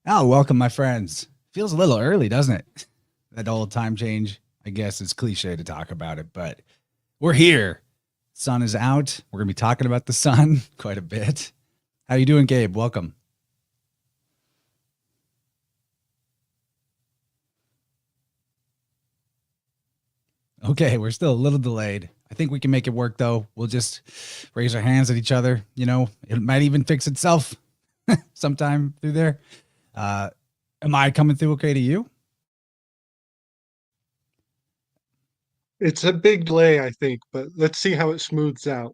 Oh, welcome, my friends. Feels a little early, doesn't it? That old time change. I guess it's cliche to talk about it, but we're here. Sun is out. We're gonna be talking about the sun quite a bit. How you doing, Gabe? Welcome. Okay, we're still a little delayed. I think we can make it work though. We'll just raise our hands at each other. It might even fix itself sometime through there. Uh, am I coming through okay to you? It's a big delay, I think, but let's see how it smooths out.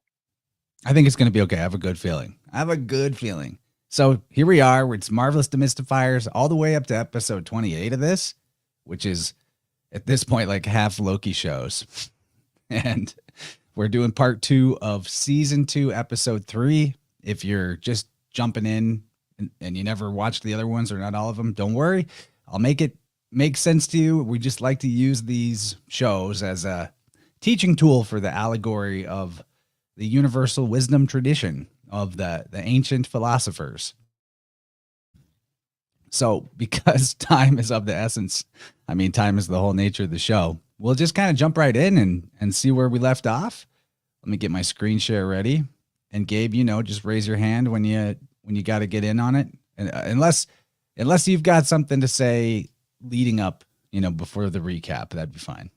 I think it's going to be okay. I have a good feeling. I have a good feeling. So here we are. It's Marvelous DeMystifiers all the way up to episode 28 of this, which is at this point like half Loki shows. And we're doing part 2 of season 2, episode 3. If you're just jumping in and you never watched the other ones or not all of them, don't worry. I'll make it make sense to you. We just like to use these shows as a teaching tool for the allegory of the universal wisdom tradition of the ancient philosophers. So, because time is of the essence, I mean, time is the whole nature of the show. We'll just kind of jump right in and see where we left off. Let me get my screen share ready. And Gabe, just raise your hand when you got to get in on it. And unless you've got something to say leading up, before the recap, that'd be fine.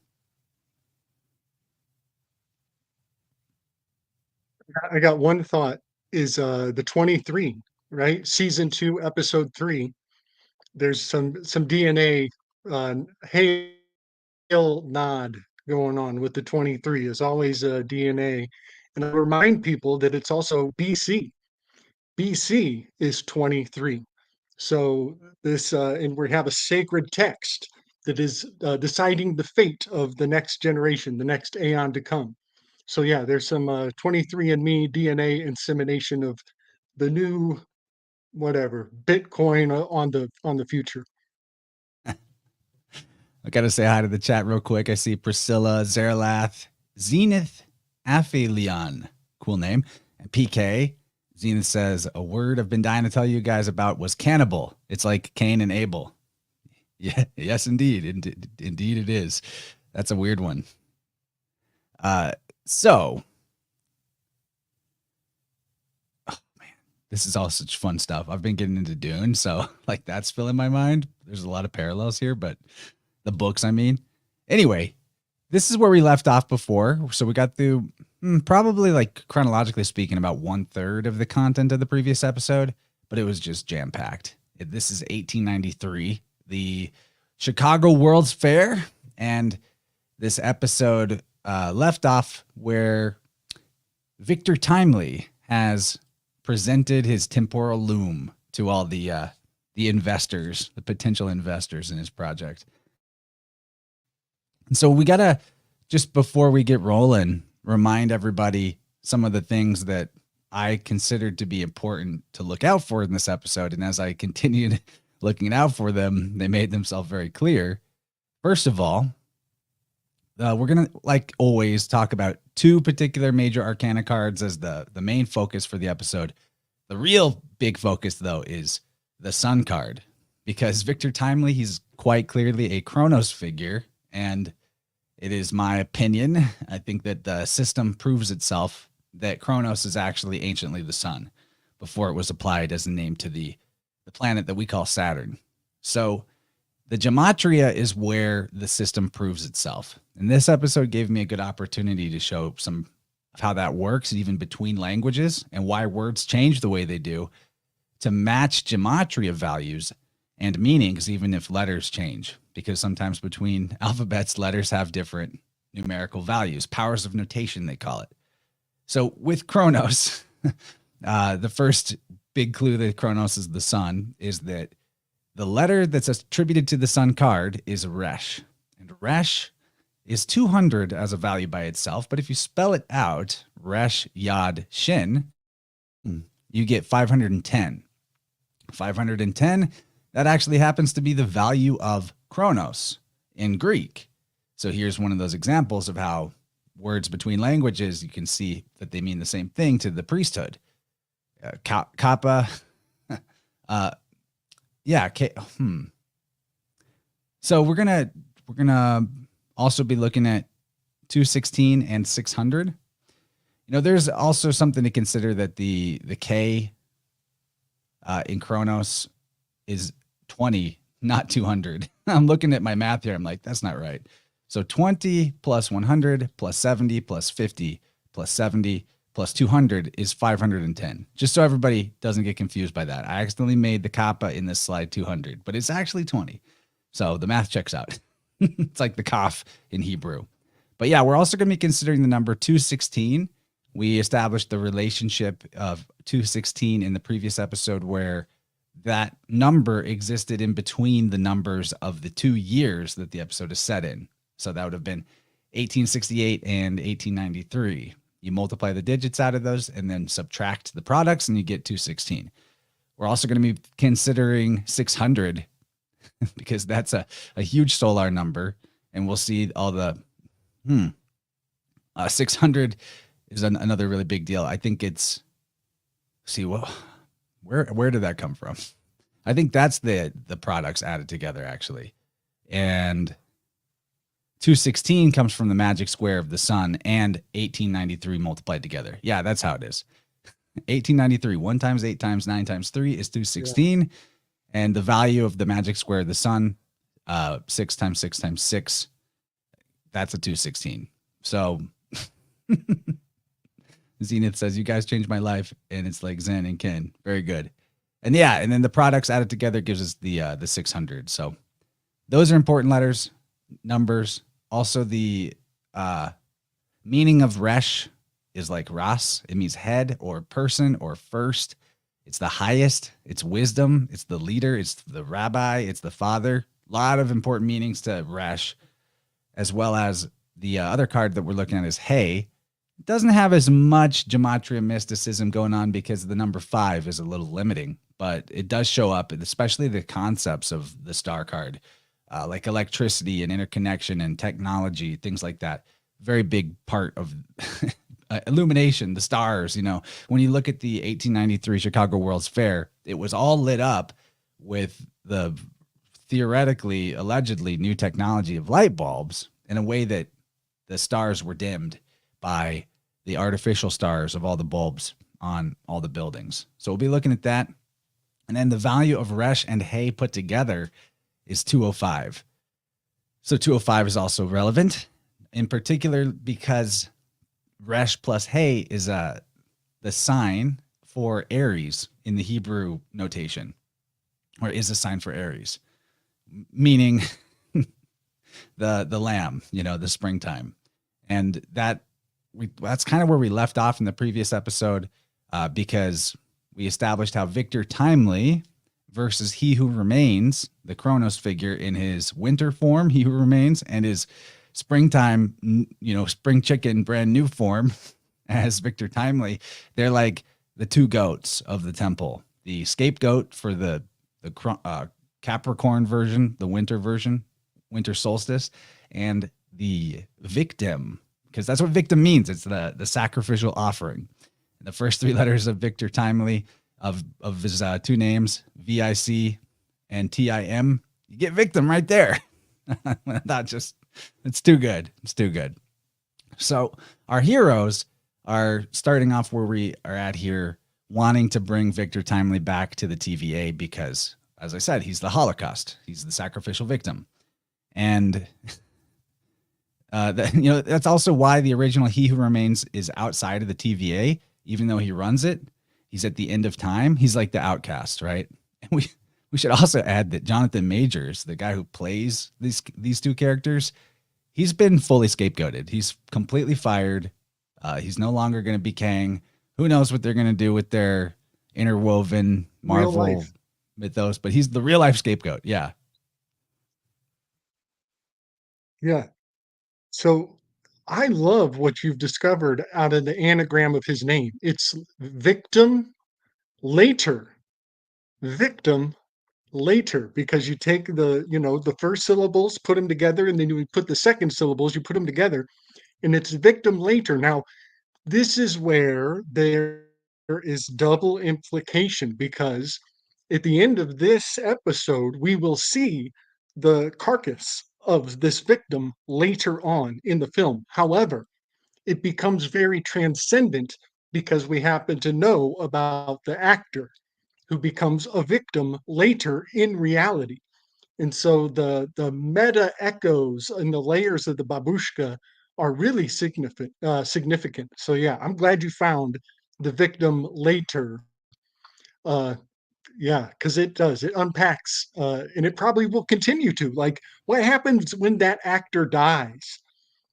I got one thought is the 23, right? Season 2, episode 3. There's some DNA hail nod going on with the 23. Is always DNA. And I remind people that it's also BC. BC is 23. So this and we have a sacred text that is deciding the fate of the next generation, the next aeon to come. So yeah, there's some 23andMe DNA insemination of the new whatever Bitcoin on the future. I got to say hi to the chat real quick. I see Priscilla, Zerlath, Zenith, Aphelion, cool name, and PK. Zenith says, a word I've been dying to tell you guys about was cannibal. It's like Cain and Abel. Yeah, yes, indeed. Indeed it is. That's a weird one. So, oh man, this is all such fun stuff. I've been getting into Dune, so like that's filling my mind. There's a lot of parallels here, but the books, I mean. Anyway, this is where we left off before. So we got through probably like chronologically speaking about 1/3 of the content of the previous episode, but it was just jam packed. This is 1893, the Chicago World's Fair, and this episode left off where Victor Timely has presented his temporal loom to all the investors, the potential investors in his project. And so we got to, just before we get rolling, remind everybody some of the things that I considered to be important to look out for in this episode. And as I continued looking out for them, they made themselves very clear. First of all, we're going to, like always, talk about 2 particular major arcana cards as the main focus for the episode. The real big focus, though, is the Sun card, because Victor Timely, he's quite clearly a Kronos figure. And it is my opinion, I think that the system proves itself that Kronos is actually anciently the sun before it was applied as a name to the planet that we call Saturn. So the Gematria is where the system proves itself. And this episode gave me a good opportunity to show some of how that works, even between languages, and why words change the way they do to match Gematria values and meanings, even if letters change, because sometimes between alphabets, letters have different numerical values, powers of notation, they call it. So with Kronos, the first big clue that Kronos is the sun is that the letter that's attributed to the sun card is Resh. And Resh is 200 as a value by itself, but if you spell it out, Resh Yad Shin, you get 510. 510, that actually happens to be the value of Kronos in Greek. So here's one of those examples of how words between languages, you can see that they mean the same thing to the priesthood. Kappa, Yeah. So we're gonna also be looking at 216 and 600. There's also something to consider that the K in Kronos is 20, not 200. I'm looking at my math here. I'm like, that's not right. So 20 plus 100 plus 70 plus 50 plus 70 plus 200 is 510. Just so everybody doesn't get confused by that. I accidentally made the kappa in this slide 200, but it's actually 20. So the math checks out. It's like the kaf in Hebrew. But yeah, we're also going to be considering the number 216. We established the relationship of 216 in the previous episode, where that number existed in between the numbers of the 2 years that the episode is set in. So that would have been 1868 and 1893. You multiply the digits out of those and then subtract the products and you get 216. We're also going to be considering 600 because that's a huge solar number. And we'll see all the 600 is another really big deal. I think it's, where did that come from? I think that's the products added together, actually. And 216 comes from the magic square of the sun and 1893 multiplied together. Yeah, that's how it is. 1893, 1 times 8 times 9 times 3 is 216. Yeah. And the value of the magic square of the sun, 6 times 6 times 6, that's a 216. So Zenith says, you guys changed my life. And it's like Zen and Ken. Very good. And yeah, and then the products added together gives us the 600. So those are important letters, numbers. Also, the meaning of Resh is like Ras. It means head or person or first. It's the highest. It's wisdom. It's the leader. It's the rabbi. It's the father. A lot of important meanings to Resh, as well as the other card that we're looking at is Hey. It doesn't have as much Gematria mysticism going on because the number 5 is a little limiting, but it does show up, especially the concepts of the star card, like electricity and interconnection and technology, things like that. Very big part of illumination, the stars. When you look at the 1893 Chicago World's Fair, it was all lit up with the theoretically, allegedly new technology of light bulbs in a way that the stars were dimmed by the artificial stars of all the bulbs on all the buildings. So we'll be looking at that. And then the value of Resh and Hay put together is 205. So 205 is also relevant, in particular because Resh plus Hay is the sign for Aries in the Hebrew notation, or is a sign for Aries, meaning the lamb, the springtime. And that's kind of where we left off in the previous episode, because we established how Victor Timely versus He Who Remains, the Kronos figure in his winter form, He Who Remains, and his springtime, spring chicken brand new form as Victor Timely, they're like the two goats of the temple. The scapegoat for the Capricorn version, the winter version, winter solstice, and the victim, because that's what victim means. It's the sacrificial offering. And the first 3 letters of Victor Timely of his 2 names, VIC and TIM, you get victim right there. It's too good. It's too good. So our heroes are starting off where we are at here, wanting to bring Victor Timely back to the TVA because, as I said, he's the Holocaust. He's the sacrificial victim. And that's also why the original He Who Remains is outside of the TVA, even though he runs it. He's at the end of time. He's like the outcast, right? And we should also add that Jonathan Majors, the guy who plays these 2 characters, he's been fully scapegoated. He's completely fired. He's no longer going to be Kang. Who knows what they're going to do with their interwoven Marvel mythos, but he's the real life scapegoat. Yeah. Yeah. So I love what you've discovered out of the anagram of his name. It's victim later. Victim later, because you take the first syllables, put them together, and then you put the second syllables, you put them together, and it's victim later. Now, this is where there is double implication, because at the end of this episode, we will see the carcass of this victim later on in the film. However, it becomes very transcendent because we happen to know about the actor who becomes a victim later in reality. And so the meta echoes and the layers of the babushka are really significant. So yeah, I'm glad you found the victim later. Uh, yeah, because it unpacks, and it probably will continue to. Like, what happens when that actor dies?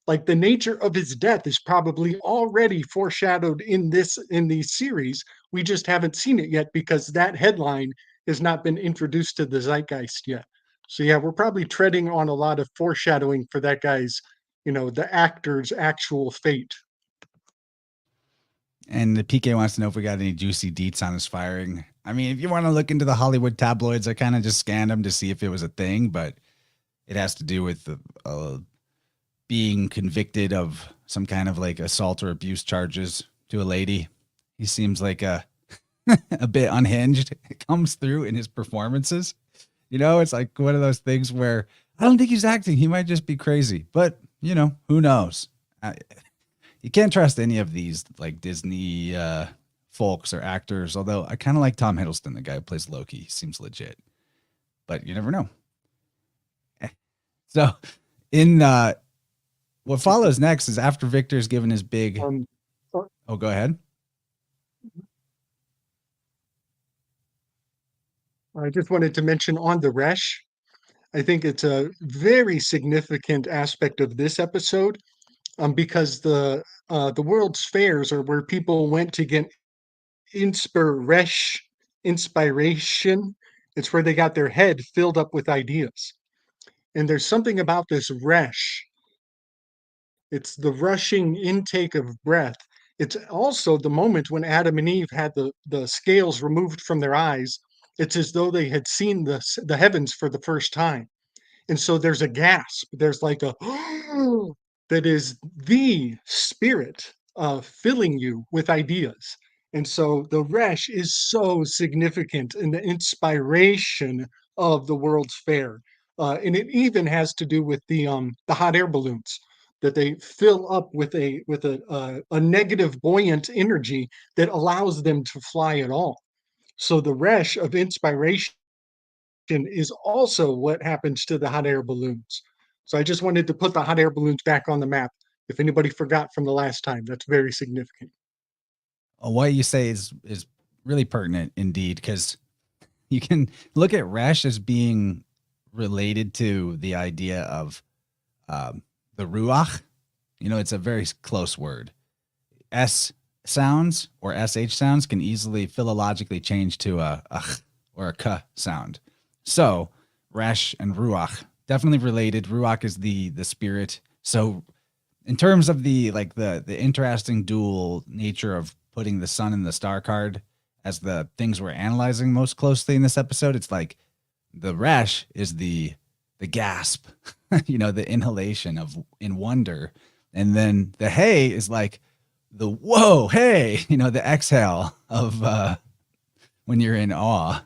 Like the nature of his death is probably already foreshadowed in these series. We just haven't seen it yet because that headline has not been introduced to the zeitgeist yet. So yeah, we're probably treading on a lot of foreshadowing for that guy's, the actor's actual fate. And the PK wants to know if we got any juicy deets on his firing. I mean, if you want to look into the Hollywood tabloids, I kind of just scanned them to see if it was a thing, but it has to do with being convicted of some kind of like assault or abuse charges to a lady. He seems like a a bit unhinged. It comes through in his performances. It's like one of those things where I don't think he's acting. He might just be crazy, but who knows? You can't trust any of these like Disney folks or actors. Although I kind of like Tom Hiddleston, the guy who plays Loki. He seems legit, but you never know. So in what follows next is after Victor's given his big. Oh, go ahead. I just wanted to mention on the Resh. I think it's a very significant aspect of this episode, because the world's fairs are where people went to get inspiration. It's where they got their head filled up with ideas. And there's something about this resh. It's the rushing intake of breath. It's also the moment when Adam and Eve had the scales removed from their eyes. It's as though they had seen the heavens for the first time. And so there's a gasp. There's like a that is the spirit filling you with ideas. And so the Resh is so significant in the inspiration of the World's Fair. And it even has to do with the hot air balloons that they fill up with a negative buoyant energy that allows them to fly at all. So the Resh of inspiration is also what happens to the hot air balloons. So I just wanted to put the hot air balloons back on the map. If anybody forgot from the last time, that's very significant. What you say is really pertinent indeed, because you can look at Resh as being related to the idea of the Ruach. It's a very close word. S sounds or SH sounds can easily philologically change to a or a K sound. So Resh and Ruach definitely related. Ruach is the spirit. So in terms of the interesting dual nature of putting the sun and the star card as the things we're analyzing most closely in this episode, it's like the Resh is the gasp, the inhalation of in wonder. And then the hey is like the whoa, hey, the exhale of when you're in awe.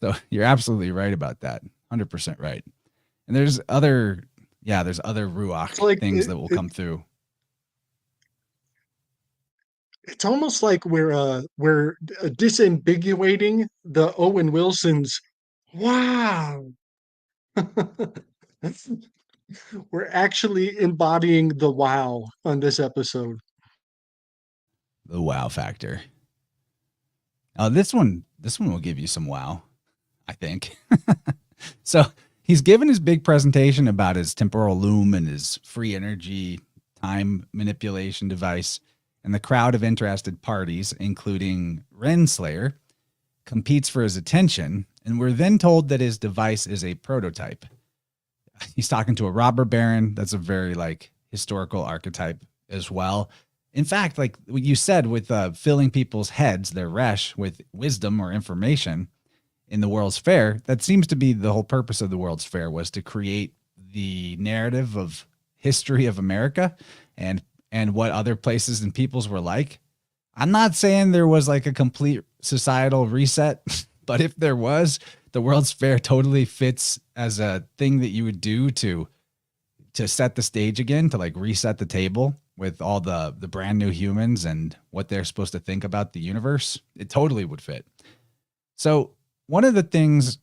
So you're absolutely right about that. 100% right. And there's other Ruach things that will come through. It's almost like we're disambiguating the Owen Wilson's wow. We're actually embodying the wow on this episode. The wow factor. This one will give you some wow, I think. So he's given his big presentation about his temporal loom and his free energy time manipulation device, and the crowd of interested parties, including Renslayer, competes for his attention, and we're then told that his device is a prototype. He's talking to a robber baron. That's a very historical archetype as well. In fact, like what you said with filling people's heads, their resh, with wisdom or information in the World's Fair, that seems to be the whole purpose of the World's Fair, was to create the narrative of history of America and what other places and peoples were like. I'm not saying there was like a complete societal reset But if there was, the World's Fair totally fits as a thing that you would do to set the stage again, to like reset the table with all the brand new humans and what they're supposed to think about the universe. It totally would fit. So one of the things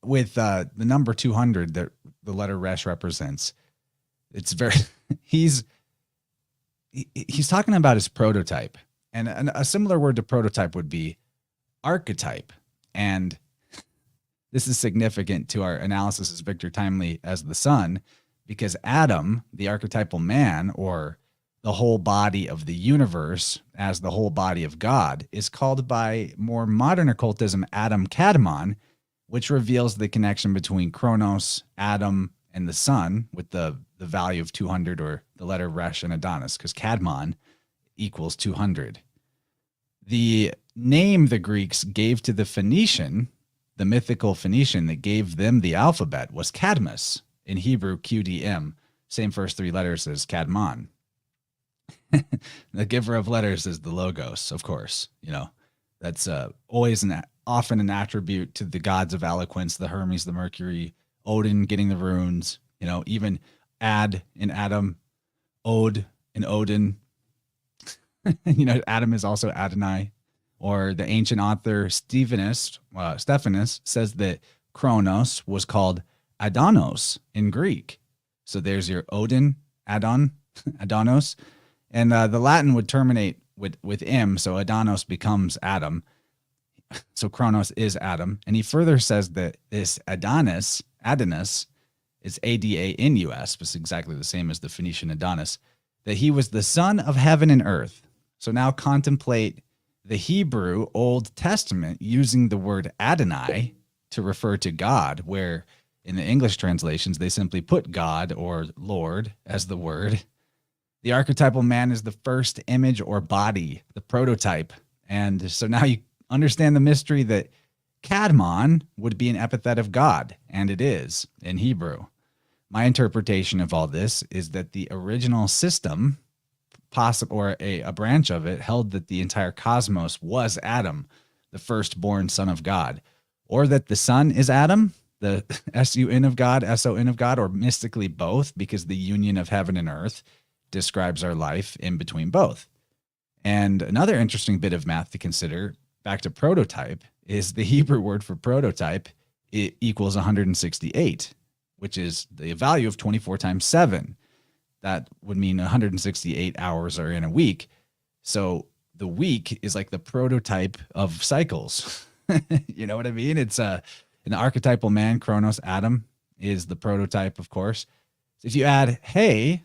with the number 200 that the letter Resh represents, it's very he's talking about his prototype, and a similar word to prototype would be archetype. And this is significant to our analysis as Victor Timely as the sun, because Adam, the archetypal man, or the whole body of the universe as the whole body of God, is called by more modern occultism Adam Kadmon, which reveals the connection between Kronos, Adam, and the sun with the value of 200, or the letter Resh and Adonis, because Kadmon equals 200. The name the Greeks gave to the Phoenician, the mythical Phoenician that gave them the alphabet, was Cadmus, in Hebrew QDM, same first three letters as Kadmon. The giver of letters is the Logos, of course. You know, that's always often an attribute to the gods of eloquence, the Hermes, the Mercury, Odin getting the runes, you know, even Ad in Adam, Ode in Odin. You know, Adam is also Adonai. Or the ancient author Stephanus says that Kronos was called Adonos in Greek. So there's your Odin, Adon, Adonos. And the Latin would terminate with M, so Adonos becomes Adam. So Kronos is Adam. And he further says that this Adonis, is Adanus, but it's exactly the same as the Phoenician Adonis, that he was the son of heaven and earth. So now contemplate the Hebrew Old Testament using the word Adonai to refer to God, where in the English translations, they simply put God or Lord as the word. The archetypal man is the first image or body, the prototype. And so now you understand the mystery that Kadmon would be an epithet of God, and it is in Hebrew. My interpretation of all this is that the original system, or a branch of it, held that the entire cosmos was Adam, the firstborn son of God, or that the sun is Adam, the S-U-N of God, S-O-N of God, or mystically both, because the union of heaven and earth describes our life in between both. And another interesting bit of math to consider, back to prototype, is the Hebrew word for prototype. It equals 168, which is the value of 24 times 7. That would mean 168 hours are in a week. So the week is like the prototype of cycles. You know what I mean? It's an archetypal man, Kronos, Adam, is the prototype, of course. So if you add hey,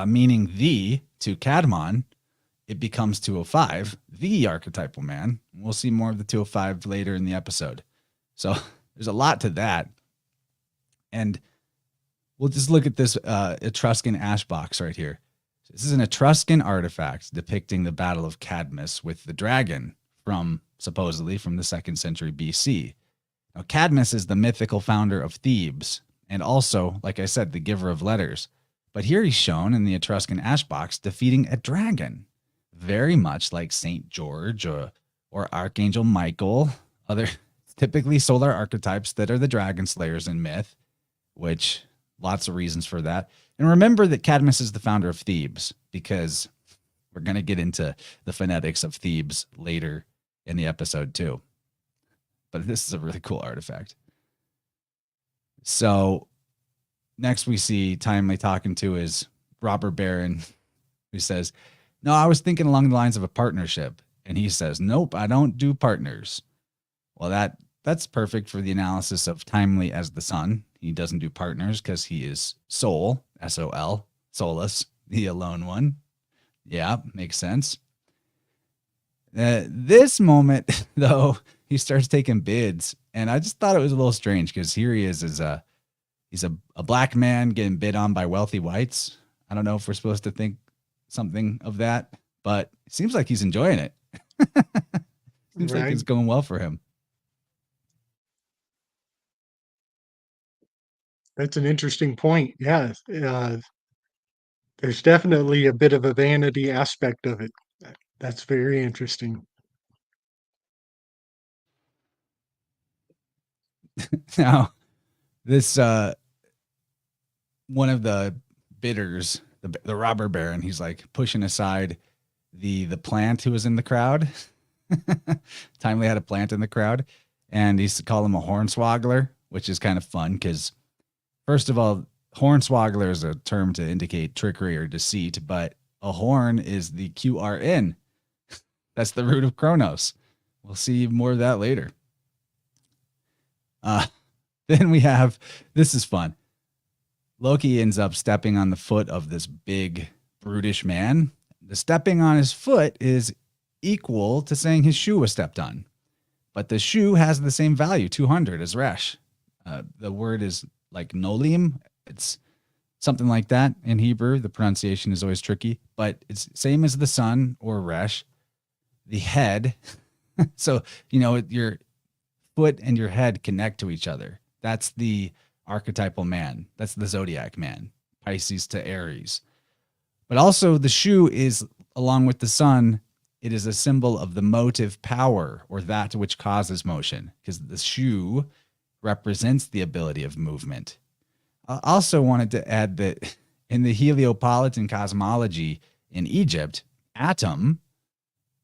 meaning the, to Kadmon, it becomes 205, the archetypal man. We'll see more of the 205 later in the episode. So there's a lot to that. And we'll just look at this Etruscan ash box right here. This is an Etruscan artifact depicting the Battle of Cadmus with the dragon supposedly from the 2nd century BC. Now, Cadmus is the mythical founder of Thebes, and also, like I said, the giver of letters. But here he's shown in the Etruscan ash box defeating a dragon, very much like Saint George or Archangel Michael, other typically solar archetypes that are the dragon slayers in myth, which lots of reasons for that. And remember that Cadmus is the founder of Thebes, because we're going to get into the phonetics of Thebes later in the episode too. But this is a really cool artifact. So next we see Timely talking to his robber baron, who says, no, I was thinking along the lines of a partnership. And he says, nope, I don't do partners. Well, that's perfect for the analysis of Timely as the sun. He doesn't do partners because he is soul, S-O-L, soulless, the alone one. Yeah, makes sense. This moment, though, he starts taking bids, and I just thought it was a little strange because here he is he's a black man getting bid on by wealthy whites. I don't know if we're supposed to think something of that, but it seems like he's enjoying it. Seems like it's going well for him. That's an interesting point. Yeah. There's definitely a bit of a vanity aspect of it. That's very interesting. Now, this one of the bidders, the robber baron, he's like pushing aside the plant who was in the crowd. Timely had a plant in the crowd, and he's call him a hornswoggler, which is kind of fun because, first of all, hornswoggler is a term to indicate trickery or deceit, but a horn is the QRN. That's the root of Kronos. We'll see more of that later. Then we have, this is fun. Loki ends up stepping on the foot of this big, brutish man. The stepping on his foot is equal to saying his shoe was stepped on. But the shoe has the same value, 200, as resh. The word is like nolim. It's something like that in Hebrew. The pronunciation is always tricky, but it's same as the sun or resh. The head. So, your foot and your head connect to each other. That's the archetypal man. That's the zodiac man, Pisces to Aries. But also the shoe is, along with the sun, it is a symbol of the motive power, or that which causes motion, because the shoe represents the ability of movement. I also wanted to add that in the Heliopolitan cosmology in Egypt, Atum,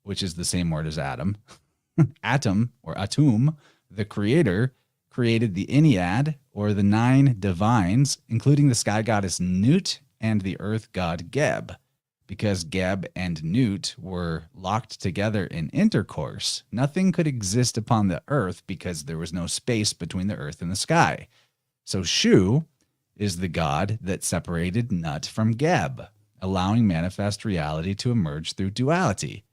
which is the same word as Adam, Atum or Atum, the creator, created the Ennead, or the 9 divines, including the sky goddess Nut and the earth god Geb. Because Geb and Nut were locked together in intercourse, nothing could exist upon the earth because there was no space between the earth and the sky. So Shu is the god that separated Nut from Geb, allowing manifest reality to emerge through duality.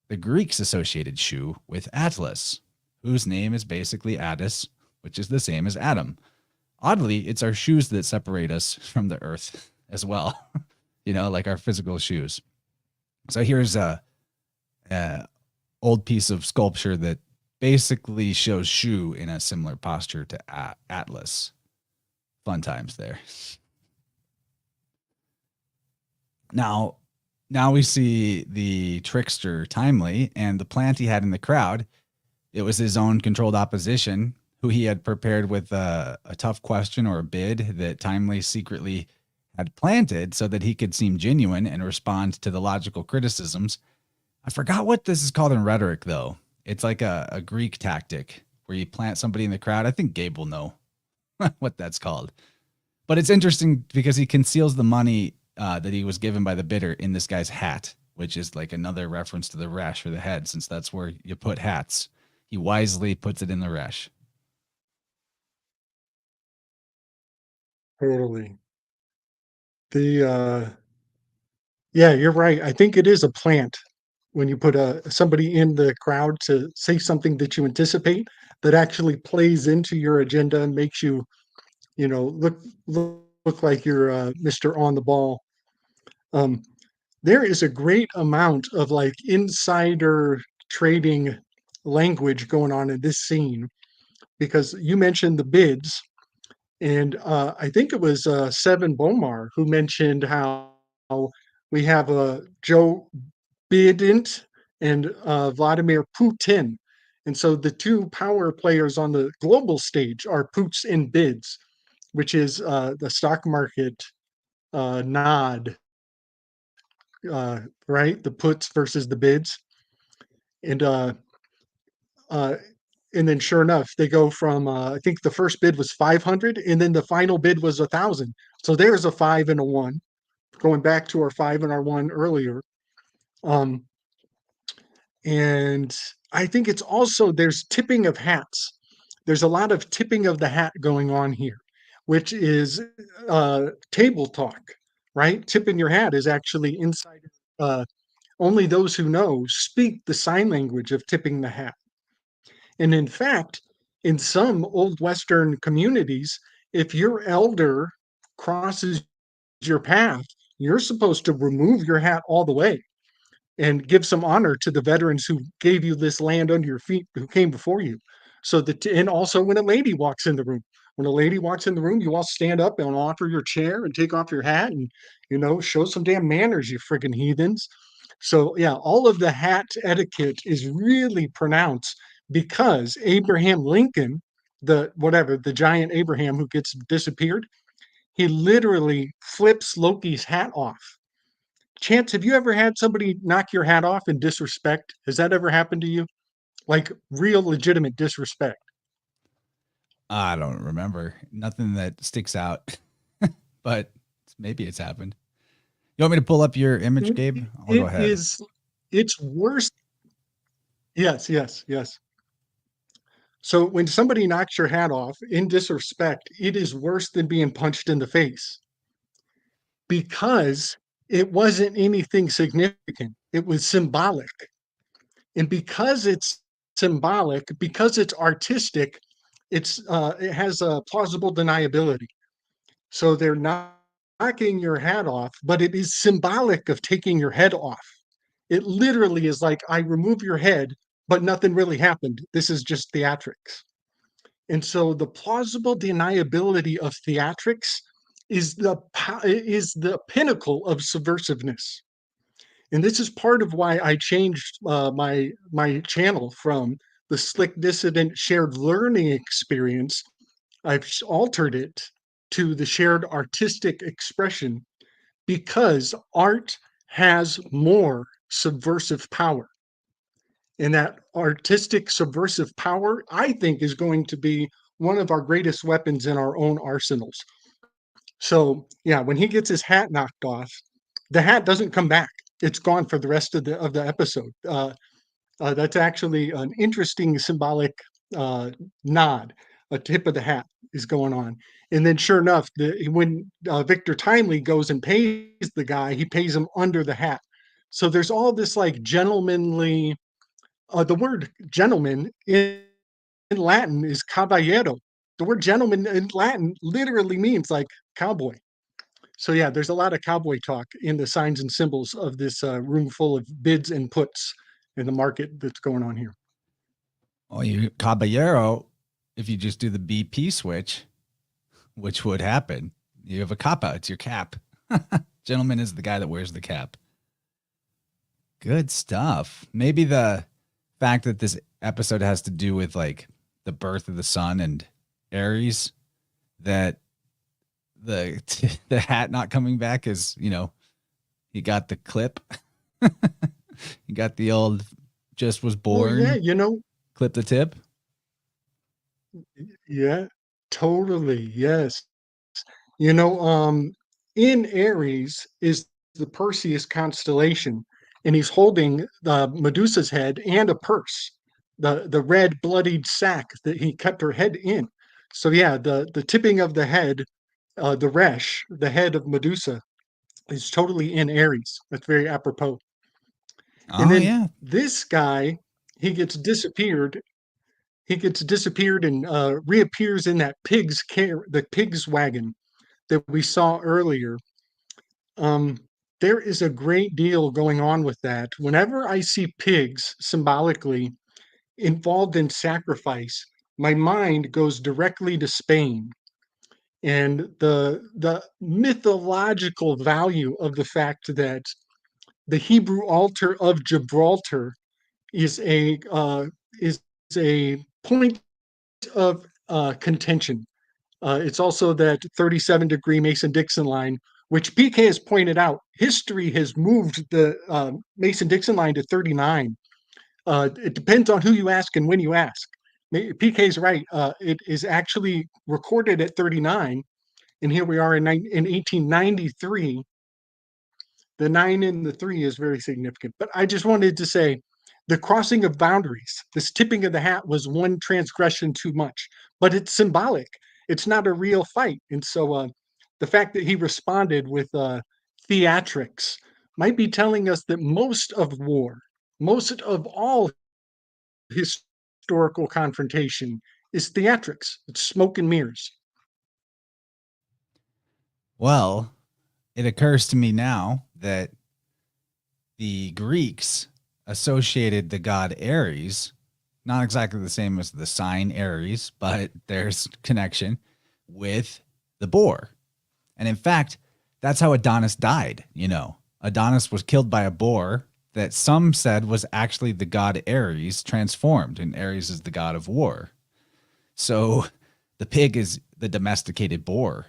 The Greeks associated Shu with Atlas, whose name is basically Attis, which is the same as Adam. Oddly, it's our shoes that separate us from the earth as well. Like our physical shoes. So here's a old piece of sculpture that basically shows Shu in a similar posture to Atlas. Fun times there. Now we see the trickster Timely and the plant he had in the crowd. It was his own controlled opposition, who he had prepared with a tough question or a bid that Timely secretly had planted so that he could seem genuine and respond to the logical criticisms. I forgot what this is called in rhetoric, though. It's like a Greek tactic where you plant somebody in the crowd. I think Gabe will know what that's called. But it's interesting because he conceals the money that he was given by the bidder in this guy's hat, which is like another reference to the resh for the head, since that's where you put hats. He wisely puts it in the resh. Totally. Yeah, you're right. I think it is a plant when you put somebody in the crowd to say something that you anticipate that actually plays into your agenda and makes you, look like you're Mr. On the ball. Um, there is a great amount of like insider trading language going on in this scene because you mentioned the bids, and I think it was Seven Bomar who mentioned how we have Joe Biden and Vladimir Putin. And so the two power players on the global stage are Puts and Bids, which is the stock market nod, right? The puts versus the bids. And uh, and then sure enough, they go from I think the first bid was 500, and then the final bid was 1,000. So there's a 5 and a 1. Going back to our 5 and our 1 earlier. Um, and I think it's also there's tipping of hats. There's a lot of tipping of the hat going on here, which is table talk, right? Tipping your hat is actually inside. Only those who know speak the sign language of tipping the hat. And in fact, in some old Western communities, if your elder crosses your path, you're supposed to remove your hat all the way and give some honor to the veterans who gave you this land under your feet, who came before you. So that, and also when a lady walks in the room, you all stand up and offer your chair and take off your hat and, show some damn manners, you friggin' heathens. So yeah, all of the hat etiquette is really pronounced because Abraham Lincoln the giant Abraham who gets disappeared, he literally flips Loki's hat off. Chance, have you ever had somebody knock your hat off in disrespect? Has that ever happened to you? Like real legitimate disrespect? I don't remember. Nothing that sticks out, but maybe it's happened. You want me to pull up your image, It, Gabe? I'll go it ahead. is, it's worse. Yes, yes, yes. So when somebody knocks your hat off in disrespect, it is worse than being punched in the face because it wasn't anything significant. It was symbolic. And because it's symbolic, because it's artistic, it has a plausible deniability. So they're not knocking your hat off, but it is symbolic of taking your head off. It literally is like, I remove your head, but nothing really happened. This is just theatrics. And so the plausible deniability of theatrics is the pinnacle of subversiveness. And this is part of why I changed my channel from the slick dissident shared learning experience. I've altered it to the shared artistic expression because art has more subversive power. And that artistic subversive power, I think, is going to be one of our greatest weapons in our own arsenals. So, yeah, when he gets his hat knocked off, the hat doesn't come back. It's gone for the rest of the episode. That's actually an interesting symbolic nod. A tip of the hat is going on, and then sure enough, when Victor Timely goes and pays the guy, he pays him under the hat. So there's all this like gentlemanly. The word gentleman in Latin is caballero. The word gentleman in Latin literally means like cowboy. So yeah, there's a lot of cowboy talk in the signs and symbols of this room full of bids and puts in the market that's going on here. Oh, you caballero, if you just do the BP switch, which would happen, you have a capa. It's your cap. Gentleman is the guy that wears the cap. Good stuff. Maybe the fact that this episode has to do with like the birth of the sun and Aries, that the the hat not coming back is, you got the clip. You got the old just was Well, yeah, born, clip the tip. yeah, totally, yes. You know, in Aries is the Perseus constellation, and he's holding the Medusa's head and a purse, the red bloodied sack that he kept her head in. So yeah, the tipping of the head, the resh, the head of Medusa, is totally in Aries. That's very apropos. And Oh then yeah. this guy, he gets disappeared. He gets disappeared and reappears in that the pig's wagon that we saw earlier. Um, there is a great deal going on with that. Whenever I see pigs symbolically involved in sacrifice, my mind goes directly to Spain and the mythological value of the fact that the Hebrew altar of Gibraltar is is a point of contention. It's also that 37-degree Mason-Dixon line, which PK has pointed out. History has moved the Mason-Dixon line to 39. It depends on who you ask and when you ask. PK is right. It is actually recorded at 39, and here we are in 1893. The 9 and the 3 is very significant. But I just wanted to say the crossing of boundaries, this tipping of the hat was one transgression too much, but it's symbolic. It's not a real fight. And so the fact that he responded with theatrics might be telling us that most of war, most of all historical confrontation is theatrics. It's smoke and mirrors. Well, it occurs to me now that the Greeks associated the god Ares, not exactly the same as the sign Aries, but there's connection with the boar. And in fact, that's how Adonis died. Adonis was killed by a boar that some said was actually the god Ares transformed, and Ares is the god of war. So the pig is the domesticated boar.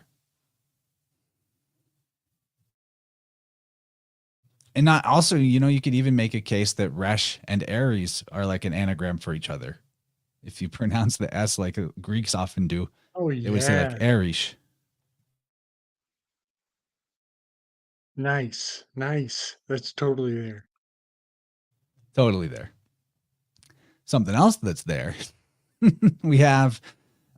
And not also, you could even make a case that Resh and Ares are like an anagram for each other. If you pronounce the S like Greeks often do, Oh they would say like yeah. Arish. Nice. Nice. That's totally there. Totally there. Something else that's there. We have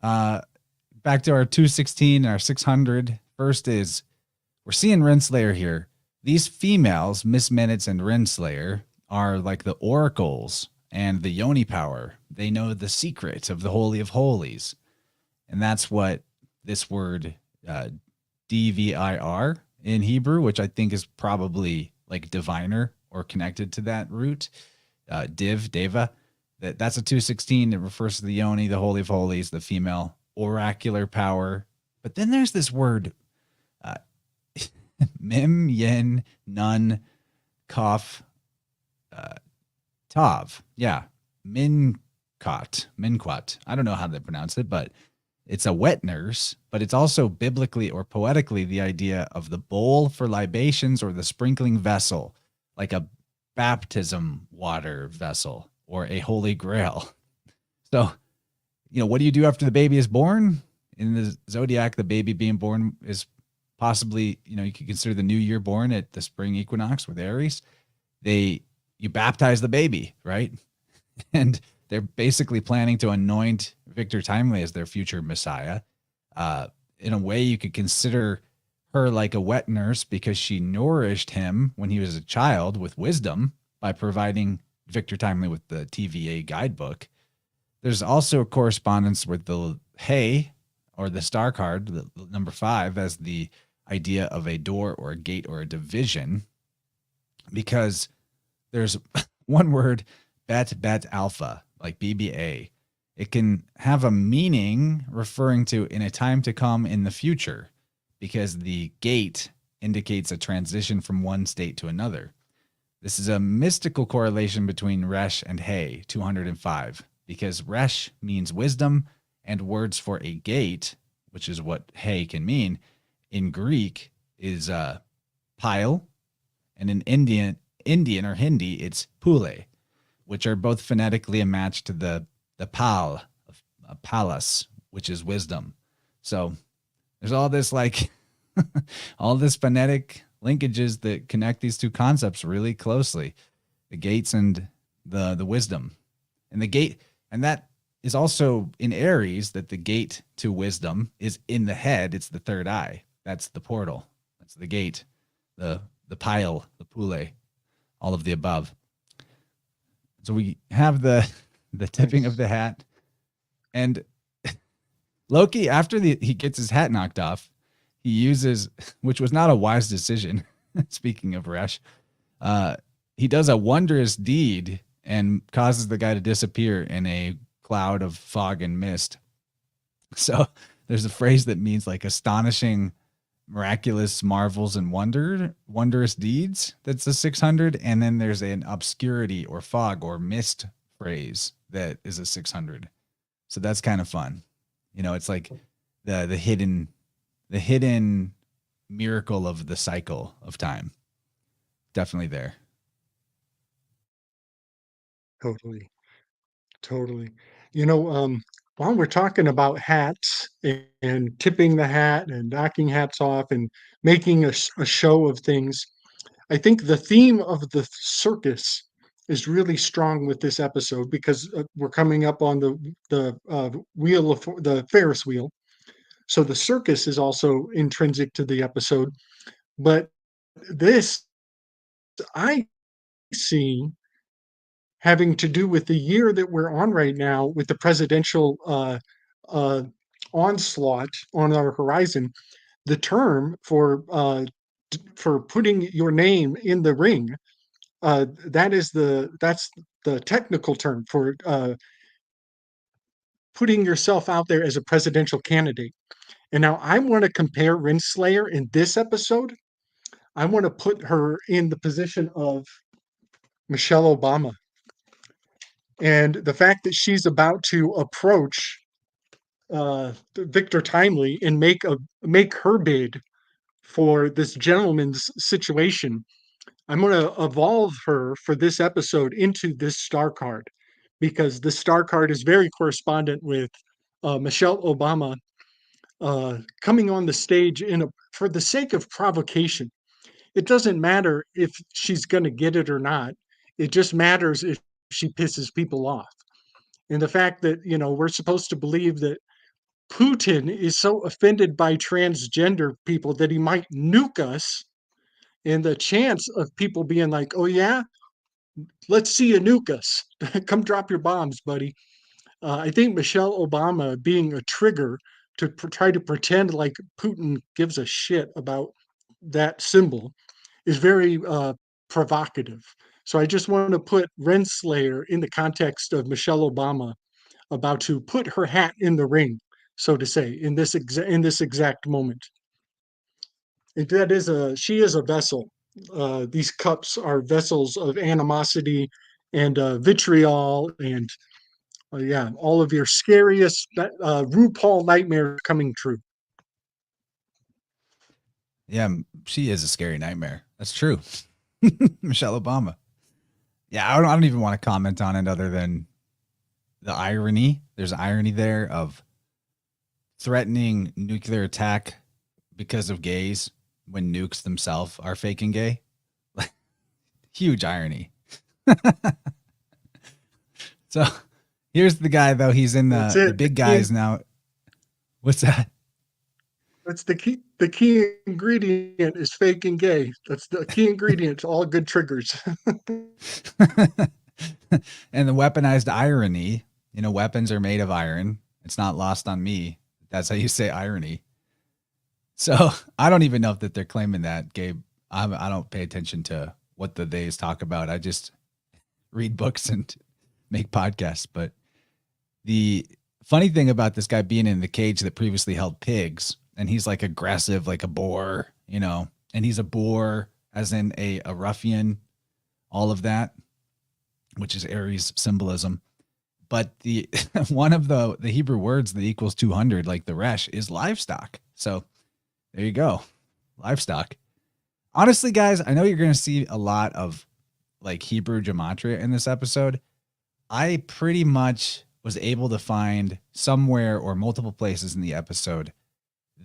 back to our 216 and our 600. First is we're seeing Renslayer here. These females, Miss Minutes and Renslayer, are like the oracles and the Yoni power. They know the secret of the Holy of Holies. And that's what this word DVIR in Hebrew, which I think is probably like diviner or connected to that root, deva. That's a 216. It refers to the Yoni, the Holy of Holies, the female oracular power. But then there's this word, mim, yen, nun, kaf, tav. Yeah, minquat. I don't know how they pronounce it, but it's a wet nurse, but it's also biblically or poetically the idea of the bowl for libations or the sprinkling vessel, like a baptism water vessel or a holy grail. So, what do you do after the baby is born? In the zodiac, the baby being born is possibly, you could consider the new year born at the spring equinox with Aries. You baptize the baby, right? And they're basically planning to anoint Victor Timely as their future Messiah. In a way, you could consider her like a wet nurse because she nourished him when he was a child with wisdom by providing Victor Timely with the TVA guidebook. There's also a correspondence with the Hay or the star card, the number 5, as the idea of a door or a gate or a division, because there's one word, bet alpha, like BBA. It can have a meaning referring to in a time to come in the future, because the gate indicates a transition from one state to another. This is a mystical correlation between Resh and Hay, 205, because Resh means wisdom, and words for a gate, which is what Hay can mean, in Greek is pile, and in Indian or Hindi, it's pule, which are both phonetically a match to the pal of palace, which is wisdom. So there's all this all this phonetic linkages that connect these two concepts really closely, the gates and the wisdom. And the gate, and that is also in Aries, that the gate to wisdom is in the head. It's the third eye. That's the portal. That's the gate, the pile, the pule, all of the above. So we have the tipping of the hat, and Loki, after he gets his hat knocked off, he uses, which was not a wise decision. Speaking of Resh, he does a wondrous deed and causes the guy to disappear in a cloud of fog and mist. So there's a phrase that means like astonishing, miraculous marvels and wondrous deeds. That's a 600. And then there's an obscurity or fog or mist phrase that is a 600. So that's kind of fun. It's like the hidden miracle of the cycle of time. Definitely there. Totally. Totally. While we're talking about hats and tipping the hat and knocking hats off and making a show of things, I think the theme of the circus is really strong with this episode because we're coming up on the wheel of the Ferris wheel. So the circus is also intrinsic to the episode, but this I see having to do with the year that we're on right now with the presidential uh, onslaught on our horizon. The term for putting your name in the ring, that's the technical term for putting yourself out there as a presidential candidate. And now I want to compare Renslayer in this episode. I want to put her in the position of Michelle Obama. And the fact that she's about to approach Victor Timely and make her bid for this gentleman's situation. I'm going to evolve her for this episode into this star card because the star card is very correspondent with Michelle Obama coming on the stage for the sake of provocation. It doesn't matter if she's going to get it or not. It just matters if she pisses people off. And the fact that, we're supposed to believe that Putin is so offended by transgender people that he might nuke us, and the chance of people being like, oh, yeah, let's see you nuke us. Come drop your bombs, buddy. I think Michelle Obama being a trigger to try to pretend like Putin gives a shit about that symbol is very provocative. So I just want to put Renslayer in the context of Michelle Obama about to put her hat in the ring, so to say, in this exact moment. And she is a vessel. These cups are vessels of animosity and vitriol and yeah, all of your scariest RuPaul nightmares coming true. Yeah, she is a scary nightmare. That's true. Michelle Obama. Yeah, I don't even want to comment on it other than the irony. There's irony there of threatening nuclear attack because of gays when nukes themselves are faking gay. Huge irony. So here's the guy, though. He's in the big guys now. What's that? That's the key. The key ingredient is faking gay. That's the key ingredient to all good triggers. And the weaponized irony, weapons are made of iron. It's not lost on me. That's how you say irony. So I don't even know if that they're claiming that, Gabe. I don't pay attention to what the theys talk about. I just read books and make podcasts. But the funny thing about this guy being in the cage that previously held pigs, and he's like aggressive, like a boar, and he's a boar as in a ruffian, all of that, which is Aries symbolism. But the one of the Hebrew words that equals 200, like the resh, is livestock. So there you go. Livestock. Honestly, guys, I know you're going to see a lot of like Hebrew gematria in this episode. I pretty much was able to find somewhere or multiple places in the episode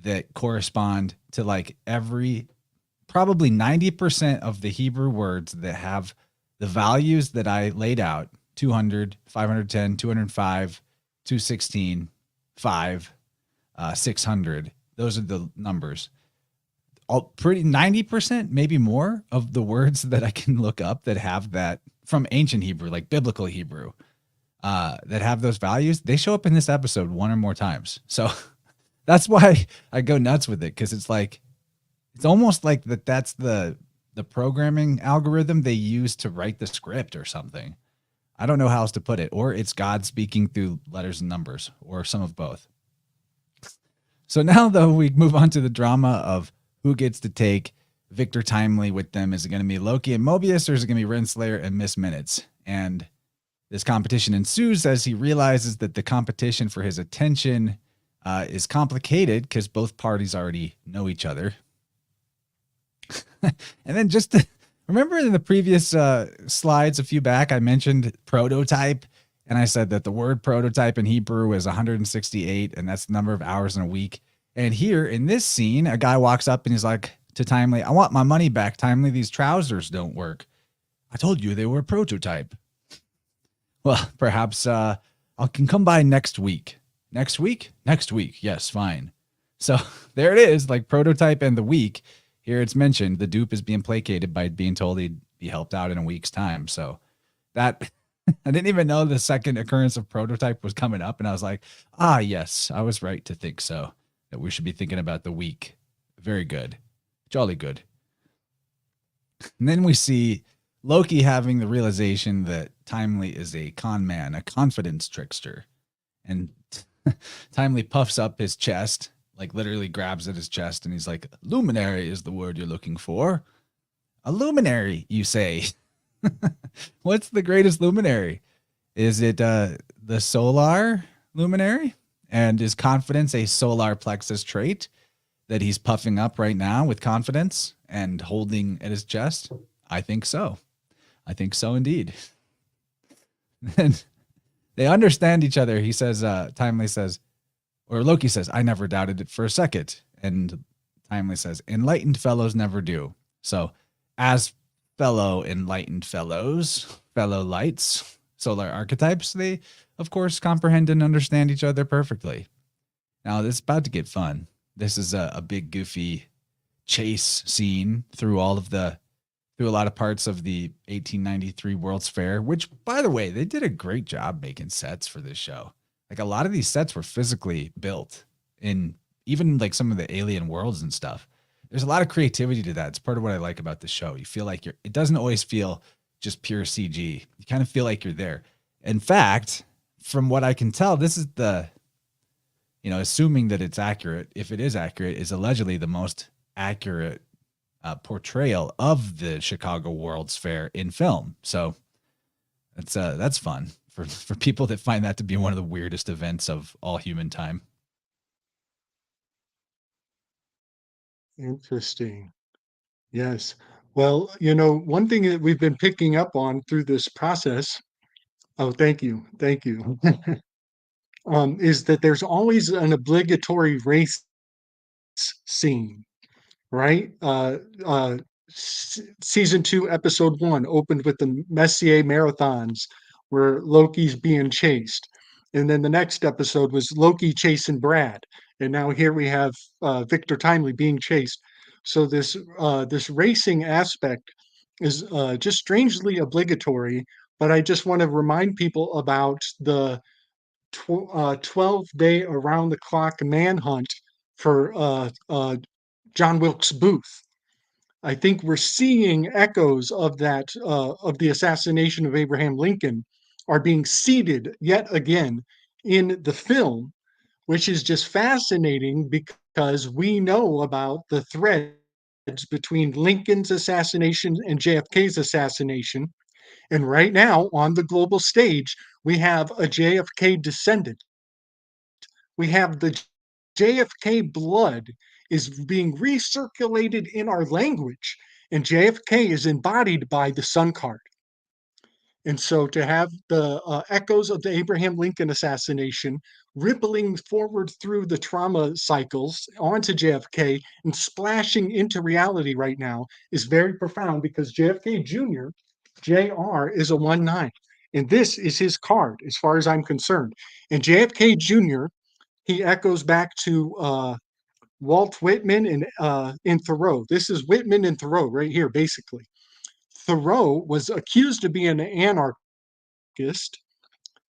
that correspond to like probably 90% of the Hebrew words that have the values that I laid out: 200, 510, 205, 216, 5, 600. Those are the numbers. Pretty 90%, maybe more, of the words that I can look up that have that from ancient Hebrew, like biblical Hebrew, that have those values, they show up in this episode one or more times. So that's why I go nuts with it, because it's almost like that's the programming algorithm they use to write the script or something. I don't know how else to put it. Or it's God speaking through letters and numbers, or some of both. So now, though, we move on to the drama of who gets to take Victor Timely with them. Is it going to be Loki and Mobius, or is it going to be Renslayer and Miss Minutes? And this competition ensues as he realizes that the competition for his attention is complicated because both parties already know each other. And then remember in the previous slides a few back, I mentioned prototype, and I said that the word prototype in Hebrew is 168, and that's the number of hours in a week. And here in this scene, a guy walks up and he's like to Timely, "I want my money back, Timely. These trousers don't work. I told you they were a prototype." Well, perhaps I can come by next week. Next week? Next week. Yes, fine. So there it is, like prototype and the week. Here it's mentioned the dupe is being placated by being told he'd be helped out in a week's time. So that I didn't even know the second occurrence of prototype was coming up. And I was like, yes, I was right to think so, that we should be thinking about the week. Very good. Jolly good. And then we see Loki having the realization that Timely is a con man, a confidence trickster. And Timely puffs up his chest, like literally grabs at his chest, and he's like, "Luminary is the word you're looking for." A luminary, you say? What's the greatest luminary? Is it the solar luminary? And is confidence a solar plexus trait that he's puffing up right now with confidence and holding at his chest? I think so. I think so indeed. And they understand each other. He says, Timely says, or Loki says, I never doubted it for a second. And Timely says, enlightened fellows never do. So as fellow enlightened fellows, fellow lights, solar archetypes, they, of course, comprehend and understand each other perfectly. Now, this is about to get fun. This is a big, goofy chase scene through a lot of parts of the 1893 World's Fair, which, by the way, they did a great job making sets for this show. Like, a lot of these sets were physically built in even like some of the alien worlds and stuff. There's a lot of creativity to that. It's part of what I like about the show. You feel like it doesn't always feel just pure CG. You kind of feel like you're there. In fact, from what I can tell, this is assuming that it's accurate, if it is accurate, is allegedly the most accurate portrayal of the Chicago World's Fair in film. So that's fun for people that find that to be one of the weirdest events of all human time. Interesting. Yes. Well, one thing that we've been picking up on through this process, oh, thank you. Thank you. Is that there's always an obligatory race scene, right? Season 2, episode 1 opened with the Messier marathons where Loki's being chased. And then the next episode was Loki chasing Brad. And now here we have Victor Timely being chased. So this racing aspect is just strangely obligatory. But I just want to remind people about the 12-day around the clock manhunt for John Wilkes Booth. I think we're seeing echoes of that, of the assassination of Abraham Lincoln, are being seeded yet again in the film, which is just fascinating because we know about the threads between Lincoln's assassination and JFK's assassination. And right now on the global stage, we have a JFK descendant. We have the JFK blood is being recirculated in our language, and JFK is embodied by the Sun card. And so to have the echoes of the Abraham Lincoln assassination rippling forward through the trauma cycles onto JFK and splashing into reality right now is very profound because JFK Jr., JR, is a 1-9. And this is his card, as far as I'm concerned. And JFK Jr., he echoes back to Walt Whitman and Thoreau. This is Whitman and Thoreau right here, basically. Thoreau was accused of being an anarchist,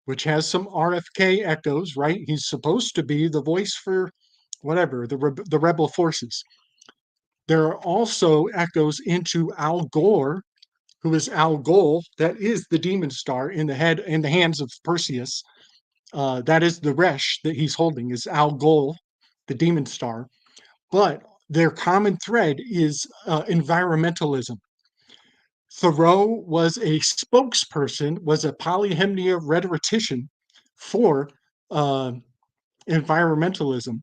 which has some RFK echoes, right? He's supposed to be the voice for whatever, the rebel forces. There are also echoes into Al Gore, who is Al Gol, that is the demon star in the hands of Perseus. That is the Resh that he's holding, is Al Gol, the demon star. But their common thread is environmentalism. Thoreau was a spokesperson, was a polyhymnia rhetorician for environmentalism.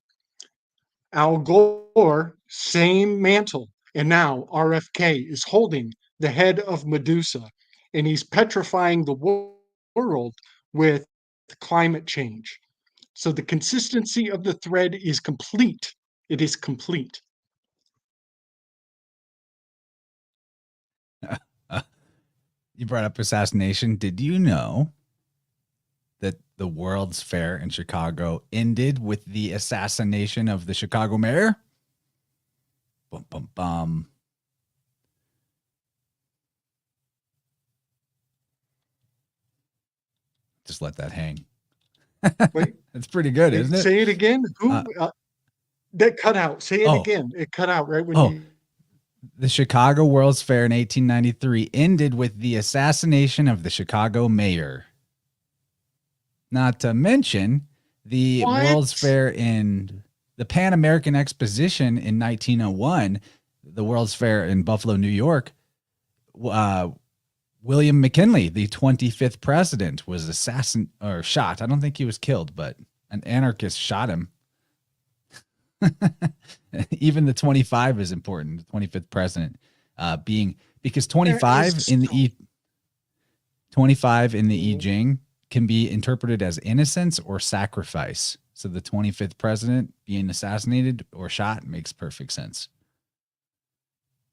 Al Gore, same mantle. And now RFK is holding the head of Medusa, and he's petrifying the world with climate change. So the consistency of the thread is complete. It is complete. You brought up assassination. Did you know that the World's Fair in Chicago ended with the assassination of the Chicago mayor? Bum, bum, bum. Just let that hang. Wait, it's pretty good, isn't it? Say it again. Who? That cut out. Say it again. It cut out right when you. The Chicago World's Fair in 1893 ended with the assassination of the Chicago mayor. Not to mention the World's Fair in the Pan American Exposition in 1901, the World's Fair in Buffalo, New York. William McKinley, the 25th president, was shot. I don't think he was killed, but an anarchist shot him. Even the 25 is important. The 25th president being because 25 in the 25 in the I Ching can be interpreted as innocence or sacrifice. So the 25th president being assassinated or shot makes perfect sense.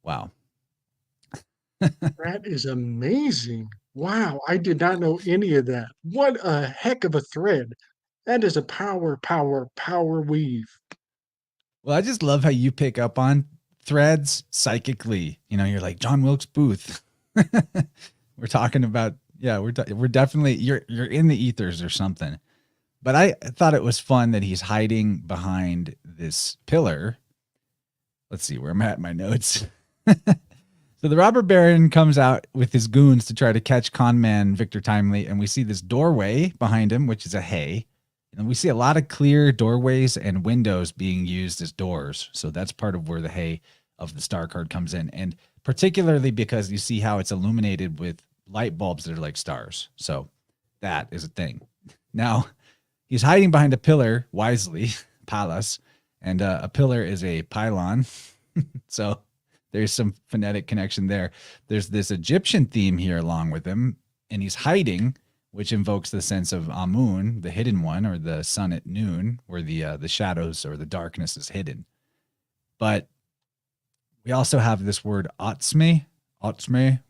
Wow. That is amazing. Wow, I did not know any of that. What a heck of a thread. That is a power weave. Well, I just love how you pick up on threads psychically. You know, you're like John Wilkes Booth. We're talking about, yeah, we're definitely you're in the ethers or something. But I thought it was fun that he's hiding behind this pillar. Let's see where I'm at in my notes. So the robber baron comes out with his goons to try to catch conman Victor Timely, and we see this doorway behind him, which is a hay. And we see a lot of clear doorways and windows being used as doors. So that's part of where the hay of the star card comes in. And particularly because you see how it's illuminated with light bulbs that are like stars. So that is a thing. Now, he's hiding behind a pillar, wisely, palace. And a pillar is a pylon. So there's some phonetic connection there. There's this Egyptian theme here along with him. And he's hiding, which invokes the sense of Amun, the hidden one, or the sun at noon, where the shadows or the darkness is hidden. But we also have this word Otsme,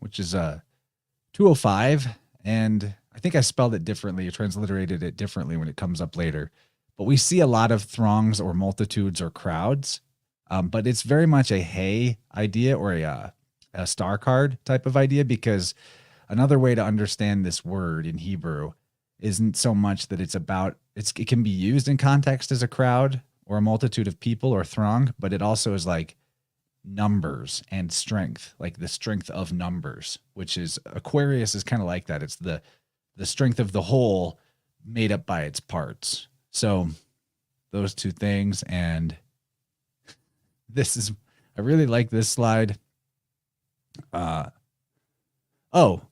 which is 205. And I think I spelled it differently, or transliterated it differently when it comes up later. But we see a lot of throngs or multitudes or crowds. But it's very much a hay idea or a star card type of idea, because another way to understand this word in Hebrew isn't so much that it can be used in context as a crowd or a multitude of people or throng, but it also is like numbers and strength, like the strength of numbers, which is Aquarius is kind of like that. It's the strength of the whole made up by its parts. So those two things. And I really like this slide. I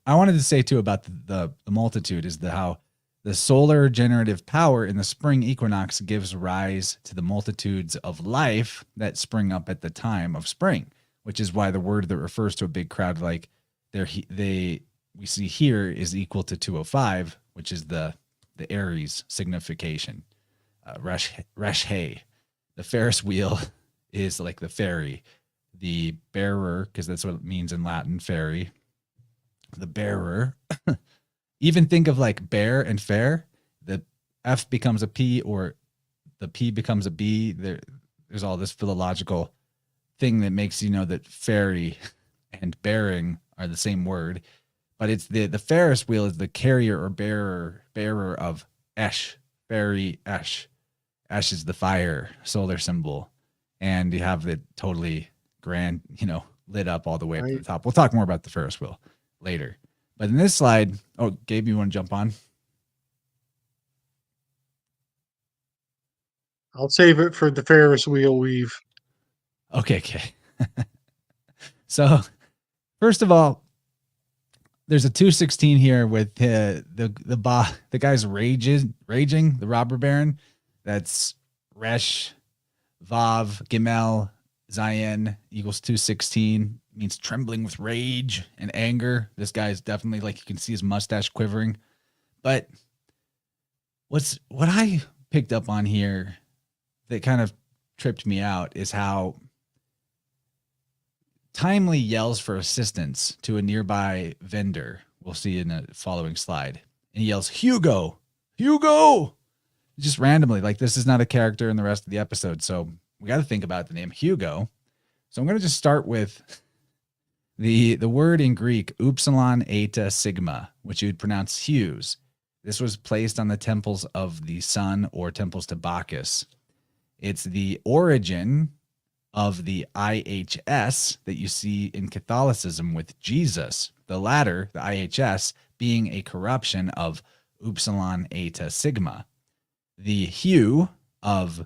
wanted to say too about the multitude is how the solar generative power in the spring equinox gives rise to the multitudes of life that spring up at the time of spring, which is why the word that refers to a big crowd like we see here is equal to 205, which is the Aries signification. Resh Hay. The Ferris wheel is like the ferry. The bearer, because that's what it means in Latin, ferry. The bearer. Even think of like bear and fair. The F becomes a P or the P becomes a B. There's all this philological thing that makes you know that ferry and bearing are the same word. But it's the Ferris wheel is the carrier or bearer of Esh, ferry Esh. Esh is the fire solar symbol. And you have it totally grand, lit up all the way up to the top. We'll talk more about the Ferris wheel later. But in this slide, Gabe, you want to jump on? I'll save it for the Ferris wheel weave. Okay. So, first of all, there's a 216 here with the guy's raging, the robber baron. That's Resh, Vav, Gimel, Zayin equals 216. Means trembling with rage and anger. This guy is definitely, like, you can see his mustache quivering. But what I picked up on here that kind of tripped me out is how Timely yells for assistance to a nearby vendor. We'll see in the following slide. And he yells, Hugo! Just randomly, like this is not a character in the rest of the episode. So we got to think about the name Hugo. So I'm going to just start with the word in Greek, upsilon eta sigma, which you would pronounce hues. This was placed on the temples of the sun or temples to Bacchus. It's the origin of the IHS that you see in Catholicism with Jesus. The latter, the IHS, being a corruption of upsilon eta sigma. The hue of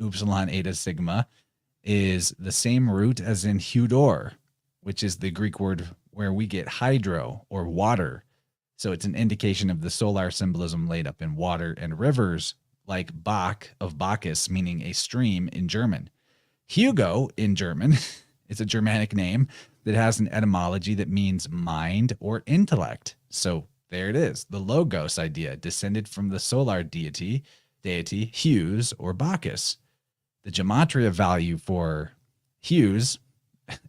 upsilon eta sigma is the same root as in hudor, which is the Greek word where we get hydro or water. So it's an indication of the solar symbolism laid up in water and rivers like Bach of Bacchus, meaning a stream in German. Hugo in German is a Germanic name that has an etymology that means mind or intellect. So there it is. The logos idea descended from the solar deity Hughes or Bacchus. The gematria value for Hughes,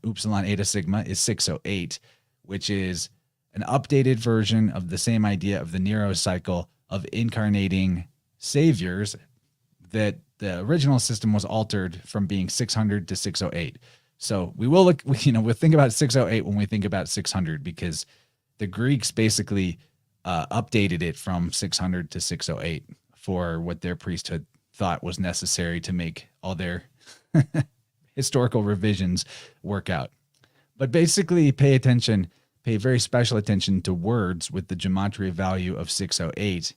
upsilon eta sigma, is 608, which is an updated version of the same idea of the Nero cycle of incarnating saviors, that the original system was altered from being 600 to 608. So we will look, we'll think about 608 when we think about 600, because the Greeks basically updated it from 600 to 608 for what their priesthood thought was necessary to make all their historical revisions work out. But basically pay very special attention to words with the gematria value of 608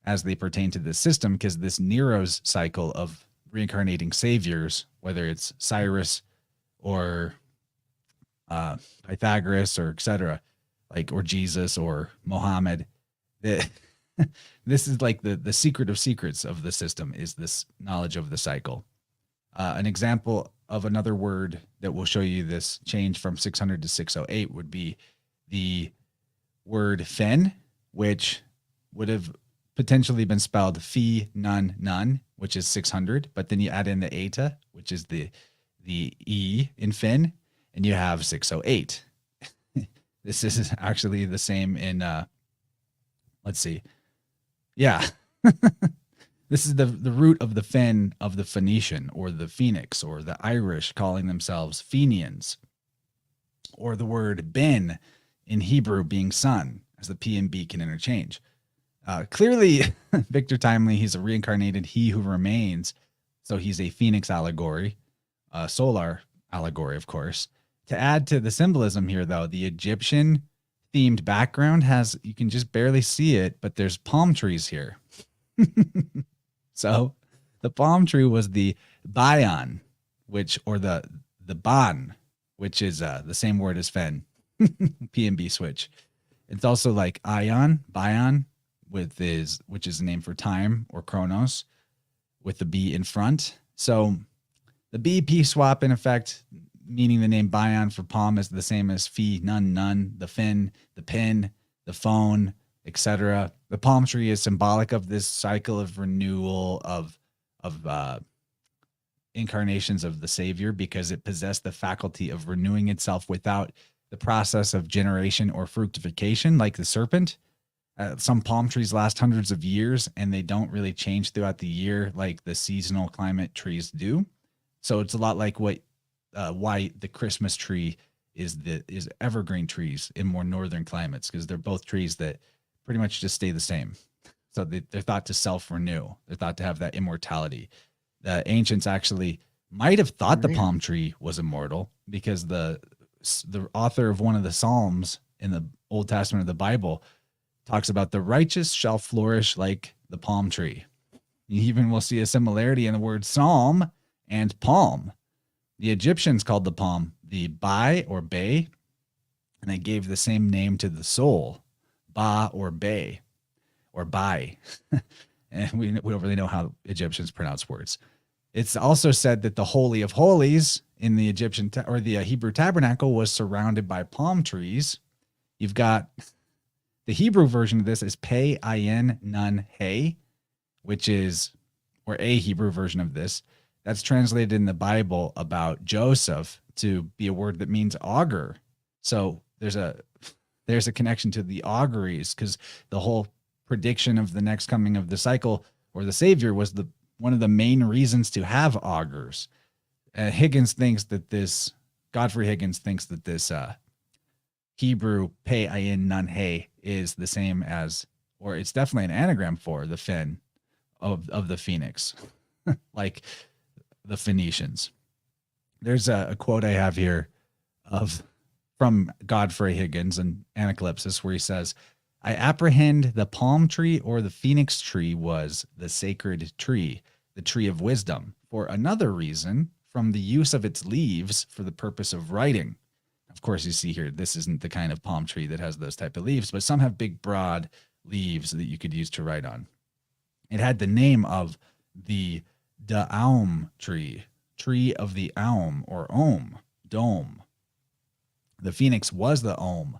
as they pertain to this system, because this Nero's cycle of reincarnating saviors, whether it's Cyrus or Pythagoras or etc., or Jesus or Mohammed, this is like the secret of secrets of the system, is this knowledge of the cycle. An example of another word that will show you this change from 600 to 608 would be the word fen, which would have potentially been spelled phi nun nun, which is 600, but then you add in the eta, which is the e in fen, and you have 608. This is actually the same in let's see. Yeah. This is the root of the fen of the Phoenician or the Phoenix or the Irish calling themselves Fenians, or the word ben in Hebrew being son, as the P and B can interchange. Clearly, Victor Timely, he's a reincarnated he who remains. So he's a Phoenix allegory, solar allegory, of course. To add to the symbolism here, though, the Egyptian themed background has, you can just barely see it, but there's palm trees here. So the palm tree was the bayan, or the ban, which is the same word as fen, P and B switch. It's also like ion, bayan, which is a name for time, or Kronos, with the B in front. So the BP swap, in effect, meaning the name Bion for palm, is the same as phi, nun, the fin, the pin, the phone, etc. The palm tree is symbolic of this cycle of renewal of incarnations of the Savior, because it possessed the faculty of renewing itself without the process of generation or fructification, like the serpent. Some palm trees last hundreds of years, and they don't really change throughout the year like the seasonal climate trees do. So it's a lot like why the Christmas tree is evergreen trees in more northern climates, because they're both trees that pretty much just stay the same. So they're thought to self-renew. They're thought to have that immortality. The ancients actually might have thought the palm tree was immortal, because the author of one of the Psalms in the Old Testament of the Bible talks about the righteous shall flourish like the palm tree. You even will see a similarity in the word psalm and palm. The Egyptians called the palm the bai or bay, and they gave the same name to the soul, ba or bay or bai. And we don't really know how Egyptians pronounce words. It's also said that the Holy of Holies in the Egyptian or the Hebrew tabernacle was surrounded by palm trees. You've got the Hebrew version of this is pei ayin nun hey, which is, or a Hebrew version of this, that's translated in the Bible about Joseph to be a word that means augur. So there's a connection to the auguries, because the whole prediction of the next coming of the cycle or the Savior was one of the main reasons to have augurs. Godfrey Higgins thinks that this Hebrew pei ayin nun hey is the same as, or it's definitely an anagram for the fin of the phoenix, like the Phoenicians. There's a quote I have here from Godfrey Higgins in Anacalypsis, where he says, I apprehend the palm tree or the phoenix tree was the sacred tree, the tree of wisdom, for another reason, from the use of its leaves for the purpose of writing. Of course, you see here, this isn't the kind of palm tree that has those type of leaves, but some have big, broad leaves that you could use to write on. It had the name of the Daum tree, tree of the Aum or Om, dome. The phoenix was the Om,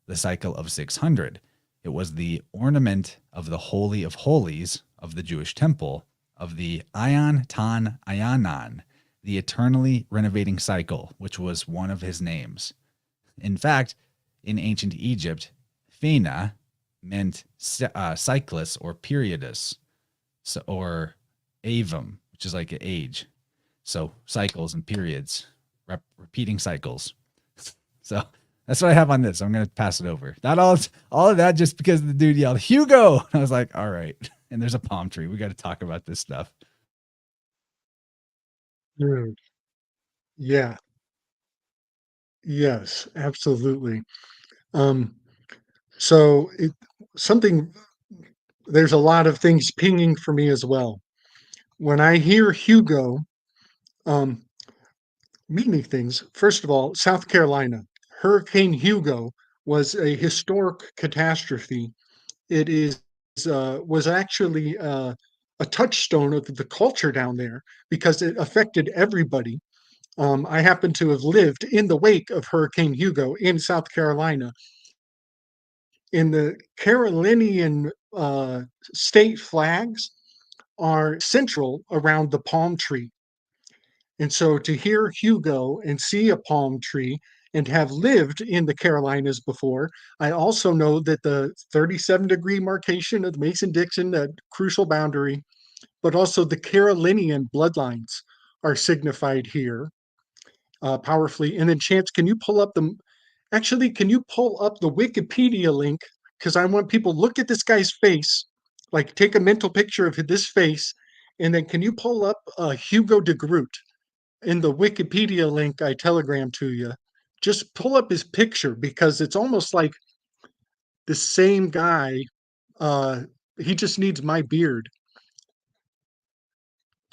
the cycle of 600. It was the ornament of the Holy of Holies of the Jewish temple, of the Ion Tan Ionon, the eternally renovating cycle, which was one of his names. In fact, in ancient Egypt, Phena meant cyclus or periodus, so, or avum, which is like an age. So cycles and periods, repeating cycles. So that's what I have on this. I'm going to pass it over. Not all of that just because the dude yelled, Hugo. I was like, all right. And there's a palm tree. We got to talk about this stuff. Mm, yeah. Yes, absolutely. Um, so it something there's a lot of things pinging for me as well. When I hear Hugo, um, many things. First of all, South Carolina, Hurricane Hugo was a historic catastrophe. It is was actually a touchstone of the culture down there because it affected everybody. I happen to have lived in the wake of Hurricane Hugo in South Carolina. In the Carolinian state flags are central around the palm tree. And so to hear Hugo and see a palm tree and have lived in the Carolinas before, I also know that the 37-degree marcation of the Mason Dixon, that crucial boundary, but also the Carolinian bloodlines are signified here powerfully. And then, Chance, can you pull up the actually, can you pull up the Wikipedia link? Because I want people to look at this guy's face, like take a mental picture of this face, and then can you pull up Hugo de Groot in the Wikipedia link I telegrammed to you? Just pull up his picture because it's almost like the same guy. Uh, he just needs my beard.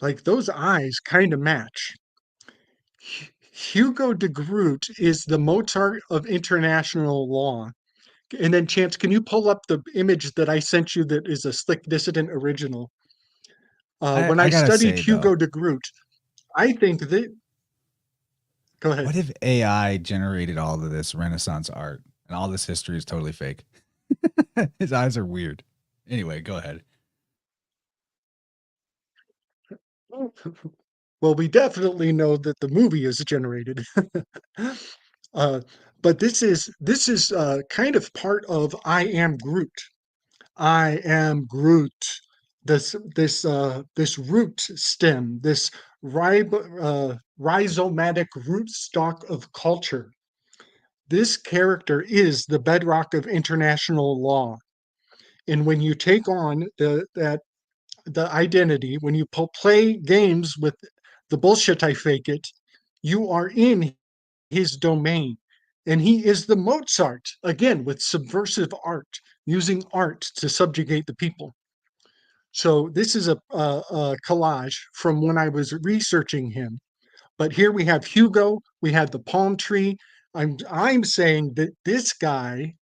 Like those eyes kind of match. Hugo de Groot is the Mozart of international law. And then, Chance, can you pull up the image that I sent you that is a Slick Dissident original? When I I got to studied say, though, Hugo de Groot, I think that. Go ahead. what if AI generated all of this Renaissance art and all this history is totally fake? His eyes are weird. Anyway, go ahead. Well, we definitely know that the movie is generated. uh, but this is kind of part of I am Groot. I am Groot. This root stem, this rhizomatic rootstock of culture. This character is the bedrock of international law. And when you take on the identity, when you play games with the bullshit I fake it, you are in his domain. And he is the Mozart, again, with subversive art, using art to subjugate the people. So this is a collage from when I was researching him. But here we have Hugo, we have the palm tree. I'm saying that this guy,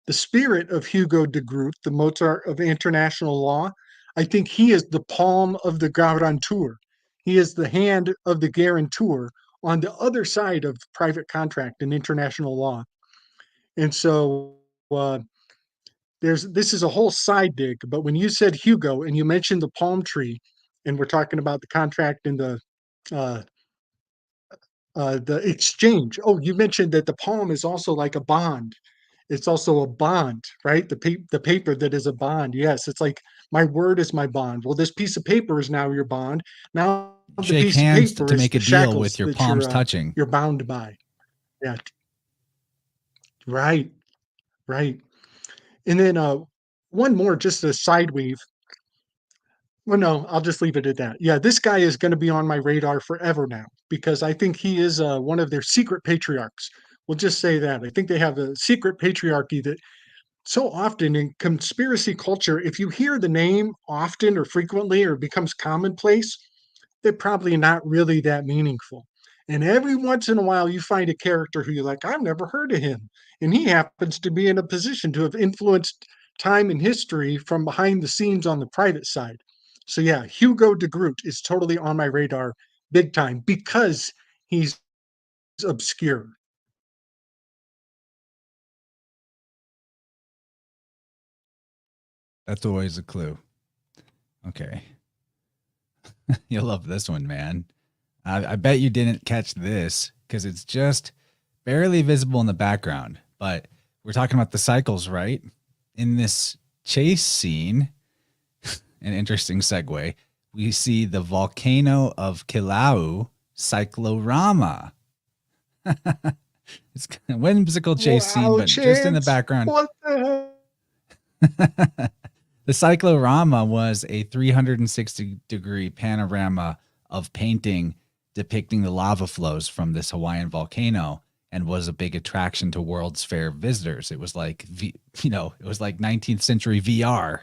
the spirit of Hugo de Groot, the Mozart of international law, I think he is the palm of the guarantor. He is the hand of the guarantor on the other side of private contract and international law. And so uh, this is a whole side dig. But when you said Hugo and you mentioned the palm tree, and we're talking about the contract and uh, the exchange. Oh, you mentioned that the palm is also like a bond. It's also a bond, right? The paper that is a bond. Yes, it's like my word is my bond. Well, this piece of paper is now your bond. Now the Shake piece of hands paper to is make a the deal shackles with your that palms touching. you're bound by. Yeah, right, right. And then one more, just a side weave. Well, no, I'll just leave it at that. Yeah, this guy is going to be on my radar forever now because I think he is one of their secret patriarchs. We'll just say that. I think they have a secret patriarchy that so often in conspiracy culture, if you hear the name often or frequently or becomes commonplace, they're probably not really that meaningful. And every once in a while, you find a character who you're like, I've never heard of him. And he happens to be in a position to have influenced time and history from behind the scenes on the private side. So yeah, Hugo de Groot is totally on my radar big time because he's obscure. That's always a clue. Okay. You'll love this one, man. I bet you didn't catch this because it's just barely visible in the background. But we're talking about the cycles, right? In this chase scene, an interesting segue, we see the volcano of Kilau cyclorama. It's a whimsical chase scene, Wow, but just in the Chance, background. what the hell? The cyclorama was a 360-degree panorama of painting depicting the lava flows from this Hawaiian volcano and was a big attraction to World's Fair visitors. It was like, it was like 19th century VR.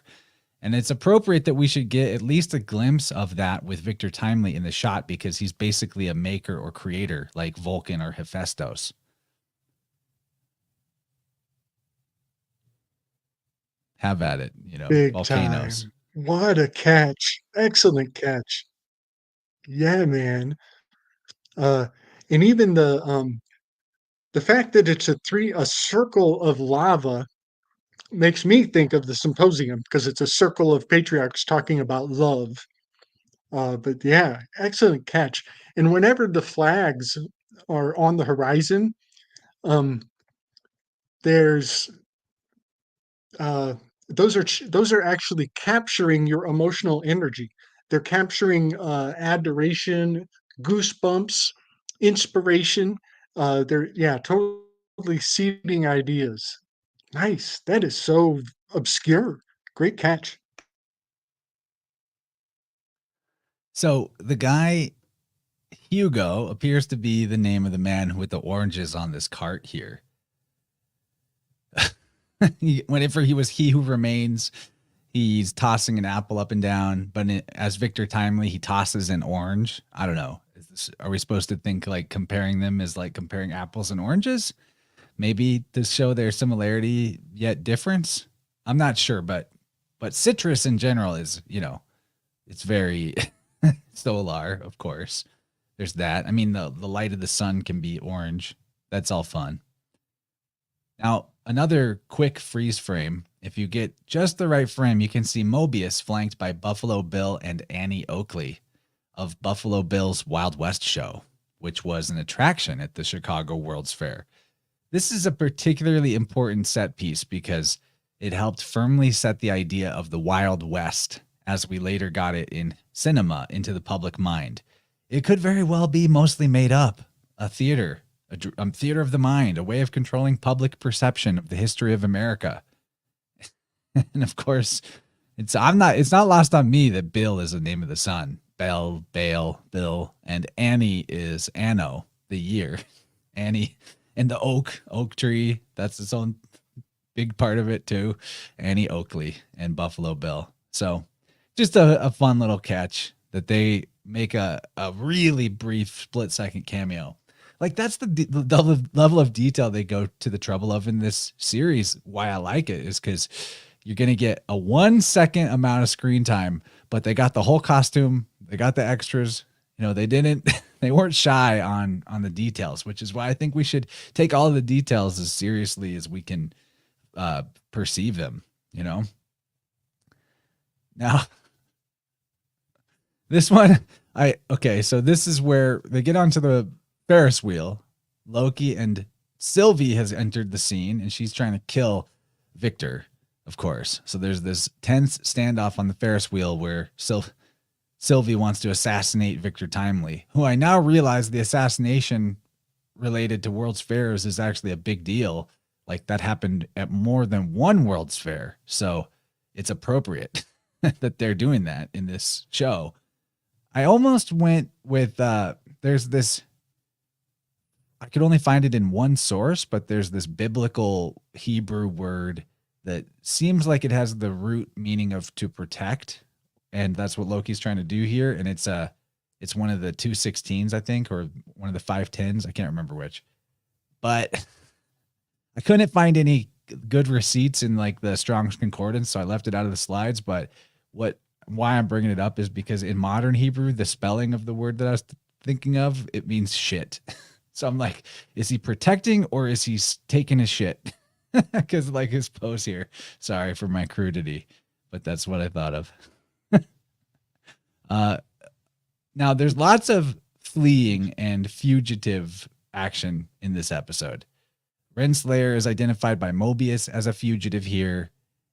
And it's appropriate that we should get at least a glimpse of that with Victor Timely in the shot because he's basically a maker or creator like Vulcan or Hephaestus. Have at it, Big volcanoes. time. What a catch. Excellent catch. Yeah, man. Uh, and even the fact that it's a circle of lava makes me think of the symposium because it's a circle of patriarchs talking about love. But yeah, excellent catch. And whenever the flags are on the horizon, um, there's uh, those are actually capturing your emotional energy. They're capturing adoration, goosebumps, inspiration. They're yeah, totally seeding ideas. Nice. That is so obscure. Great catch. So the guy Hugo appears to be the name of the man with the oranges on this cart here. Whenever he was He Who Remains, he's tossing an apple up and down. But as Victor Timely, he tosses an orange. I don't know. Are we supposed to think like comparing them is like comparing apples and oranges? Maybe to show their similarity yet difference. I'm not sure, but citrus in general is it's very solar, of course. There's that. I mean, the light of the sun can be orange. That's all fun. Now, another quick freeze frame. If you get just the right frame, you can see Mobius flanked by Buffalo Bill and Annie Oakley of Buffalo Bill's Wild West show, which was an attraction at the Chicago World's Fair. This is a particularly important set piece because it helped firmly set the idea of the Wild West as we later got it in cinema into the public mind. It could very well be mostly made up, a theater, a theater of the mind, a way of controlling public perception of the history of America. And of course, it's not lost on me that Bill is the name of the sun. Bell, Bale, Bill, and Annie is Anno, the year. Annie and the oak tree, that's its own big part of it too. Annie Oakley and Buffalo Bill. So just a fun little catch that they make a really brief split-second cameo. Like that's the level of detail they go to the trouble of in this series. Why I like it is because you're going to get a 1 second amount of screen time, but they got the whole costume. They got the extras. They weren't shy on the details, which is why I think we should take all of the details as seriously as we can perceive them, Now, this one, so this is where they get onto the Ferris wheel. Loki and Sylvie has entered the scene, and she's trying to kill Victor, of course. So there's this tense standoff on the Ferris wheel where Sylvie wants to assassinate Victor Timely, who I now realize the assassination related to World's Fairs is actually a big deal. Like that happened at more than one World's Fair. So it's appropriate that they're doing that in this show. I almost went with, there's this, I could only find it in one source, but there's this biblical Hebrew word that seems like it has the root meaning of to protect. And that's what Loki's trying to do here. And it's one of the 216s, I think, or one of the 510s. I can't remember which. But I couldn't find any good receipts in like the Strong's Concordance, so I left it out of the slides. But what why I'm bringing it up is because in modern Hebrew, the spelling of the word that I was thinking of, it means shit. So I'm like, is he protecting or is he taking a shit? Because like his pose here. Sorry for my crudity, but that's what I thought of. uh, Now there's lots of fleeing and fugitive action in this episode. Renslayer is identified by Mobius as a fugitive here,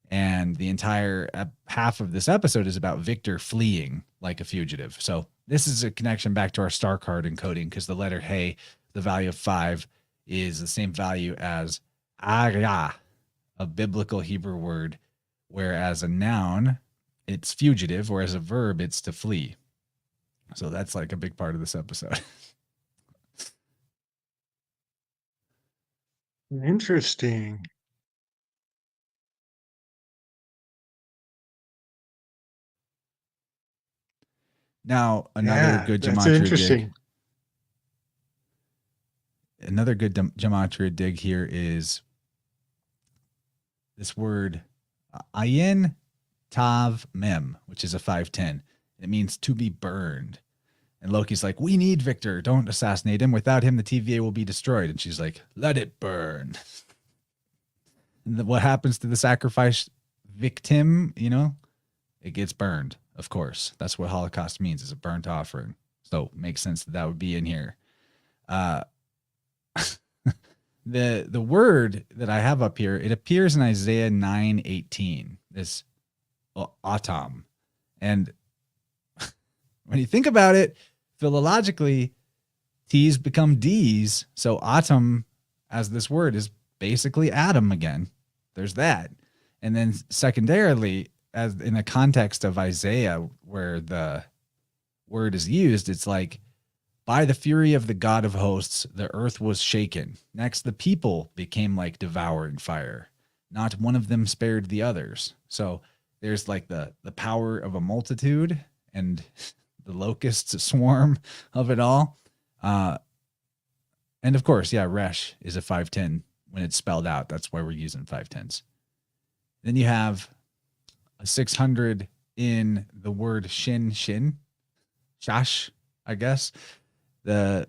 and the entire half of this episode is about Victor fleeing like a fugitive. So this is a connection back to our star card encoding because the letter Hey, the value of 5, is the same value as Ara, a biblical Hebrew word, whereas a noun, it's fugitive, whereas a verb, it's to flee. So that's like a big part of this episode. Interesting. Now, Yeah, that's interesting. Another good gematria dig here is this word ayin tav mem, which is a 510. It means to be burned. And Loki's like, we need Victor. Don't assassinate him. Without him, the TVA will be destroyed. And she's like, let it burn. And what happens to the sacrifice victim? You know, it gets burned. Of course, that's what Holocaust means, is a burnt offering. So it makes sense that would be in here. The word that I have up here, it appears in Isaiah 9:18. This autumn, and when you think about it, philologically, T's become D's. So autumn, as this word, is basically Adam again. There's that, and then secondarily, as in the context of Isaiah, where the word is used, it's like, by the fury of the God of hosts, the earth was shaken. Next, the people became like devouring fire. Not one of them spared the others. So there's like the power of a multitude and the locusts swarm of it all. And of course, yeah, Resh is a 510 when it's spelled out. That's why we're using 510s. Then you have a 600 in the word shin, shash, I guess. The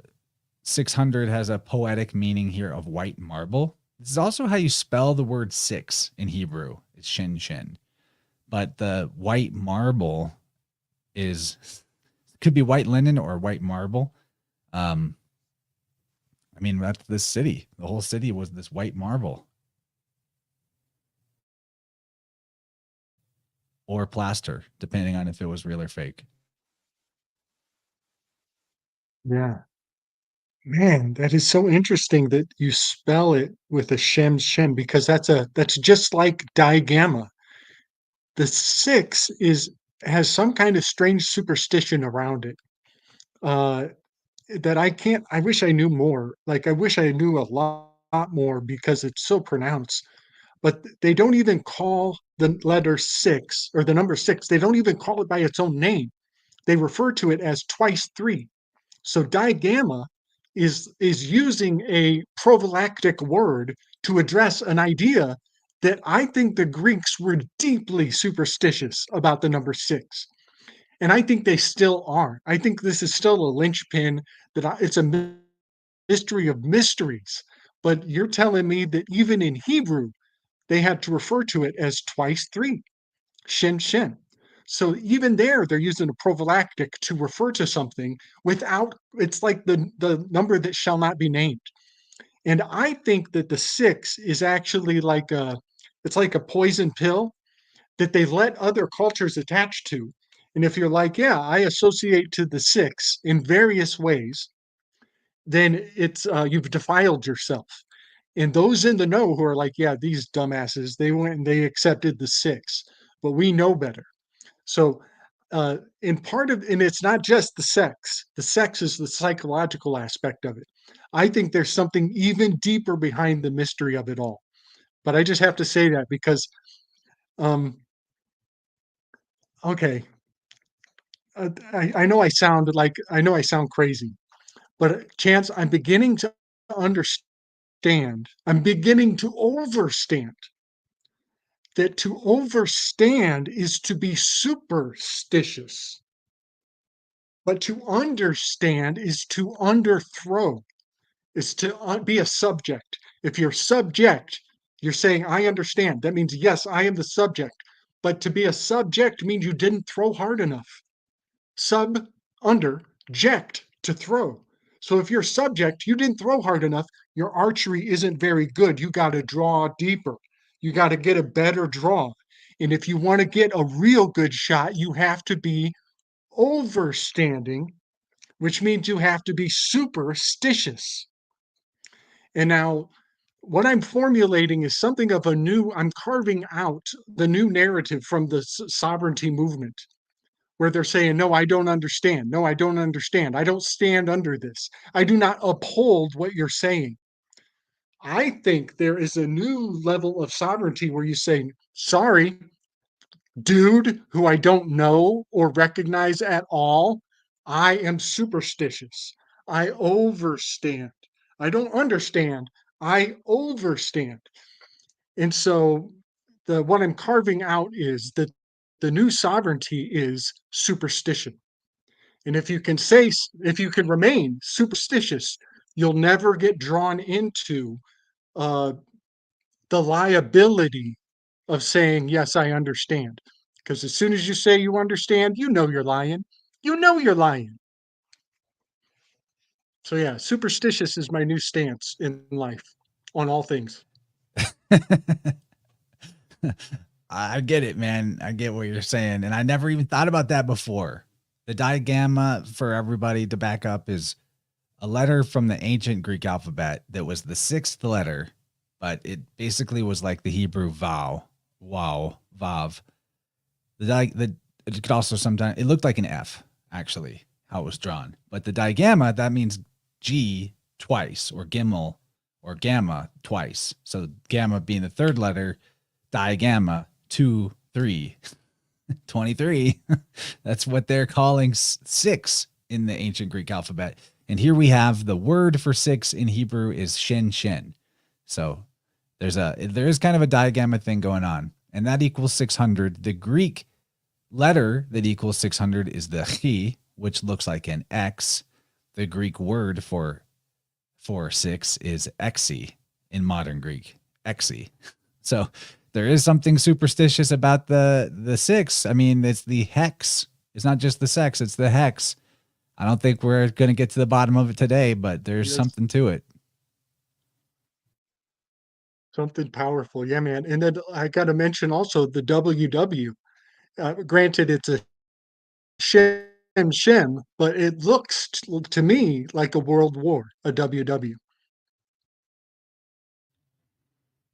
600 has a poetic meaning here of white marble. This is also how you spell the word 6 in Hebrew. It's shin. But the white marble could be white linen or white marble. I mean, that's this city. The whole city was this white marble. Or plaster, depending on if it was real or fake. Yeah. Man, that is so interesting that you spell it with a shem because that's just like digamma. The 6 has some kind of strange superstition around it. That I wish I knew more. Like, I wish I knew a lot more because it's so pronounced. But they don't even call the letter 6 or the number 6, they don't even call it by its own name. They refer to it as twice 3. So digamma is using a prophylactic word to address an idea that I think the Greeks were deeply superstitious about the number 6. And I think they still are. I think this is still a linchpin it's a mystery of mysteries. But you're telling me that even in Hebrew, they had to refer to it as twice 3, shin. So even there, they're using a prophylactic to refer to something without, it's like the number that shall not be named. And I think that the 6 is actually it's like a poison pill that they let other cultures attach to. And if you're like, yeah, I associate to the 6 in various ways, then it's you've defiled yourself. And those in the know who are like, yeah, these dumbasses, they went and they accepted the 6, but we know better. So, and it's not just the sex. The sex is the psychological aspect of it. I think there's something even deeper behind the mystery of it all. But I just have to say that because, um, okay, I know I sound crazy, but Chance, I'm beginning to understand. I'm beginning to overstand that to overstand is to be superstitious, but to understand is to underthrow, is to be a subject. If you're subject, you're saying, I understand. That means, yes, I am the subject. But to be a subject means you didn't throw hard enough. Sub, under, ject, to throw. So if you're subject, you didn't throw hard enough. Your archery isn't very good. You got to draw deeper. You got to get a better draw. And if you want to get a real good shot, you have to be overstanding, which means you have to be superstitious. And now, what I'm formulating is something of a new, I'm carving out the new narrative from the sovereignty movement, where they're saying, no, I don't understand. No, I don't understand. I don't stand under this. I do not uphold what you're saying. I think there is a new level of sovereignty where you say, sorry, dude, who I don't know or recognize at all. I am superstitious. I overstand. I don't understand. I overstand. And so the what I'm carving out is that the new sovereignty is superstition. And if you can remain superstitious, you'll never get drawn into uh, the liability of saying, yes, I understand. Because as soon as you say you understand, you know you're lying. You know you're lying. So, yeah, superstitious is my new stance in life on all things. I get it, man. I get what you're saying. And I never even thought about that before. The digamma, for everybody to back up, is a letter from the ancient Greek alphabet that was the sixth letter, but it basically was like the Hebrew vav. It could also sometimes, it looked like an F, actually, how it was drawn. But the digamma, that means G twice, or gimel, or gamma twice. So gamma being the third letter, digamma, 2, 3, 23. That's what they're calling 6 in the ancient Greek alphabet. And here we have the word for 6 in Hebrew is shin shin. So there is kind of a digamma thing going on, and that equals 600. The Greek letter that equals 600 is the chi, which looks like an X. The Greek word for 6 is exi in modern Greek, exi. So there is something superstitious about the 6. I mean, it's the hex. It's not just the sex, it's the hex. I don't think we're going to get to the bottom of it today, but there's something to it. Something powerful. Yeah, man. And then I got to mention also the WW. Granted, it's a Shem, but it looks to me like a world war, a WW.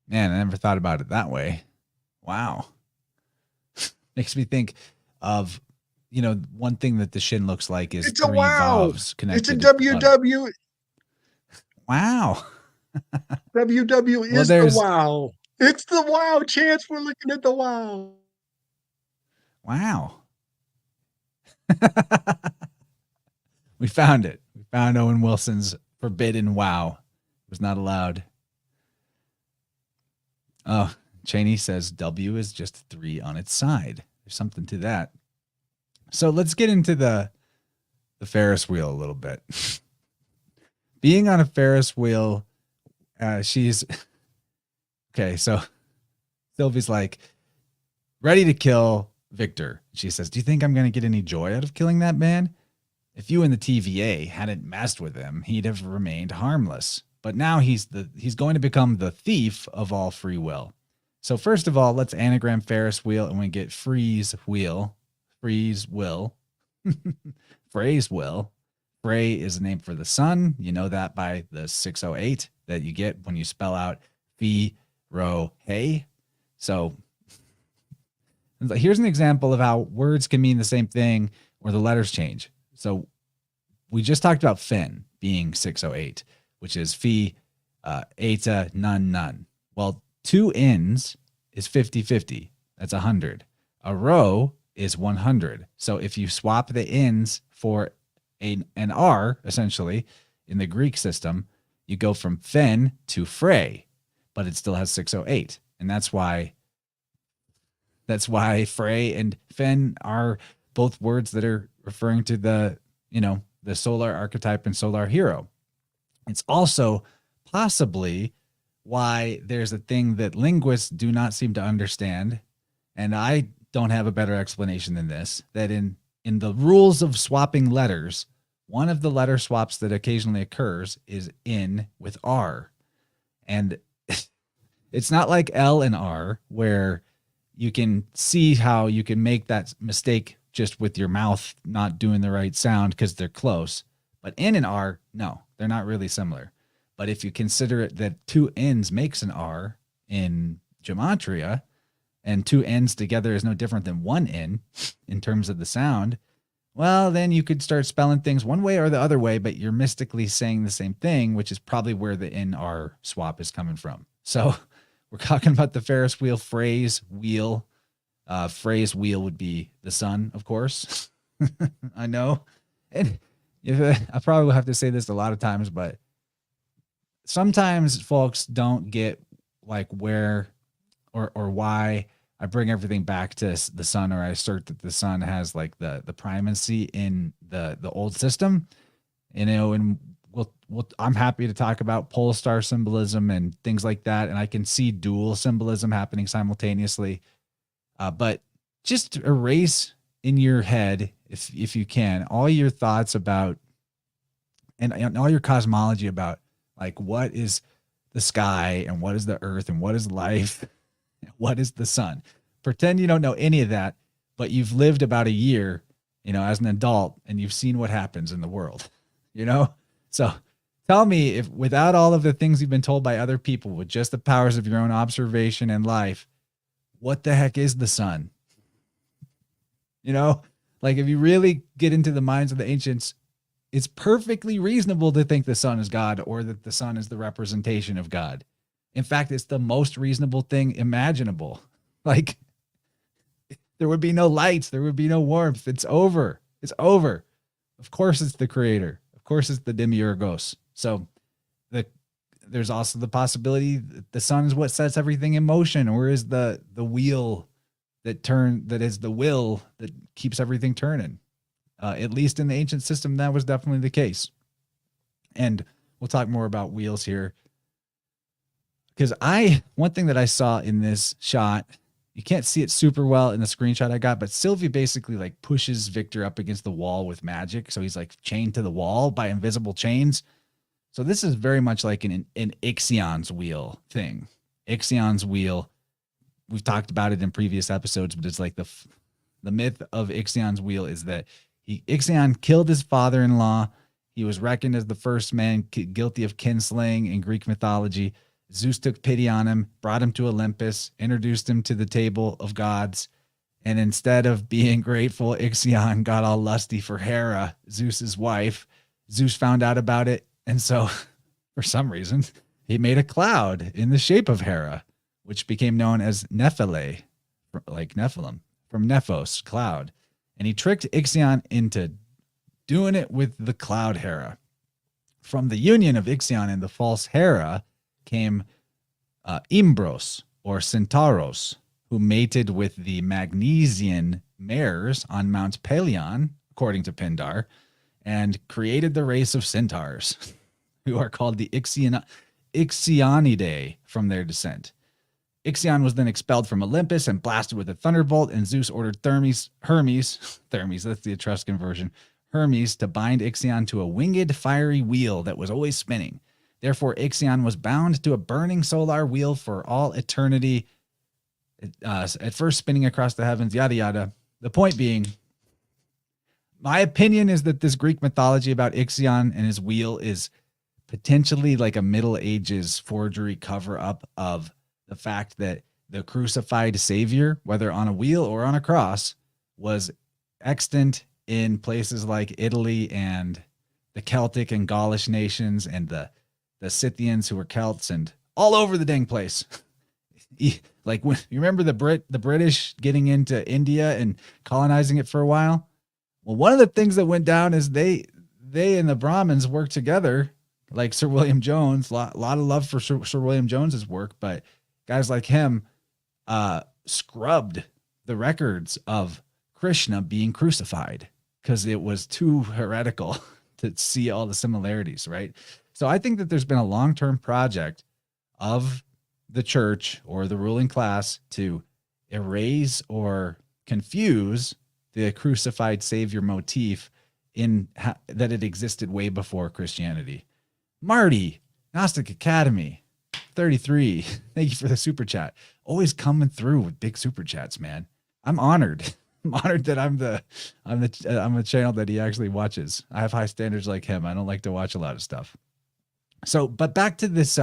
Man, I never thought about it that way. Wow. Makes me think of, one thing that the shin looks like is It's a 3 wow. vavs connected. It's a WW. Wow. WW is the wow. It's the wow. Chance, we're looking at the wow. Wow. We found it. We found Owen Wilson's forbidden wow. It was not allowed. Oh, Cheney says W is just 3 on its side. There's something to that. So let's get into the Ferris wheel a little bit. Being on a Ferris wheel, she's okay. So Sylvie's like ready to kill Victor. She says, "Do you think I'm going to get any joy out of killing that man? If you and the TVA hadn't messed with him, he'd have remained harmless. But now he's going to become the thief of all free will." So first of all, let's anagram Ferris wheel, and we get freeze wheel. Freeze will. Phrase will. Frey is the name for the sun. You know that by the 608 that you get when you spell out Phi, Ro, Hey. So here's an example of how words can mean the same thing or the letters change. So we just talked about Finn being 608, which is Phi, Eta, none, none. Well, 2 N's is 50-50. That's 100. A row is 100. So if you swap the N's for an R, essentially, in the Greek system, you go from Fen to Frey, but it still has 608. And that's why That's why Frey and Fen are both words that are referring to the, the solar archetype and solar hero. It's also possibly why there's a thing that linguists do not seem to understand, and I don't have a better explanation than this, that in the rules of swapping letters, one of the letter swaps that occasionally occurs is in with R. And it's not like L and R where you can see how you can make that mistake just with your mouth not doing the right sound because they're close. But N and R, no, they're not really similar. But if you consider it that two N's makes an R in Gematria, and two N's together is no different than one N in terms of the sound, well, then you could start spelling things one way or the other way, but you're mystically saying the same thing, which is probably where the NR swap is coming from. So we're talking about the Ferris wheel, phrase wheel. Phrase wheel would be the sun, of course. I know. And I probably will have to say this a lot of times, but sometimes folks don't get like where or why I bring everything back to the sun, or I assert that the sun has like the primacy in the old system, and I'm happy to talk about pole star symbolism and things like that. And I can see dual symbolism happening simultaneously. But just erase in your head, if you can, all your thoughts about, and all your cosmology about like, what is the sky and what is the earth and what is life? What is the sun? Pretend you don't know any of that, but you've lived about a year, as an adult, and you've seen what happens in the world, So tell me, if without all of the things you've been told by other people, with just the powers of your own observation and life, what the heck is the sun? Like if you really get into the minds of the ancients, it's perfectly reasonable to think the sun is God, or that the sun is the representation of God. In fact, it's the most reasonable thing imaginable. Like, there would be no lights. There would be no warmth. It's over. It's over. Of course, it's the creator. Of course, it's the demiurgos. So there's also the possibility that the sun is what sets everything in motion, or is the wheel that is the will that keeps everything turning. At least in the ancient system, that was definitely the case. And we'll talk more about wheels here. Because one thing that I saw in this shot, you can't see it super well in the screenshot I got, but Sylvie basically like pushes Victor up against the wall with magic. So he's like chained to the wall by invisible chains. So this is very much like an Ixion's wheel thing. Ixion's wheel, we've talked about it in previous episodes, but it's like the myth of Ixion's wheel is that Ixion killed his father-in-law. He was reckoned as the first man guilty of kinslaying in Greek mythology. Zeus took pity on him, brought him to Olympus, introduced him to the table of gods, and instead of being grateful, Ixion got all lusty for Hera, Zeus's wife. Zeus found out about it, and so, for some reason, he made a cloud in the shape of Hera, which became known as Nephele, like Nephilim, from Nephos, cloud. And he tricked Ixion into doing it with the cloud Hera. From the union of Ixion and the false Hera came Imbros, or Centauros, who mated with the Magnesian mares on Mount Pelion, according to Pindar, and created the race of centaurs, who are called the Ixionidae from their descent. Ixion was then expelled from Olympus and blasted with a thunderbolt, and Zeus ordered Hermes, that's the Etruscan version, Hermes, to bind Ixion to a winged fiery wheel that was always spinning. Therefore, Ixion was bound to a burning solar wheel for all eternity, at first spinning across the heavens, yada, yada. The point being, my opinion is that this Greek mythology about Ixion and his wheel is potentially like a Middle Ages forgery cover-up of the fact that the crucified savior, whether on a wheel or on a cross, was extant in places like Italy and the Celtic and Gaulish nations and the Scythians, who were Celts, and all over the dang place. Like, when you remember the British getting into India and colonizing it for a while. Well, one of the things that went down is they and the Brahmins worked together, like Sir William Jones. Lot of love for Sir William Jones's work, but guys like him scrubbed the records of Krishna being crucified because it was too heretical to see all the similarities, right? So I think that there's been a long-term project of the church or the ruling class to erase or confuse the crucified savior motif in that it existed way before Christianity. Marty, Gnostic Academy, 33. Thank you for the super chat. Always coming through with big super chats, man. I'm honored. I'm honored that I'm a channel that he actually watches. I have high standards like him. I don't like to watch a lot of stuff. So, but back to this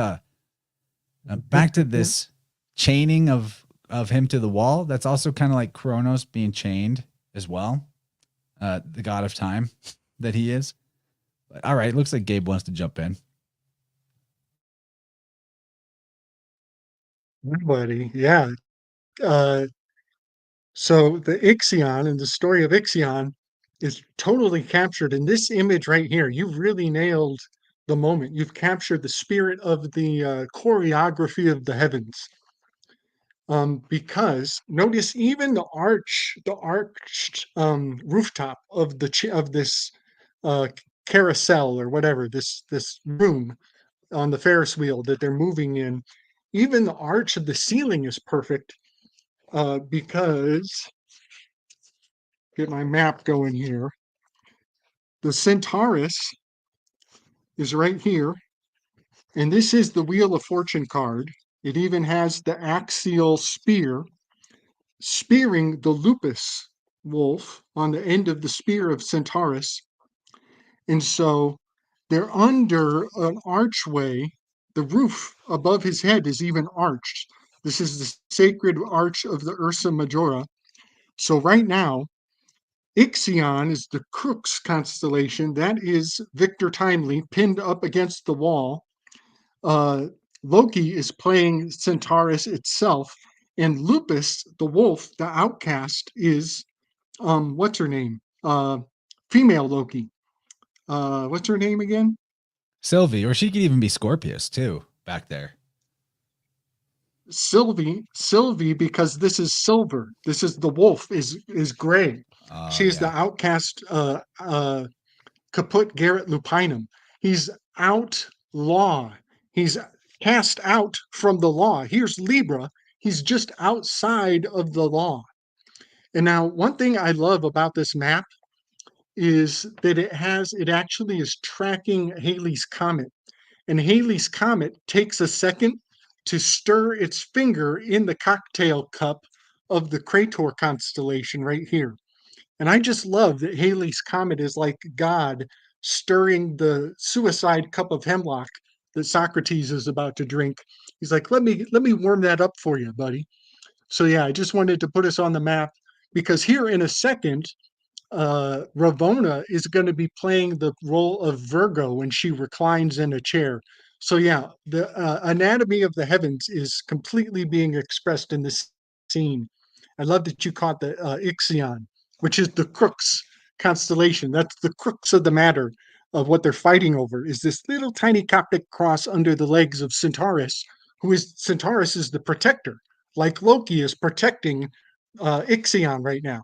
chaining of him to the wall. That's also kind of like Kronos being chained as well. The god of time that he is. But, all right, looks like Gabe wants to jump in. Buddy, yeah. So the Ixion and the story of Ixion is totally captured in this image right here. You've really nailed the moment. You've captured the spirit of the choreography of the heavens. Because notice even the arched rooftop of this uh, carousel or whatever, this room on the Ferris wheel that they're moving in, even the arch of the ceiling is perfect because get my map going here. The Centaurus is right here, and this is the Wheel of Fortune card. It even has the axial spear spearing the lupus wolf on the end of the spear of Centaurus. And so they're under an archway. The roof above his head is even arched. This is the sacred arch of the Ursa Majora. So right now, Ixion is the Crux constellation. That is Victor Timely pinned up against the wall. Uh, Loki is playing Centaurus itself. And Lupus, the wolf, the outcast, is what's her name? Female Loki. What's her name again? Sylvie, or she could even be Scorpius too, back there. Sylvie, because this is silver. This is the wolf is gray. She's the Yeah. outcast Caput Garrett Lupinum. He's outlaw. He's cast out from the law. Here's Libra. He's just outside of the law. And now one thing I love about this map is that it actually is tracking Halley's Comet. And Halley's Comet takes a second to stir its finger in the cocktail cup of the Crator constellation right here. And I just love that Halley's Comet is like God stirring the suicide cup of hemlock that Socrates is about to drink. He's like, let me warm that up for you, buddy. So yeah, I just wanted to put us on the map because here in a second, Ravona is going to be playing the role of Virgo when she reclines in a chair. So yeah, the anatomy of the heavens is completely being expressed in this scene. I love that you caught the Ixion, which is the crux constellation. That's the crux of the matter of what they're fighting over. Is this little tiny Coptic cross under the legs of Centaurus, Centaurus is the protector, like Loki is protecting Ixion right now.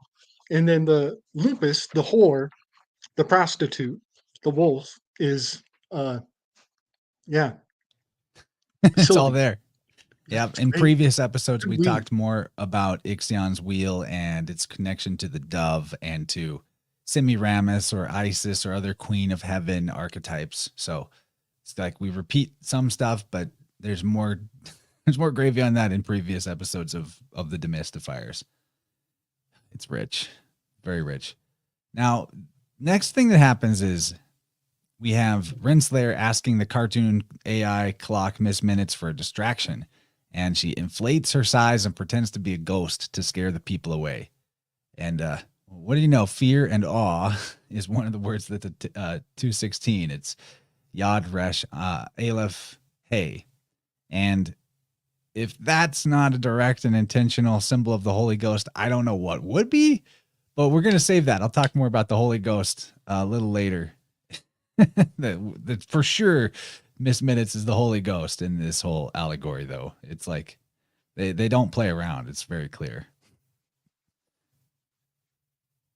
And then the lupus, the whore, the prostitute, the wolf is yeah, It's all Sylvie. there. Yeah. It's In great. previous episodes, Good we weave. talked more about Ixion's wheel and its connection to the dove and to Semiramis or Isis or other queen of heaven archetypes. So it's like we repeat some stuff, but there's more there's more gravy on that in previous episodes of the Demystifiers. It's rich, very rich. Now, next thing that happens is we have Renslayer asking the cartoon AI clock Miss Minutes for a distraction, and she inflates her size and pretends to be a ghost to scare the people away. And what do you know? Fear and awe is one of the words that the 216. It's Yad Resh Aleph Hey. And if that's not a direct and intentional symbol of the Holy Ghost, I don't know what would be, but we're going to save that. I'll talk more about the Holy Ghost a little later. that for sure, Miss Minutes is the Holy Ghost in this whole allegory, though. It's like they don't play around. It's very clear.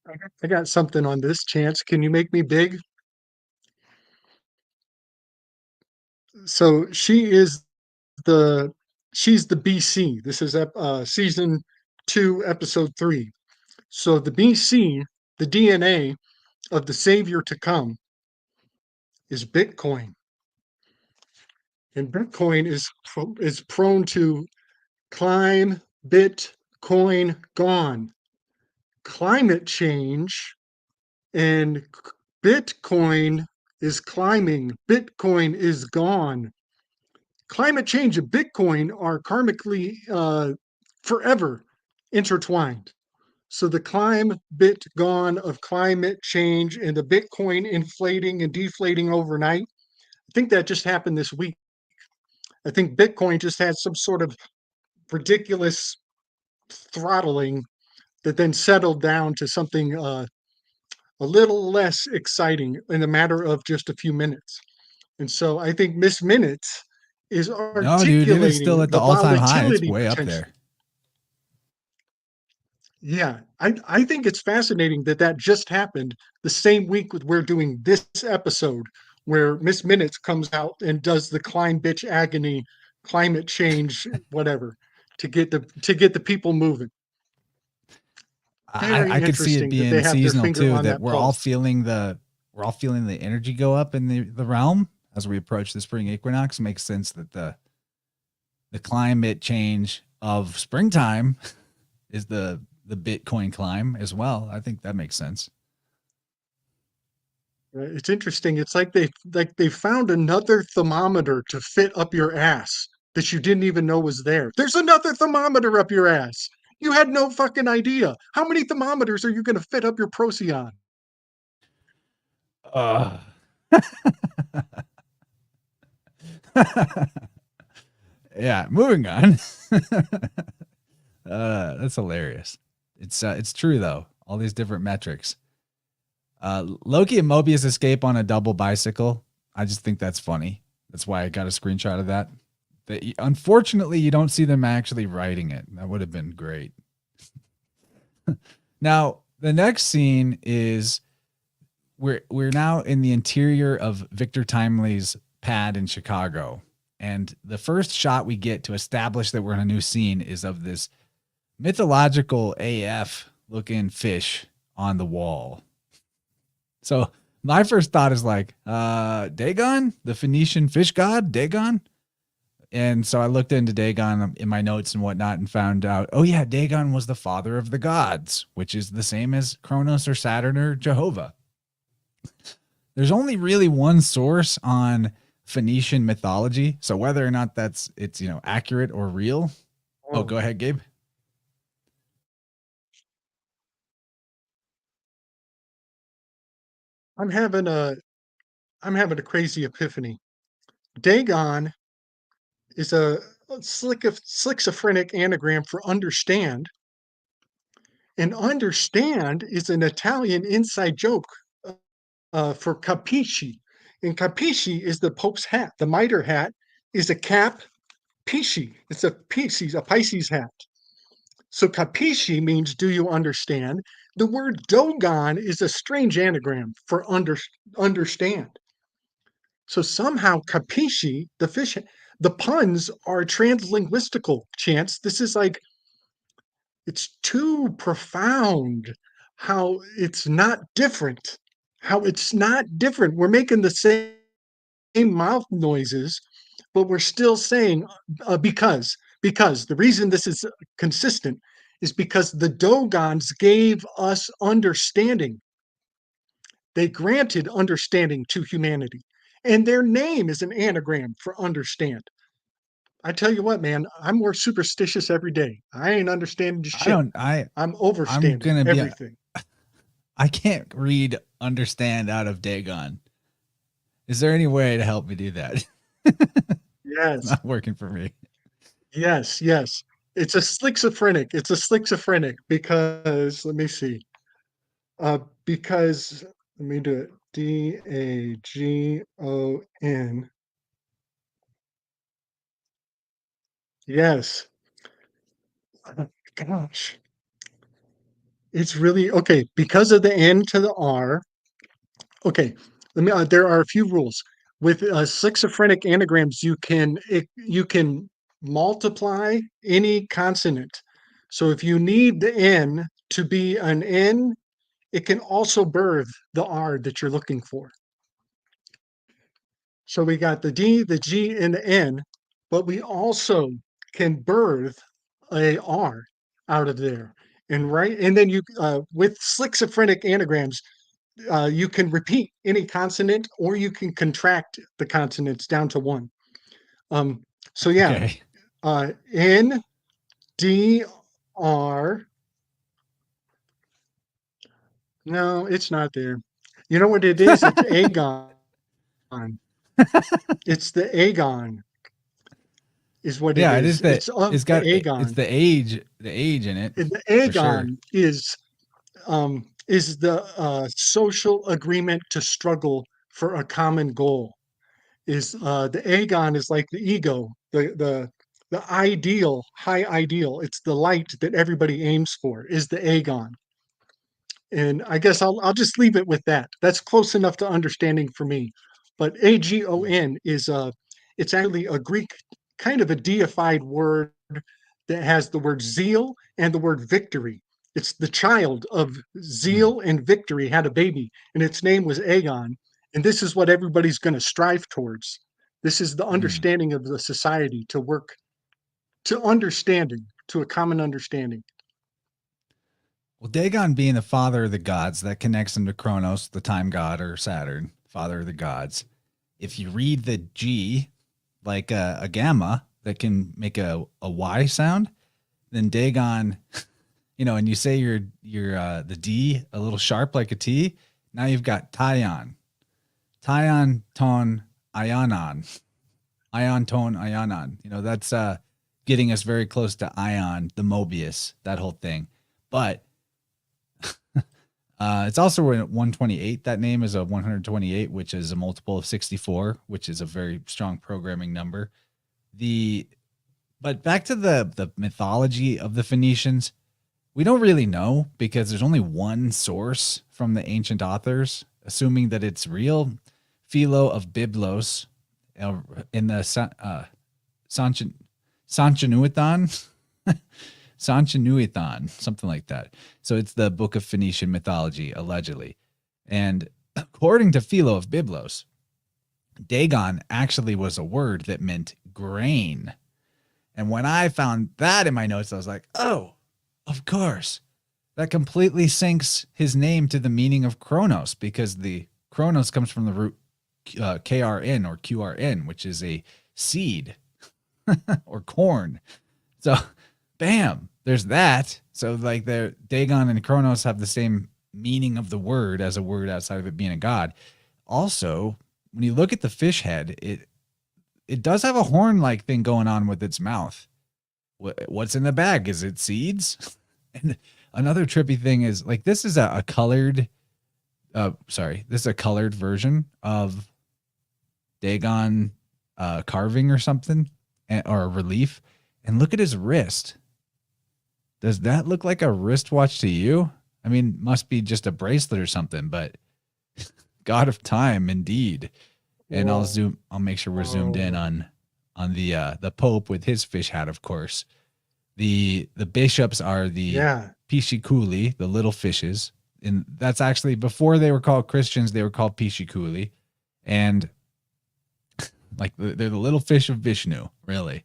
I got something on this. Chance, can you make me big? So the she's the BC. This is season 2, episode 3. So the BC, the DNA of the savior to come, is Bitcoin, and Bitcoin is prone to climb. Bitcoin gone. Climate change and Bitcoin is climbing. Bitcoin is gone. Climate change and Bitcoin are karmically forever intertwined. So the climb bit gone of climate change and the Bitcoin inflating and deflating overnight, I think that just happened this week. I think Bitcoin just had some sort of ridiculous throttling that then settled down to something a little less exciting in a matter of just a few minutes. And so I think Miss Minutes is No, dude, it is still articulating at the the all-time high. It's volatility way up potential. there. Yeah, I think it's fascinating that that just happened the same week with we're doing this episode where Miss Minutes comes out and does the climb bitch agony, climate change, whatever, to get the people moving. Very I could see it interesting that they being have their seasonal finger too, on that that pulse. we're all feeling the energy go up in the realm as we approach the spring equinox. Makes sense that the climate change of springtime is the Bitcoin climb as well. I think that makes sense. It's interesting. It's like they found another thermometer to fit up your ass that you didn't even know was there. There's another thermometer up your ass. You had no fucking idea. How many thermometers are you going to fit up your procyon? Uh. Yeah, moving on. That's hilarious. It's true though. All these different metrics. Loki and Mobius escape on a double bicycle. I just think that's funny. That's why I got a screenshot of that. Unfortunately, you don't see them actually writing it. That would have been great. Now, the next scene is we're now in the interior of Victor Timely's pad in Chicago. And the first shot we get to establish that we're in a new scene is of this mythological AF looking fish on the wall. So my first thought is like, Dagon, the Phoenician fish god, Dagon. And so I looked into Dagon in my notes and whatnot and found out, oh yeah, Dagon was the father of the gods, which is the same as Kronos or Saturn or Jehovah. There's only really one source on Phoenician mythology. So whether or not it's accurate or real. Oh, Oh, go ahead, Gabe. I'm having a I'm having a crazy epiphany. Dagon is a schizophrenic anagram for understand, and understand is an Italian inside joke for capisci. And capisci is the Pope's hat. The mitre hat is a cap pisci. It's a Pisces hat. So capisci means do you understand? The word Dogon is a strange anagram for understand. So somehow capisci, the fish, the puns are translinguistical. Chance, this is like it's too profound. How it's not different. How it's not different. We're making the same mouth noises, but we're still saying because the reason this is consistent is because the Dogons gave us understanding. They granted understanding to humanity, and their name is an anagram for understand. I tell you what, man, I'm more superstitious every day. I ain't understanding I shit. don't I I'm I'm overstanding gonna be everything. I can't read understand out of Dagon. Is there any way to help me do that? It's Yes, not working for me. yes. It's a schizophrenic. It's a schizophrenic because let me see. Because let me do it. Dagon. Yes. Gosh. It's really okay because of the N to the R. Okay, let me. There are a few rules with schizophrenic anagrams. You can multiply any consonant. So if you need the N to be an N, it can also birth the R that you're looking for. So we got the D, the G, and the N, but we also can birth a R out of there. And then you with schizophrenic anagrams, you can repeat any consonant or you can contract the consonants down to one. Um, so yeah, Okay. N, D, R. No, it's not there. You know what it is? It's agon. It's the agon is what it Yeah, it is is. that It's of it's the got it's agon. the age in it And the for sure. agon is the social agreement to struggle for a common goal. Is the agon is like the ego, the ideal, high ideal. It's the light that everybody aims for. Is the agon, and I guess I'll just leave it with that. That's close enough to understanding for me. But agon is it's actually a Greek kind of a deified word that has the word zeal and the word victory. It's the child of Mm, zeal and victory had a baby, and its name was Aegon. And this is what everybody's going to strive towards. This is the mm. understanding of the society to work to understanding, to a common understanding. Well, Dagon being the father of the gods, that connects him to Kronos, the time god, or Saturn, father of the gods. If you read the G like a gamma that can make a Y sound, then Dagon, and you say you're the D a little sharp like a T. Now you've got Tyon, ton, ionon, ion, tone, ionon. That's getting us very close to ion, the Mobius, that whole thing. But it's also at 128. That name is a 128, which is a multiple of 64, which is a very strong programming number. But back to the mythology of the Phoenicians, we don't really know because there's only one source from the ancient authors, assuming that it's real. Philo of Byblos in the Sanchinuitan, Sanchinuitan, something like that. So it's the book of Phoenician mythology, allegedly. And according to Philo of Byblos, Dagon actually was a word that meant grain. And when I found that in my notes, I was like, oh, of course. That completely syncs his name to the meaning of Kronos, because the Kronos comes from the root KRN or QRN, which is a seed or corn. So, bam, there's that. So, like, Dagon and Kronos have the same meaning of the word as a word outside of it being a god. Also, when you look at the fish head, it does have a horn-like thing going on with its mouth. What's in the bag? Is it seeds? And another trippy thing is, like, this is a colored this is a colored version of Dagon carving or something, or a relief. And look at his wrist. Does that look like a wristwatch to you? I mean, must be just a bracelet or something, but God of time, indeed. And I'll make sure we're zoomed in on the Pope with his fish hat, of course. The bishops are the Yeah. Pisciculi, the little fishes. And that's actually, before they were called Christians, they were called Pisciculi. And like, they're the little fish of Vishnu, really.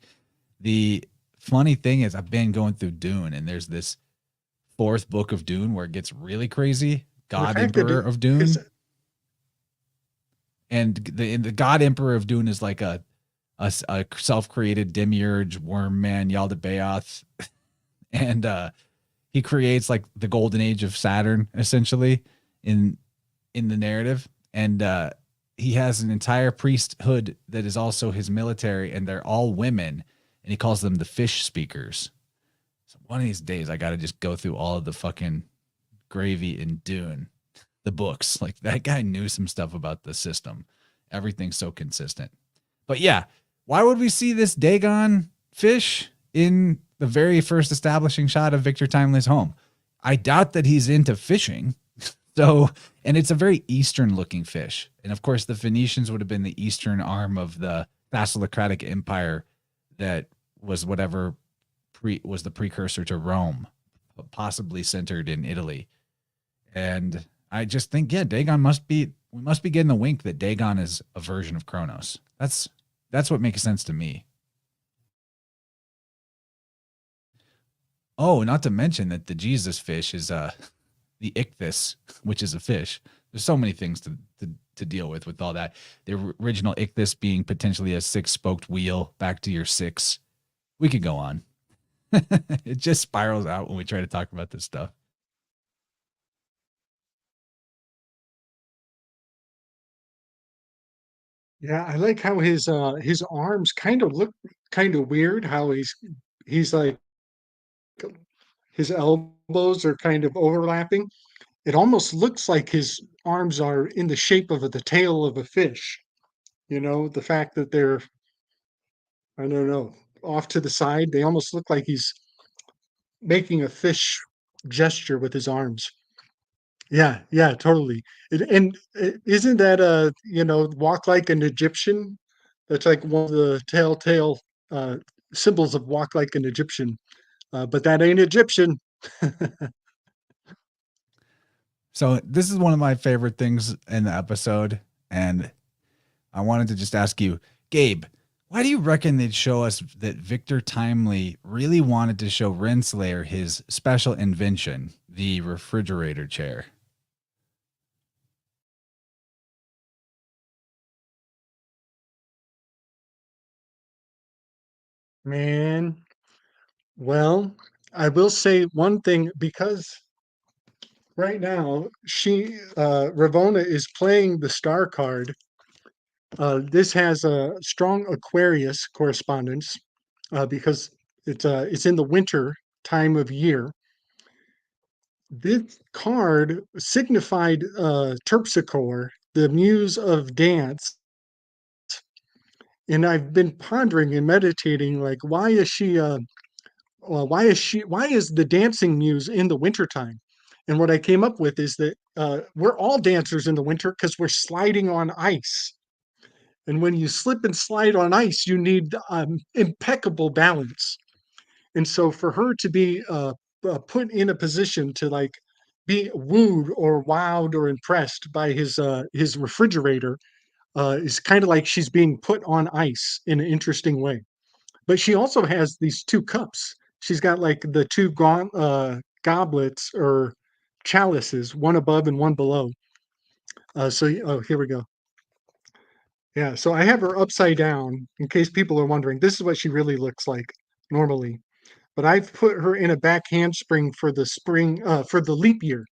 The funny thing is, I've been going through Dune, and there's this fourth book of Dune where it gets really crazy. God Emperor of Dune. And the God Emperor of Dune is like a self-created demiurge worm man, Yaldabaoth. And he creates like the golden age of Saturn, essentially, in the narrative. And he has an entire priesthood that is also his military, and they're all women, and he calls them the fish speakers. So one of these days I got to just go through all of the fucking gravy in Dune, the books. Like, that guy knew some stuff about the system. Everything's so consistent. But yeah, why would we see this Dagon fish in the very first establishing shot of Victor Timely's home? I doubt that he's into fishing. So, and it's a very Eastern looking fish. And of course, the Phoenicians would have been the Eastern arm of the Basilicratic Empire that was whatever was the precursor to Rome, possibly centered in Italy. And I just think, yeah, Dagon we must be getting the wink that Dagon is a version of Kronos. That's what makes sense to me. Oh, not to mention that the Jesus fish is the ichthys, which is a fish. There's so many things to deal with all that. The original ichthys being potentially a 6-spoked wheel back to your 6. We could go on. It just spirals out when we try to talk about this stuff. Yeah, I like how his arms kind of look kind of weird, how he's like his elbows are kind of overlapping. It almost looks like his arms are in the shape of the tail of a fish. You know, the fact that they're, I don't know, off to the side, they almost look like he's making a fish gesture with his arms. Yeah, yeah, totally. Isn't that walk like an Egyptian? That's like one of the telltale uh, symbols of walk like an Egyptian. But that ain't Egyptian. So this is one of my favorite things in the episode, and I wanted to just ask you, Gabe, why do you reckon they'd show us that Victor Timely really wanted to show Renslayer his special invention, the refrigerator chair? Man, well, I will say one thing because right now Ravona is playing the star card. This has a strong Aquarius correspondence because it's in the winter time of year. This card signified Terpsichore, the muse of dance, and I've been pondering and meditating, like, why is the dancing muse in the wintertime? And what I came up with is that we're all dancers in the winter because we're sliding on ice. And when you slip and slide on ice, you need impeccable balance. And so for her to be put in a position to like be wooed or wowed or impressed by his refrigerator is kind of like she's being put on ice in an interesting way. But she also has these two cups. She's got like the two goblets or chalices, one above and one below. Oh, here we go. Yeah, so I have her upside down in case people are wondering. This is what she really looks like normally. But I've put her in a back handspring for the for the leap year.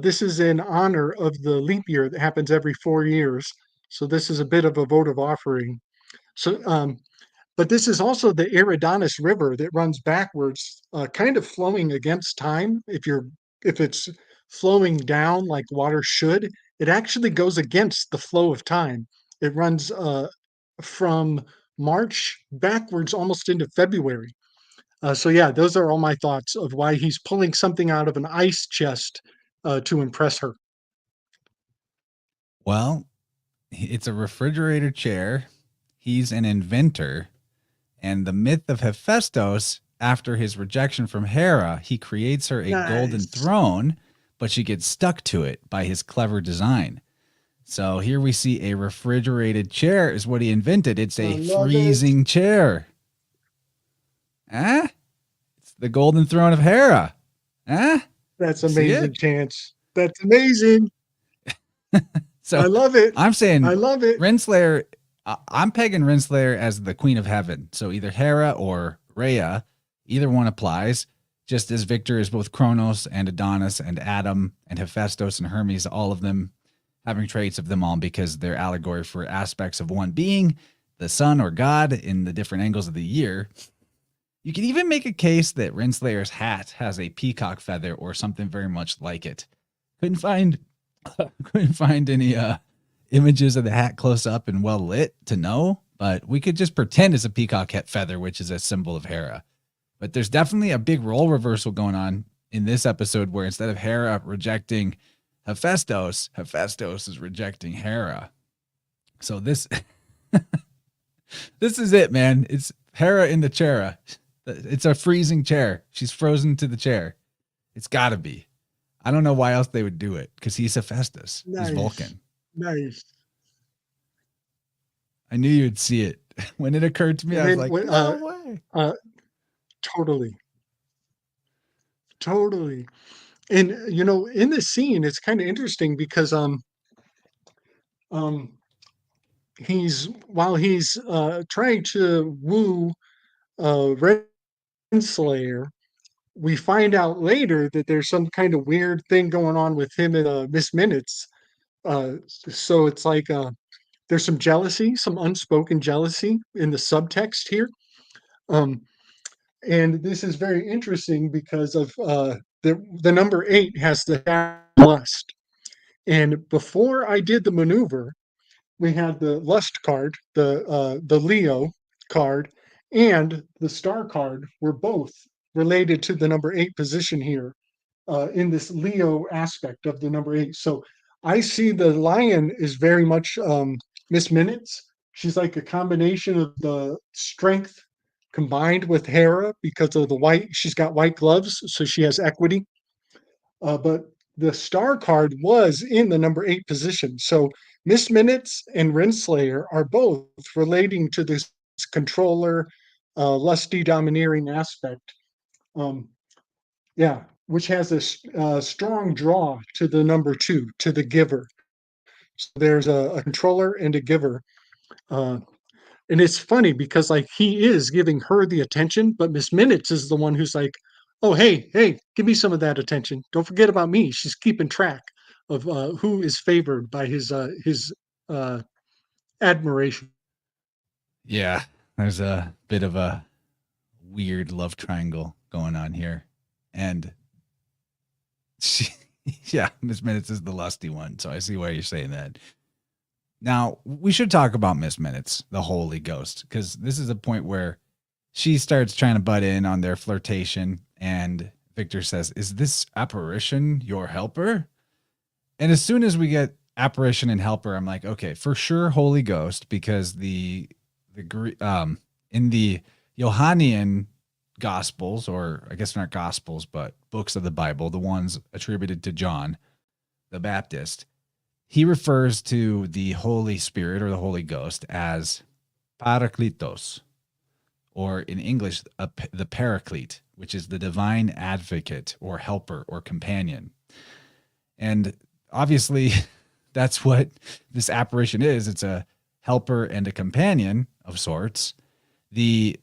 This is in honor of the leap year that happens every 4 years. So this is a bit of a votive offering. So but this is also the Eridanus River that runs backwards, kind of flowing against time. If it's flowing down like water should, it actually goes against the flow of time. It runs from March backwards almost into February. So yeah, those are all my thoughts of why he's pulling something out of an ice chest to impress her. Well, it's a refrigerator chair. He's an inventor. And the myth of Hephaestus, after his rejection from Hera, he creates her a golden Nice. throne, but she gets stuck to it by his clever design. So here we see a refrigerated chair is what he invented. It's I a love it. freezing chair. It's the golden throne of Hera. That's See amazing, it? Chance. That's amazing. So I love it. I'm I saying love it. Renslayer, I'm pegging Renslayer as the queen of heaven. So either Hera or Rhea, either one applies. Just as Victor is both Kronos and Adonis and Adam and Hephaestus and Hermes, all of them having traits of them all because they're allegory for aspects of one being, the sun or God in the different angles of the year. You can even make a case that Renslayer's hat has a peacock feather or something very much like it. Couldn't find couldn't find any images of the hat close up and well lit to know, but we could just pretend it's a peacock feather, which is a symbol of Hera. But there's definitely a big role reversal going on in this episode where instead of Hera rejecting Hephaestus, Hephaestus is rejecting Hera. So this this is it, man. It's Hera in the chair. It's a freezing chair. She's frozen to the chair. It's got to be. I don't know why else they would do it, because he's Hephaestus. Nice. He's Vulcan. Nice. I knew you'd see it. When it occurred to me, I was like, no way. Totally. Totally. And you know, in this scene, it's kind of interesting because while he's trying to woo Renslayer, we find out later that there's some kind of weird thing going on with him and Miss Minutes. So it's like there's some jealousy, some unspoken jealousy in the subtext here. And this is very interesting because of the number 8 has the lust. And before I did the maneuver, we had the lust card, the Leo card, and the star card were both related to the number 8 position here in this Leo aspect of the number 8. So I see the lion is very much Miss Minutes. She's like a combination of the strength combined with Hera because of the white. She's got white gloves, so she has equity. But the star card was in the number 8 position. So Miss Minutes and Renslayer are both relating to this controller, lusty, domineering aspect. Yeah, which has a strong draw to the number 2, to the giver. So there's a controller and a giver. And it's funny because like he is giving her the attention, but Miss Minutes is the one who's like, "Oh, hey, give me some of that attention. Don't forget about me." She's keeping track of who is favored by his admiration. Yeah, there's a bit of a weird love triangle going on here. And she, yeah, Miss Minutes is the lusty one. So I see why you're saying that. Now, we should talk about Miss Minutes, the Holy Ghost, because this is a point where she starts trying to butt in on their flirtation. And Victor says, "Is this apparition your helper?" And as soon as we get apparition and helper, I'm like, okay, for sure, Holy Ghost, because in the Johannine Gospels, or I guess not Gospels, but books of the Bible, the ones attributed to John the Baptist, he refers to the Holy Spirit or the Holy Ghost as parakletos, or in English, the paraclete, which is the divine advocate or helper or companion. And obviously, that's what this apparition is. It's a helper and a companion of sorts. The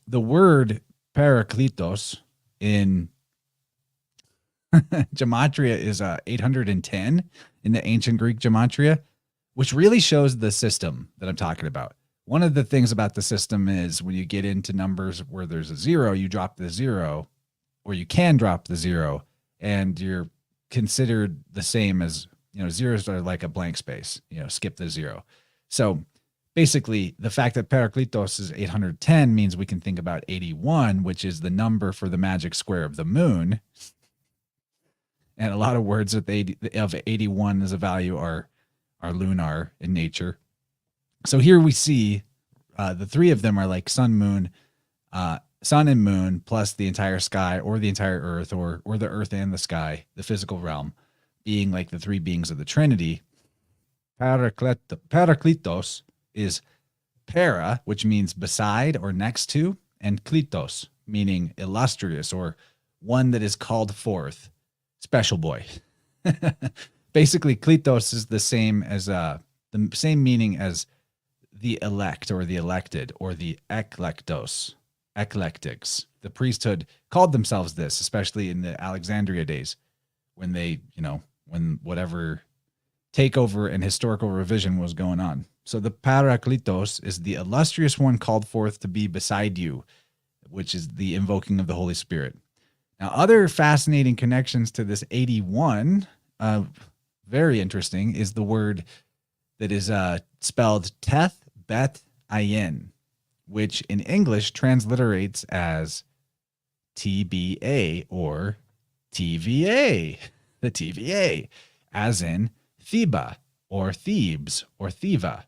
word parakletos in Gematria is 810 in the ancient Greek Gematria, which really shows the system that I'm talking about. One of the things about the system is when you get into numbers where there's a 0, you drop the 0, or you can drop the 0, and you're considered the same as, zeros are like a blank space, skip the 0. So basically, the fact that Parakletos is 810 means we can think about 81, which is the number for the magic square of the moon. And a lot of words of 81 as a value are lunar in nature. So here we see the three of them are like sun and moon plus the entire sky, or the entire earth, or the earth and the sky, the physical realm, being like the three beings of the Trinity. Parakletos is para, which means beside or next to, and kletos, meaning illustrious or one that is called forth. Special boy. Basically, kletos is the same as the same meaning as the elect or the elected, or the eklektos, eclectics. The priesthood called themselves this, especially in the Alexandria days, when they, when whatever takeover and historical revision was going on. So the parakletos is the illustrious one called forth to be beside you, which is the invoking of the Holy Spirit. Now, other fascinating connections to this 81, very interesting, is the word that is spelled Teth Bet Ayin, which in English transliterates as TBA, or TVA, the TVA, as in Theba or Thebes or Theva.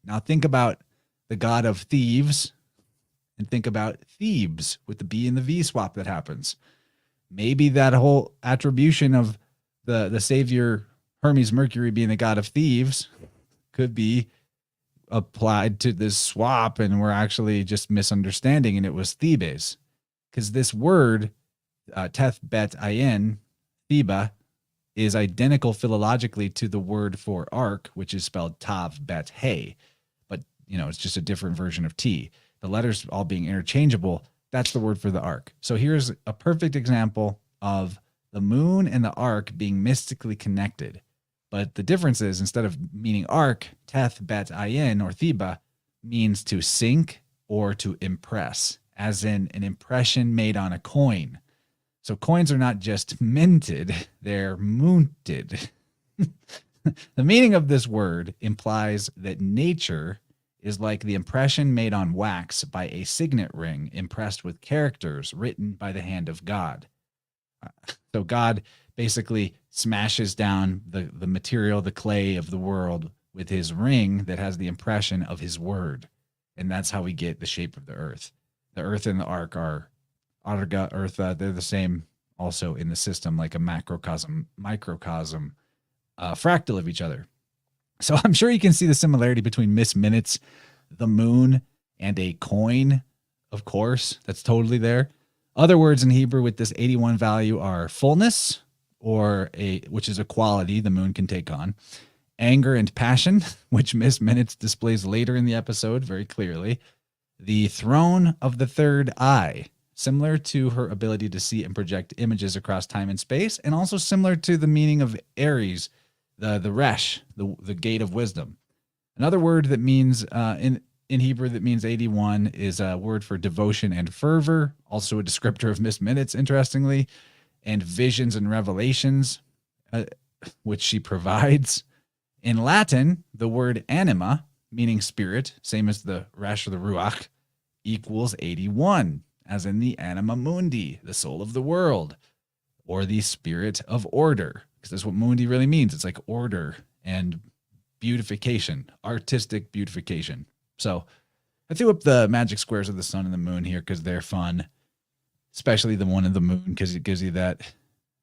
Now think about the god of thieves and think about Thebes with the B and the V swap that happens. Maybe that whole attribution of the savior Hermes Mercury being the god of thieves could be applied to this swap, and we're actually just misunderstanding, and it was Thebes. Because this word, Teth Bet Ayin, Theba, is identical philologically to the word for ark, which is spelled Tav Bet Hey. But, it's just a different version of T. The letters all being interchangeable, that's the word for the ark. So here's a perfect example of the moon and the ark being mystically connected. But the difference is, instead of meaning ark, Teth Bet Ayin or Theba means to sink or to impress, as in an impression made on a coin. So coins are not just minted, they're moonted. The meaning of this word implies that nature is like the impression made on wax by a signet ring impressed with characters written by the hand of God. So God basically smashes down the material, the clay of the world with his ring that has the impression of his word. And that's how we get the shape of the earth. The earth and the ark are Arga, Eartha, they're the same also in the system, like a macrocosm, microcosm, fractal of each other. So I'm sure you can see the similarity between Miss Minutes, the moon, and a coin, of course. That's totally there. Other words in Hebrew with this 81 value are fullness, which is a quality the moon can take on, anger and passion, which Miss Minutes displays later in the episode very clearly, the throne of the third eye, similar to her ability to see and project images across time and space, and also similar to the meaning of Aries, the resh, the gate of wisdom. Another word that means in Hebrew that means 81 is a word for devotion and fervor, also a descriptor of Miss Minutes, interestingly, and visions and revelations, which she provides. In Latin, the word anima, meaning spirit, same as the resh or the ruach, equals 81, as in the anima mundi, the soul of the world, or the spirit of order, because that's what mundi really means. It's like order and beautification, artistic beautification. So I threw up the magic squares of the sun and the moon here because they're fun, especially the one of the moon, because it gives you that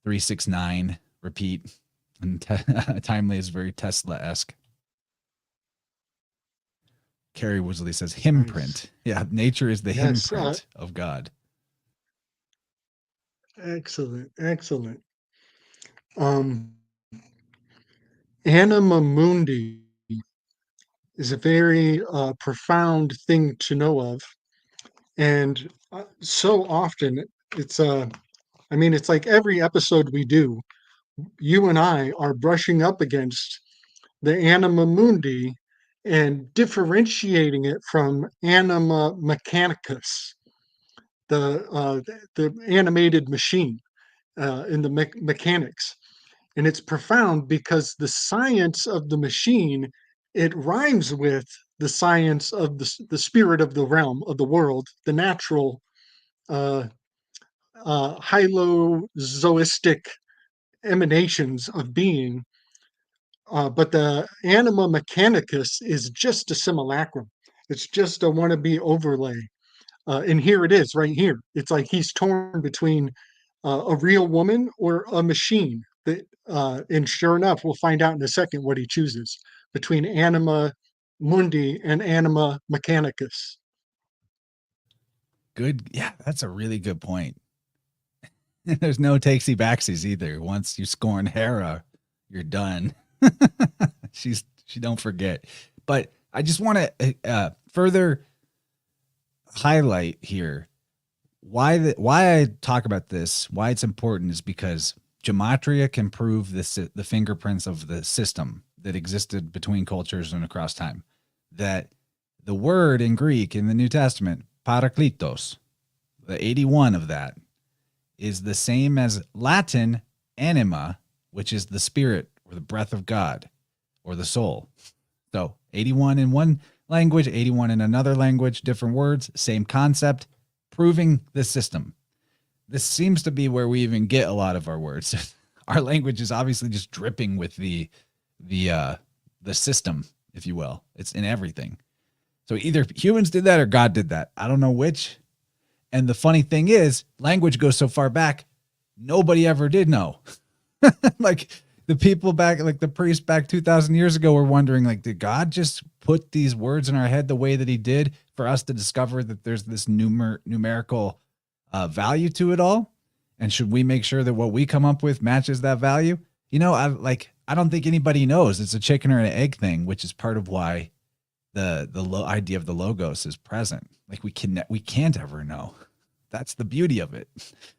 369 repeat, and timely is very Tesla-esque. Carrie Woodley says hymn print. Yeah, nature is the hymn print of God. Excellent. Anima mundi is a very profound thing to know of. And so often it's it's like every episode we do, you and I are brushing up against the anima mundi and differentiating it from anima mechanicus, the animated machine in the mechanics. And it's profound because the science of the machine, it rhymes with the science of the spirit of the realm of the world, the natural hylozoistic emanations of being. But the anima mechanicus is just a simulacrum. It's just a wannabe overlay. And here it is right here. It's like he's torn between a real woman or a machine. And sure enough, we'll find out in a second what he chooses between anima mundi and anima mechanicus. Good. Yeah, that's a really good point. There's no takesy backsies either. Once you scorn Hera, you're done. She don't forget. But I just want to further highlight here why I talk about this, why it's important is because Gematria can prove the fingerprints of the system that existed between cultures and across time. That the word in Greek in the New Testament, parakletos, the 81 of that, is the same as Latin anima, which is the spirit or the breath of God or the soul. So 81 in one language, 81 in another language, different words, same concept, proving the system. this seems to be where we even get a lot of our words. Our language is obviously just dripping with the uh the system, if you will. It's in everything. So either humans did that or God did that. I don't know which. And the funny thing is, language goes so far back, nobody ever did know. Like the people back, like the priests back 2,000 years ago were wondering, like, did God just put these words in our head the way that he did for us to discover that there's this numerical value to it all? And should we make sure that what we come up with matches that value? I don't think anybody knows. It's a chicken or an egg thing, which is part of why the idea of the logos is present. Like we can't ever know. That's the beauty of it.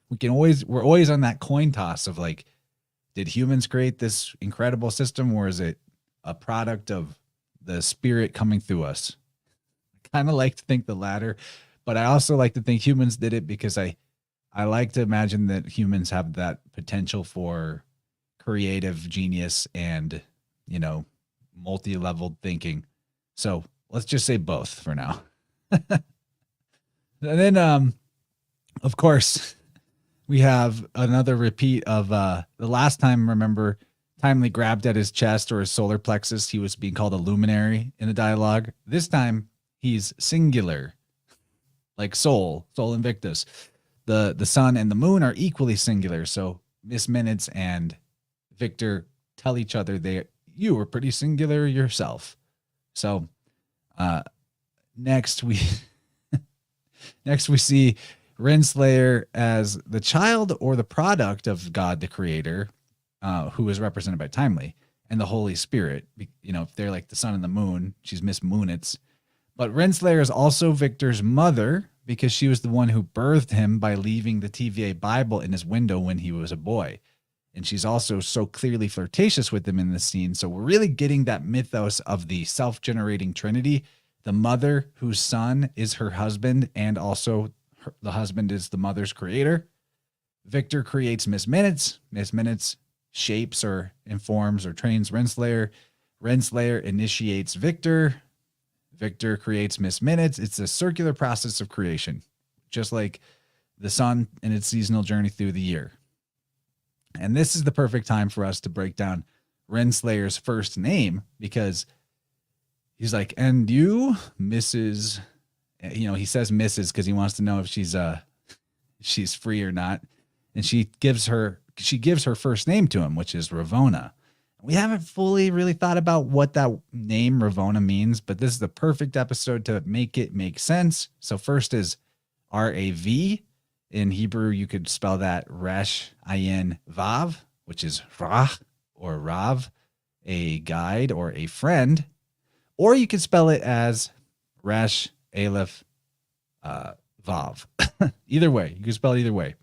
We're always on that coin toss of like, did humans create this incredible system, or is it a product of the spirit coming through us? I kind of like to think the latter, but I also like to think humans did it because I like to imagine that humans have that potential for creative genius and, multi-leveled thinking. So let's just say both for now. And then, of course, we have another repeat of the last time. Remember, Timely grabbed at his chest or his solar plexus. He was being called a luminary in the dialogue. This time, he's singular, like Soul Invictus. The sun and the moon are equally singular. So Miss Minutes and Victor tell each other you were pretty singular yourself. So next we see Renslayer as the child or the product of God the Creator, who is represented by Timely, and the Holy Spirit. If they're like the sun and the moon, she's Miss Moonitz. But Renslayer is also Victor's mother because she was the one who birthed him by leaving the TVA Bible in his window when he was a boy. And she's also so clearly flirtatious with him in this scene. So we're really getting that mythos of the self-generating trinity, the mother whose son is her husband, and also the husband is the mother's creator. Victor creates Miss Minutes. Miss Minutes shapes or informs or trains Renslayer. Renslayer initiates Victor. Victor creates Miss Minutes. It's a circular process of creation, just like the sun in its seasonal journey through the year. And this is the perfect time for us to break down Renslayer's first name, because he's like, and you, Mrs. He says Mrs. because he wants to know if she's free or not. And she gives her first name to him, which is Ravona. We haven't fully really thought about what that name Ravona means, but this is the perfect episode to make it make sense. So first is R-A-V. In Hebrew, you could spell that Resh Ayin Vav, which is Rah or Rav, a guide or a friend. Or you could spell it as Resh Aleph Vav. Either way, you can spell it either way.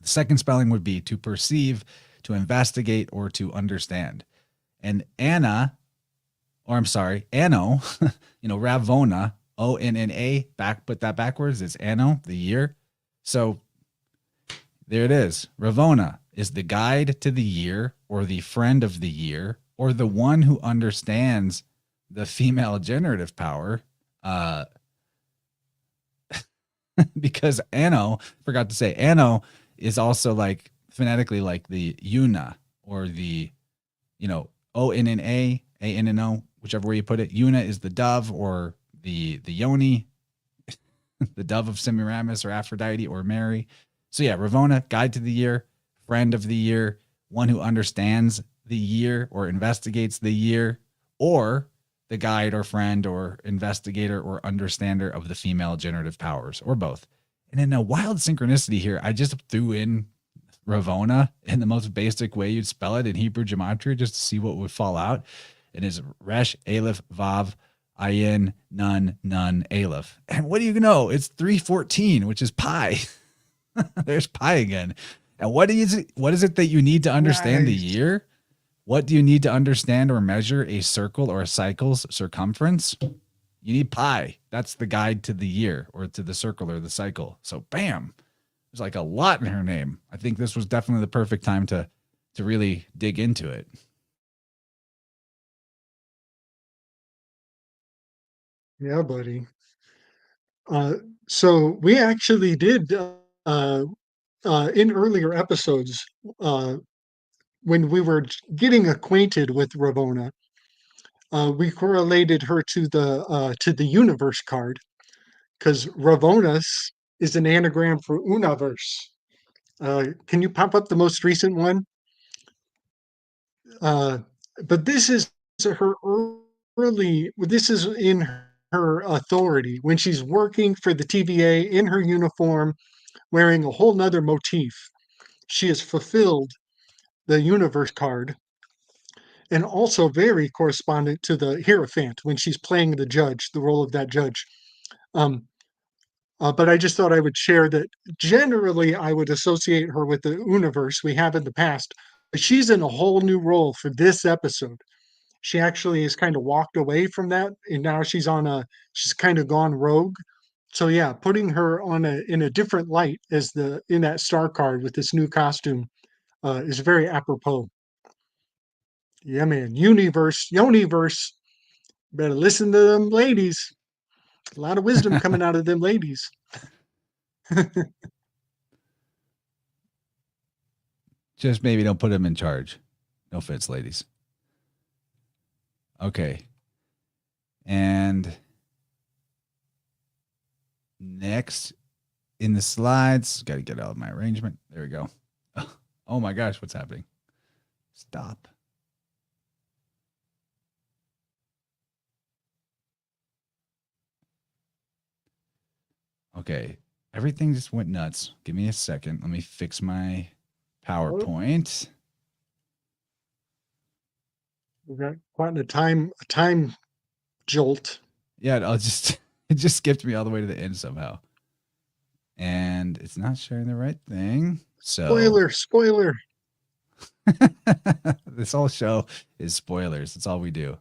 The second spelling would be to perceive, to investigate, or to understand. And Anno, Ravona, O-N-N-A, put that backwards, it's Anno, the year. So there it is. Ravona is the guide to the year, or the friend of the year, or the one who understands the female generative power. Because Anno is also like phonetically like the Una, or the, O-N-N-A, A-N-N-O, whichever way you put it. Una is the dove, or the Yoni, the dove of Semiramis or Aphrodite or Mary. So yeah, Ravona, guide to the year, friend of the year, one who understands the year or investigates the year, or the guide or friend or investigator or understander of the female generative powers, or both. And in a wild synchronicity here, I just threw in Ravona in the most basic way you'd spell it in Hebrew gematria just to see what would fall out. It is Resh, Aleph, Vav, Ayin, Nun, Aleph. And what do you know? It's 314, which is pi. There's pi again. And what is it that you need to understand the year? What do you need to understand or measure a circle or a cycle's circumference? You need pi. That's the guide to the year, or to the circle or the cycle. So bam, there's like a lot in her name. I think this was definitely the perfect time to really dig into it. Yeah, buddy. So we actually did in earlier episodes, when we were getting acquainted with Ravona, we correlated her to the universe card because Ravonas is an anagram for universe. Can you pop up the most recent one? Uh, but this is her early. This is in her authority when she's working for the TVA in her uniform, wearing a whole nother motif. She has fulfilled the universe card, and also very correspondent to the Hierophant when she's playing the judge, the role of that judge. Um, but I just thought I would share that generally I would associate her with the universe we have in the past. But she's in a whole new role for this episode. She actually has kind of walked away from that, and now she's kind of gone rogue. So yeah, putting her on in a different light as the in that star card with this new costume is very apropos. Yeah, man. Universe. Better listen to them ladies. A lot of wisdom coming out of them ladies. Just maybe don't put him in charge. No offense, ladies. Okay. And next in the slides, got to get out of my arrangement. There we go. Oh my gosh, what's happening? Stop. Okay. Everything just went nuts. Give me a second. Let me fix my PowerPoint. We got quite a time jolt. Yeah, it just skipped me all the way to the end somehow. And it's not sharing the right thing. So Spoiler. this whole show is spoilers. That's all we do.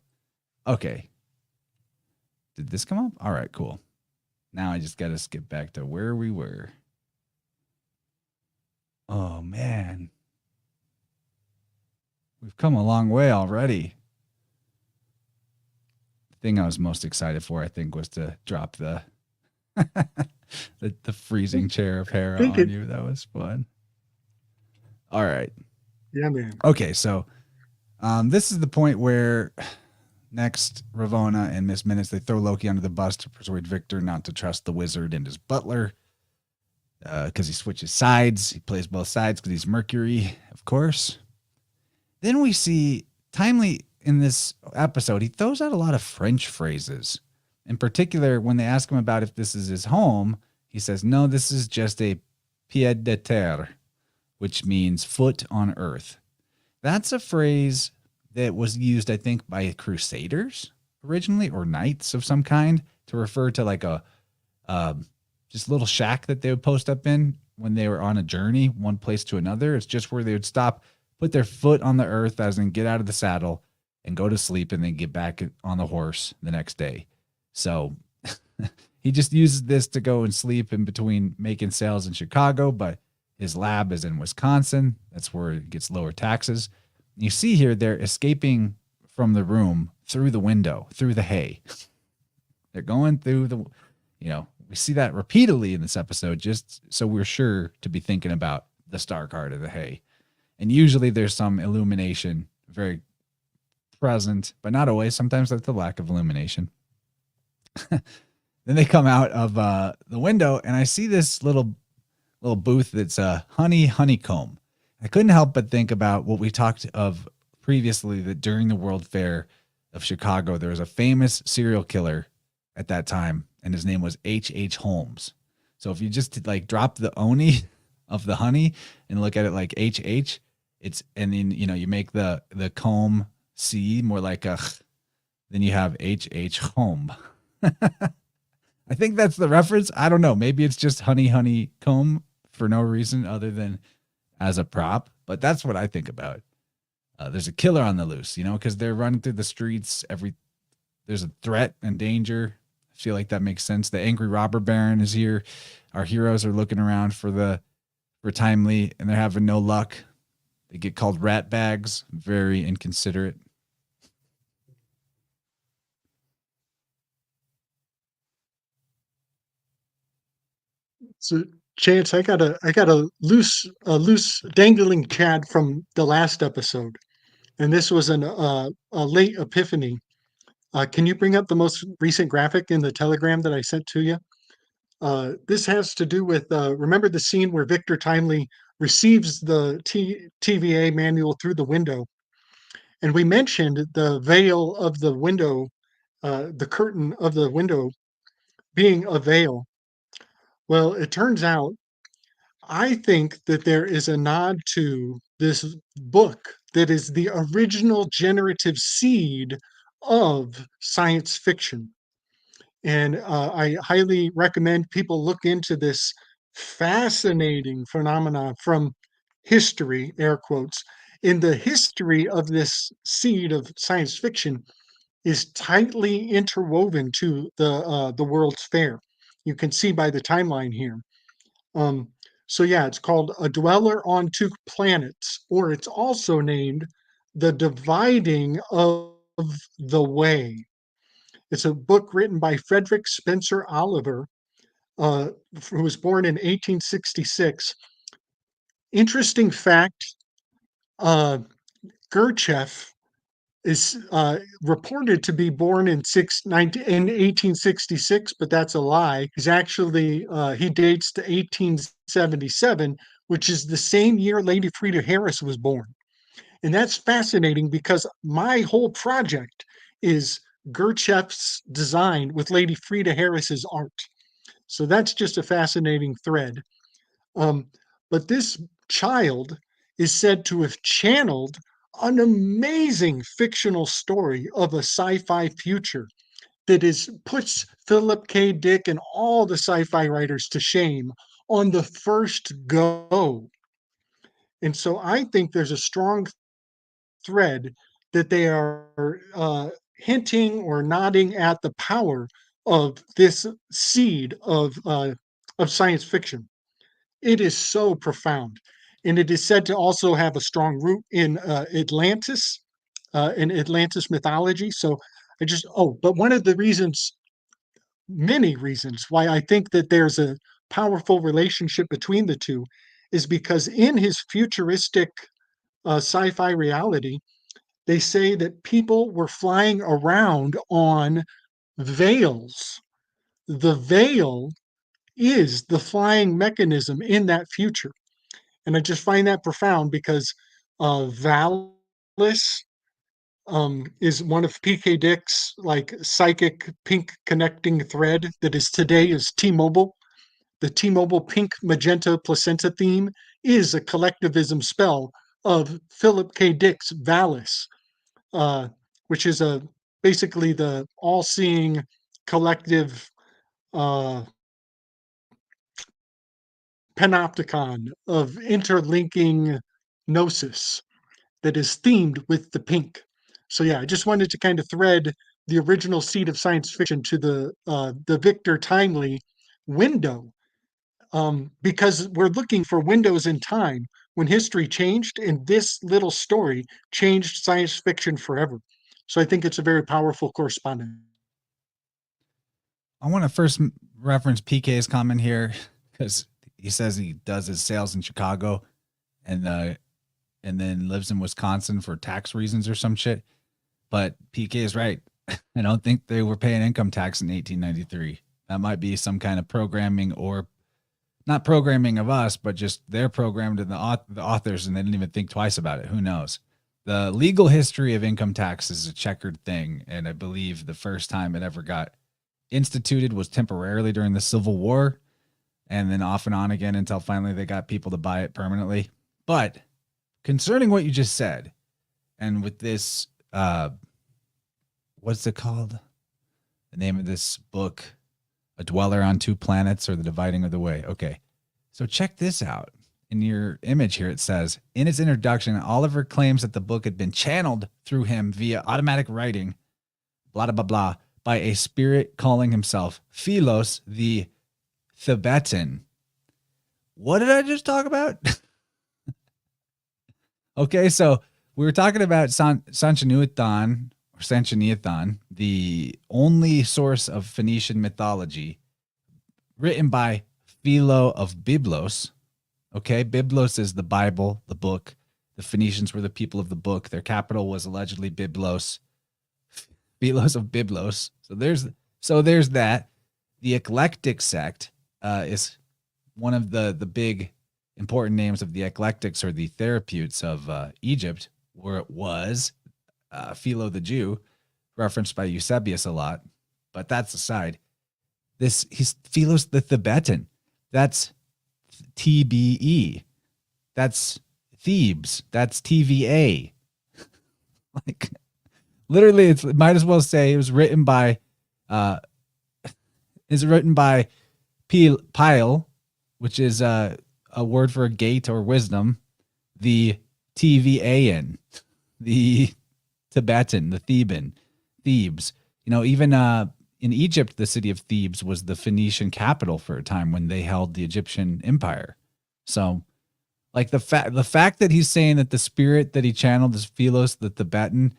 Okay. Did this come up? All right, cool. Now I just got to skip back to where we were. Oh, man. We've come a long way already. The thing I was most excited for, I think, was to drop the the freezing chair of Hera on you. That was fun. All right. Yeah, man. Okay, so this is the point where next Ravona and Miss Minutes, they throw Loki under the bus to persuade Victor not to trust the wizard and his butler because he switches sides. He plays both sides because he's Mercury, of course. Then we see Timely in this episode, he throws out a lot of French phrases. In particular, when they ask him about if this is his home, he says, no, this is just a pied de terre, which means foot on earth. That's a phrase that was used, I think, by crusaders originally, or knights of some kind, to refer to like a just little shack that they would post up in when they were on a journey, one place to another. It's just where they would stop, put their foot on the earth, as in get out of the saddle and go to sleep, and then get back on the horse the next day. So he just uses this to go and sleep in between making sales in Chicago, but his lab is in Wisconsin. That's where it gets lower taxes. You see here, they're escaping from the room through the window, through the hay. They're going through the, we see that repeatedly in this episode, just so we're sure to be thinking about the star card of the hay. And usually there's some illumination very present, but not always. Sometimes that's the lack of illumination. Then they come out of the window, and I see this little booth that's a honeycomb. I couldn't help but think about what we talked of previously, that during the World Fair of Chicago, there was a famous serial killer at that time, and his name was H.H. Holmes. So if you just like drop the oni of the honey and look at it like H.H., and then, you make the comb C more like a, then you have H.H. home. I think that's the reference. I don't know. Maybe it's just honeycomb for no reason other than as a prop, but that's what I think about. There's a killer on the loose, because they're running through the streets. There's a threat and danger. I feel like that makes sense. The angry robber baron is here. Our heroes are looking around for Timely, and they're having no luck. They get called rat bags. Very inconsiderate. So Chance, I got a loose dangling cad from the last episode, and this was a late epiphany. Can you bring up the most recent graphic in the telegram that I sent to you? This has to do with remember the scene where Victor Timely receives the TVA manual through the window, and we mentioned the veil of the window, the curtain of the window being a veil. Well, it turns out I think that there is a nod to this book that is the original generative seed of science fiction. And I highly recommend people look into this fascinating phenomenon from history, air quotes. In the history of this seed of science fiction is tightly interwoven to the World's Fair. You can see by the timeline here. Um, so yeah, it's called A Dweller on Two Planets, or it's also named The Dividing of the Way. It's a book written by Frederick Spencer Oliver, uh, who was born in 1866. Interesting fact, uh, Gurdjieff is reported to be born in 1866, but that's a lie. He's actually, he dates to 1877, which is the same year Lady Frida Harris was born. And that's fascinating because my whole project is Gurdjieff's design with Lady Frida Harris's art. So that's just a fascinating thread. Um, but this child is said to have channeled an amazing fictional story of a sci-fi future that is puts Philip K. Dick and all the sci-fi writers to shame on the first go. And so I think there's a strong thread that they are hinting or nodding at the power of this seed of science fiction. It is so profound, and it is said to also have a strong root in Atlantis mythology. So but one of the reasons, many reasons, why I think that there's a powerful relationship between the two is because in his futuristic sci-fi reality, they say that people were flying around on veils. The veil is the flying mechanism in that future. And I just find that profound because Valis is one of PK Dick's like psychic pink connecting thread that is today is T-Mobile. The T-Mobile pink magenta placenta theme is a collectivism spell of Philip K. Dick's Valis, uh, which is a basically the all-seeing collective uh, panopticon of interlinking gnosis that is themed with the pink. So yeah, I just wanted to kind of thread the original seed of science fiction to the Victor Timely window, because we're looking for windows in time when history changed, and this little story changed science fiction forever. So I think it's a very powerful correspondence. I want to first reference PK's comment here because he says he does his sales in Chicago and and then lives in Wisconsin for tax reasons or some shit. But PK is right. I don't think they were paying income tax in 1893. That might be some kind of programming, or not programming of us, but just they're programmed in the authors and they didn't even think twice about it. Who knows? The legal history of income tax is a checkered thing. And I believe the first time it ever got instituted was temporarily during the Civil War, and then off and on again until finally they got people to buy it permanently. But concerning what you just said, and with this, what's it called? The name of this book, A Dweller on Two Planets, or The Dividing of the Way. Okay, so check this out. In your image here, it says, in its introduction, Oliver claims that the book had been channeled through him via automatic writing, blah, blah, blah, by a spirit calling himself Philos the Thebatin. What did I just talk about? Okay, so we were talking about Sanchuniathon, or Sanchuniathon, the only source of Phoenician mythology written by Philo of Byblos. Okay, Byblos is the Bible, the book. The Phoenicians were the people of the book. Their capital was allegedly Byblos. Philos of Byblos. So there's that. The eclectic sect is one of the big important names of the eclectics or the therapeutes of Egypt, where it was Philo the Jew, referenced by Eusebius a lot. But that's aside. He's Philos the Thebetan. That's TBE. That's Thebes. That's TVA. Like literally, it might as well say it was written by Pile, which is a word for a gate or wisdom, the TVAN, the Tibetan, the Theban, Thebes. Even in Egypt, the city of Thebes was the Phoenician capital for a time when they held the Egyptian empire. So, like the fact that he's saying that the spirit that he channeled is Philos, the Tibetan,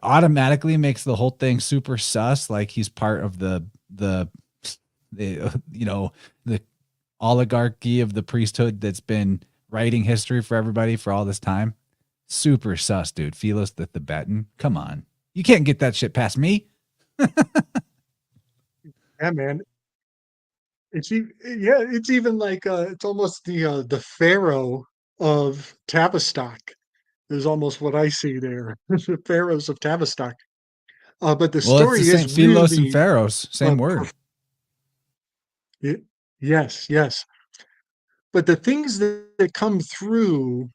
automatically makes the whole thing super sus. Like he's part of the oligarchy of the priesthood that's been writing history for everybody for all this time. Super sus, dude. Philos the Tibetan. Come on. You can't get that shit past me. Yeah, man. It's even like it's almost the pharaoh of Tavistock is almost what I see there. The pharaohs of Tavistock. But the Well, it's the story same is Philos and really Pharaohs, same prof- word. yes, yes. But the things that come through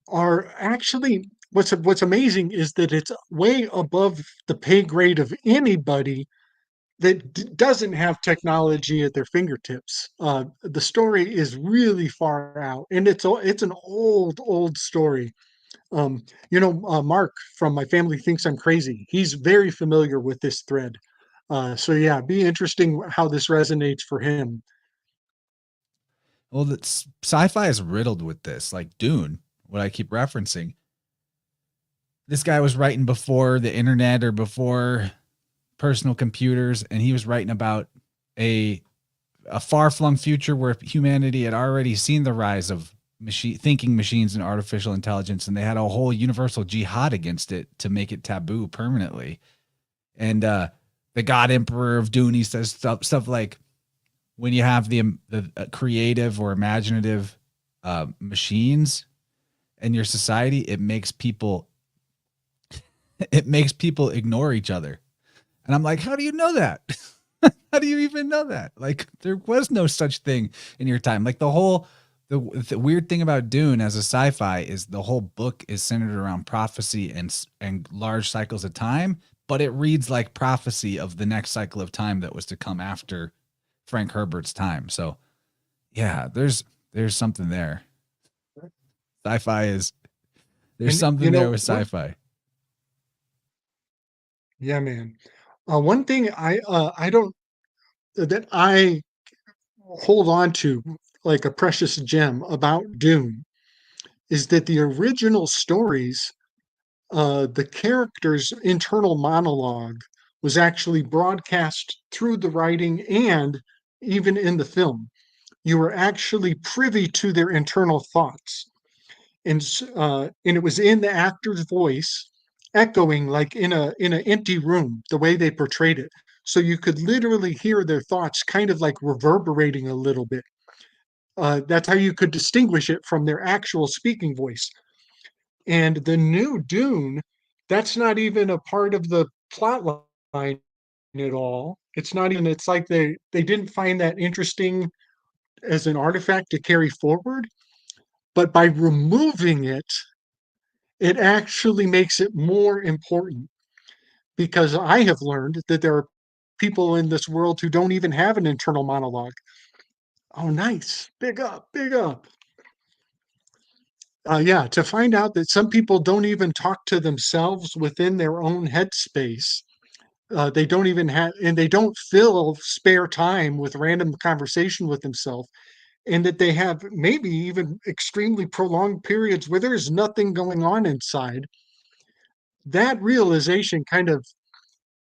are actually what's amazing is that it's way above the pay grade of anybody that doesn't have technology at their fingertips. The story is really far out, and it's an old story. Mark from My Family Thinks I'm Crazy. He's very familiar with this thread. So yeah, be interesting how this resonates for him. Well, sci-fi is riddled with this, like Dune, what I keep referencing. This guy was writing before the internet or before personal computers, and he was writing about a far-flung future where humanity had already seen the rise of thinking machines and artificial intelligence, and they had a whole universal jihad against it to make it taboo permanently. And the God Emperor of Dune, he says stuff like, when you have the creative or imaginative machines in your society, it makes people ignore each other. And I'm like, how do you know that? How do you even know that? Like, there was no such thing in your time. Like the weird thing about Dune as a sci-fi is the whole book is centered around prophecy and large cycles of time, but it reads like prophecy of the next cycle of time that was to come after Frank Herbert's time. So yeah, there's something there. Sci-fi is there's And something there with sci-fi. yeah, man. One thing I don't that I hold on to like a precious gem about Dune is that the original stories, the character's internal monologue was actually broadcast through the writing and even in the film. You were actually privy to their internal thoughts. And it was in the actor's voice echoing like in an empty room the way they portrayed it, so you could literally hear their thoughts kind of like reverberating a little bit. That's how you could distinguish it from their actual speaking voice. And the new Dune, that's not even a part of the plot line at all. It's not even, it's like they didn't find that interesting as an artifact to carry forward, but by removing it, it actually makes it more important, because I have learned that there are people in this world who don't even have an internal monologue. Oh, nice. Big up, big up. Yeah, to find out that some people don't even talk to themselves within their own headspace. They don't even have, and they don't fill spare time with random conversation with themselves, and that they have maybe even extremely prolonged periods where there's nothing going on inside. That realization kind of,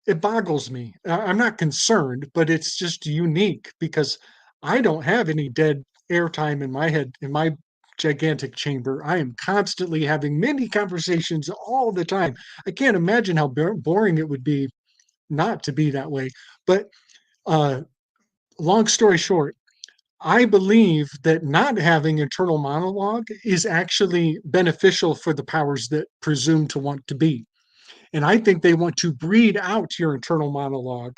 it boggles me. I'm not concerned, but it's just unique because I don't have any dead airtime in my head, in my gigantic chamber. I am constantly having many conversations all the time. I can't imagine how boring it would be not to be that way. But uh, long story short, I believe that not having internal monologue is actually beneficial for the powers that presume to want to be. And I think they want to breed out your internal monologue.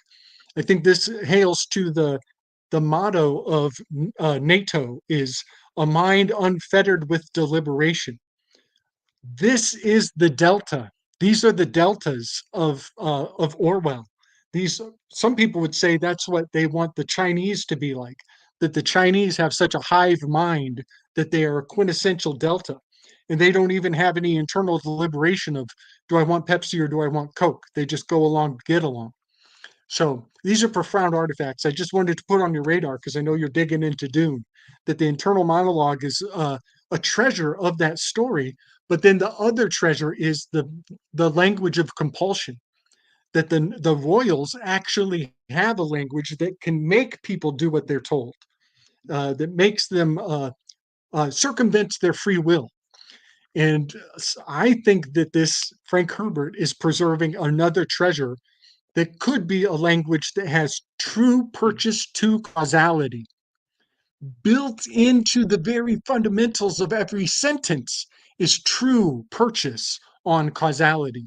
I think this hails to the motto of NATO is a mind unfettered with deliberation. This is the delta. These are the deltas of Orwell. These some people would say that's what they want the Chinese to be like. That the Chinese have such a hive mind that they are a quintessential delta, and they don't even have any internal deliberation of do I want Pepsi or do I want Coke. They just go along to get along. So these are profound artifacts. I just wanted to put on your radar because I know you're digging into Dune, that the internal monologue is a treasure of that story. But then the other treasure is the language of compulsion. That the royals actually have a language that can make people do what they're told, that makes them circumvents their free will. And I think that this Frank Herbert is preserving another treasure that could be a language that has true purchase to causality built into the very fundamentals of every sentence is true purchase on causality.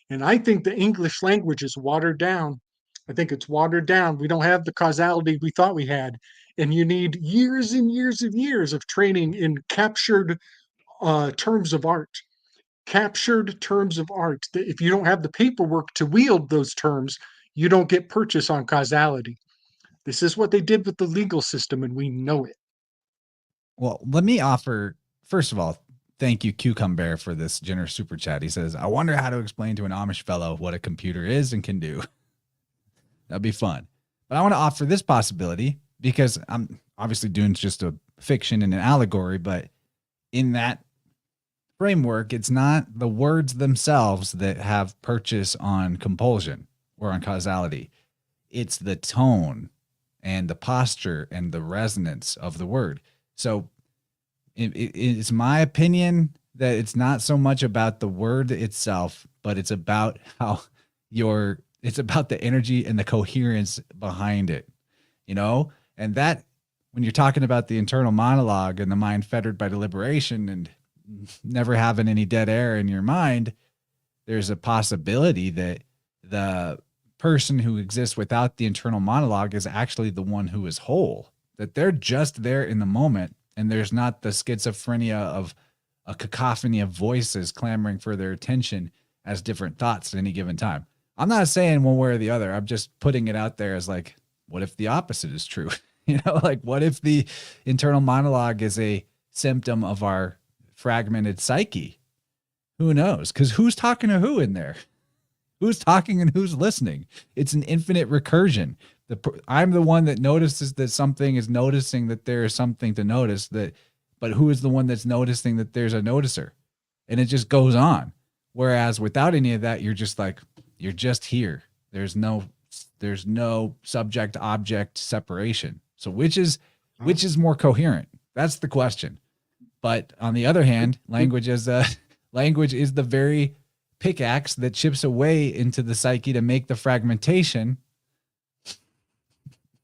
And I think the English language is watered down. I think it's watered down. We don't have the causality we thought we had. And you need years and years of training in captured terms of art. Captured terms of art. If you don't have the paperwork to wield those terms, you don't get purchase on causality. This is what they did with the legal system, and we know it. Well, let me offer, first of all, thank you, Cucumber, for this generous super chat. He says, I wonder how to explain to an Amish fellow what a computer is and can do. That'd be fun. But I want to offer this possibility because I'm obviously Dune's just a fiction and an allegory, but in that framework, it's not the words themselves that have purchase on compulsion or on causality. It's the tone and the posture and the resonance of the word. So it's my opinion that it's not so much about the word itself, but it's about how it's about the energy and the coherence behind it, you know? And that, when you're talking about the internal monologue and the mind fettered by deliberation and never having any dead air in your mind, there's a possibility that the person who exists without the internal monologue is actually the one who is whole, that they're just there in the moment. And there's not the schizophrenia of a cacophony of voices clamoring for their attention as different thoughts at any given time. I'm not saying one way or the other. I'm just putting it out there as like, what if the opposite is true? Like what if the internal monologue is a symptom of our fragmented psyche? Who knows? Because who's talking to who in there? Who's talking and who's listening? It's an infinite recursion. I'm the one that notices that something is noticing that there is something to notice, but who is the one that's noticing that there's a noticer? And it just goes on. Whereas without any of that, you're just like, you're just here. There's no subject object separation. So which is more coherent? That's the question. But on the other hand, language is the very pickaxe that chips away into the psyche to make the fragmentation.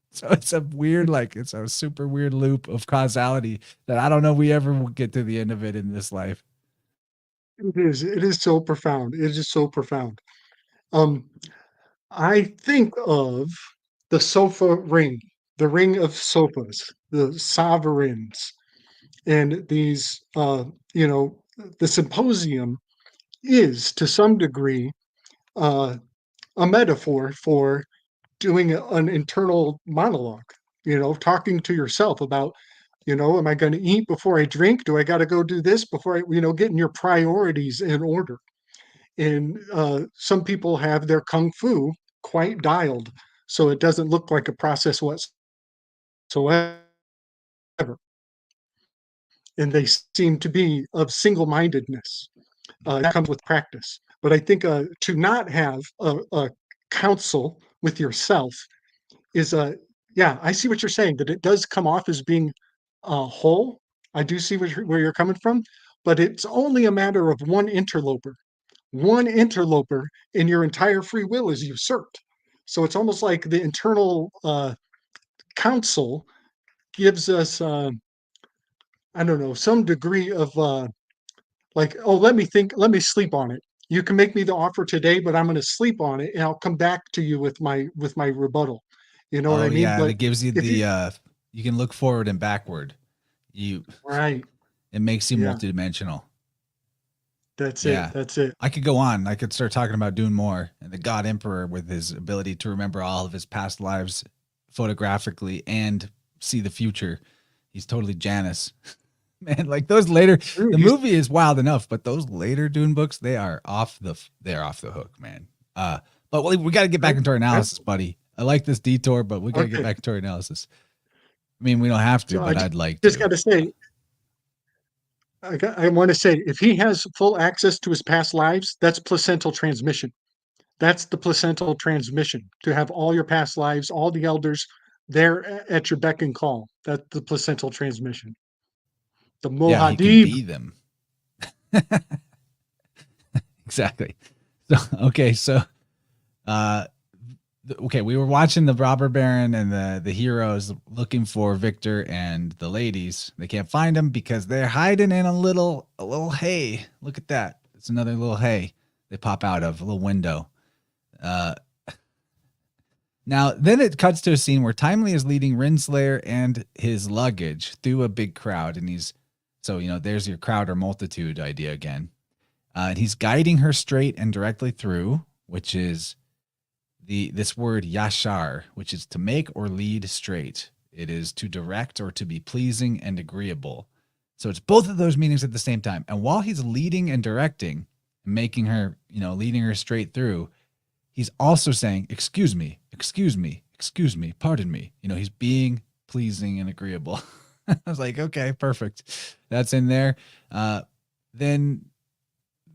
So it's a super weird loop of causality that I don't know we ever will get to the end of it in this life. It is so profound. It is so profound. Um, I think of the sofa ring, the ring of sofas, the sovereigns, and these, the symposium is to some degree uh, a metaphor for doing an internal monologue, talking to yourself about, am I going to eat before I drink? Do I got to go do this before I, getting your priorities in order? And some people have their kung fu quite dialed, so it doesn't look like a process whatsoever. And they seem to be of single-mindedness. That comes with practice. But I think to not have a counsel with yourself is Yeah, I see what you're saying, that it does come off as being whole. I do see where you're coming from, but it's only a matter of one interloper. One interloper in your entire free will is usurped. So it's almost like the internal council gives us, I don't know, some degree of like, oh, let me think, let me sleep on it. You can make me the offer today, but I'm going to sleep on it, and I'll come back to you with my rebuttal. You know what Oh I mean? yeah, and But it gives you if you the you can look forward and backward. You right, It makes you yeah, multidimensional. that's it. Yeah. That's it. I could go on. I could start talking about Dune more and the God Emperor with his ability to remember all of his past lives photographically and see the future. He's totally Janus. Man, like those later True. the He's movie is wild enough, but those later Dune books, they're off the hook, man. But we got to get back I, into our I analysis, buddy. I like this detour, but we got to get okay. back into our analysis. I mean, we don't have to, So I but I'd like just to. got to say, I want to say, if he has full access to his past lives, that's placental transmission. That's the placental transmission, to have all your past lives, all the elders there at your beck and call. That's the placental transmission. The Yeah, he can Mohadib. be them. Exactly. So okay, so uh okay, we were watching the robber baron and the heroes looking for Victor and the ladies. They can't find them because they're hiding in a little hay. Look at that. It's another little hay they pop out of, a little window. Uh Now, then it cuts to a scene where Timely is leading Renslayer and his luggage through a big crowd. And there's your crowd or multitude idea again. And he's guiding her straight and directly through, which is this word yashar, which is to make or lead straight. It is to direct or to be pleasing and agreeable. So it's both of those meanings at the same time. And while he's leading and directing, making her, leading her straight through, he's also saying, excuse me, pardon me. He's being pleasing and agreeable. I was like, okay, perfect. That's in there. Then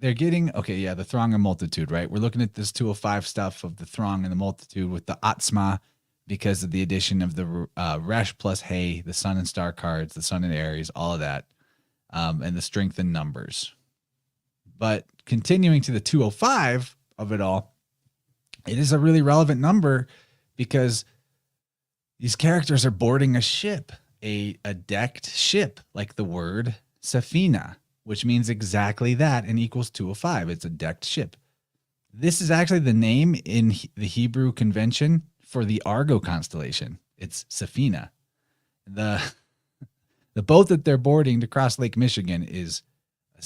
they're getting, okay, yeah, the throng and multitude, right? We're looking at this 205 stuff of the throng and the multitude with the Atzma because of the addition of the Resh plus Hay, the sun and star cards, the sun and Aries, all of that, and the strength in numbers. But continuing to the 205 of it all, it is a really relevant number because these characters are boarding a ship, a decked ship, like the word Safina, which means exactly that and equals 205. It's a decked ship. This is actually the name in the Hebrew convention for the Argo constellation. It's Safina. The boat that they're boarding to cross Lake Michigan is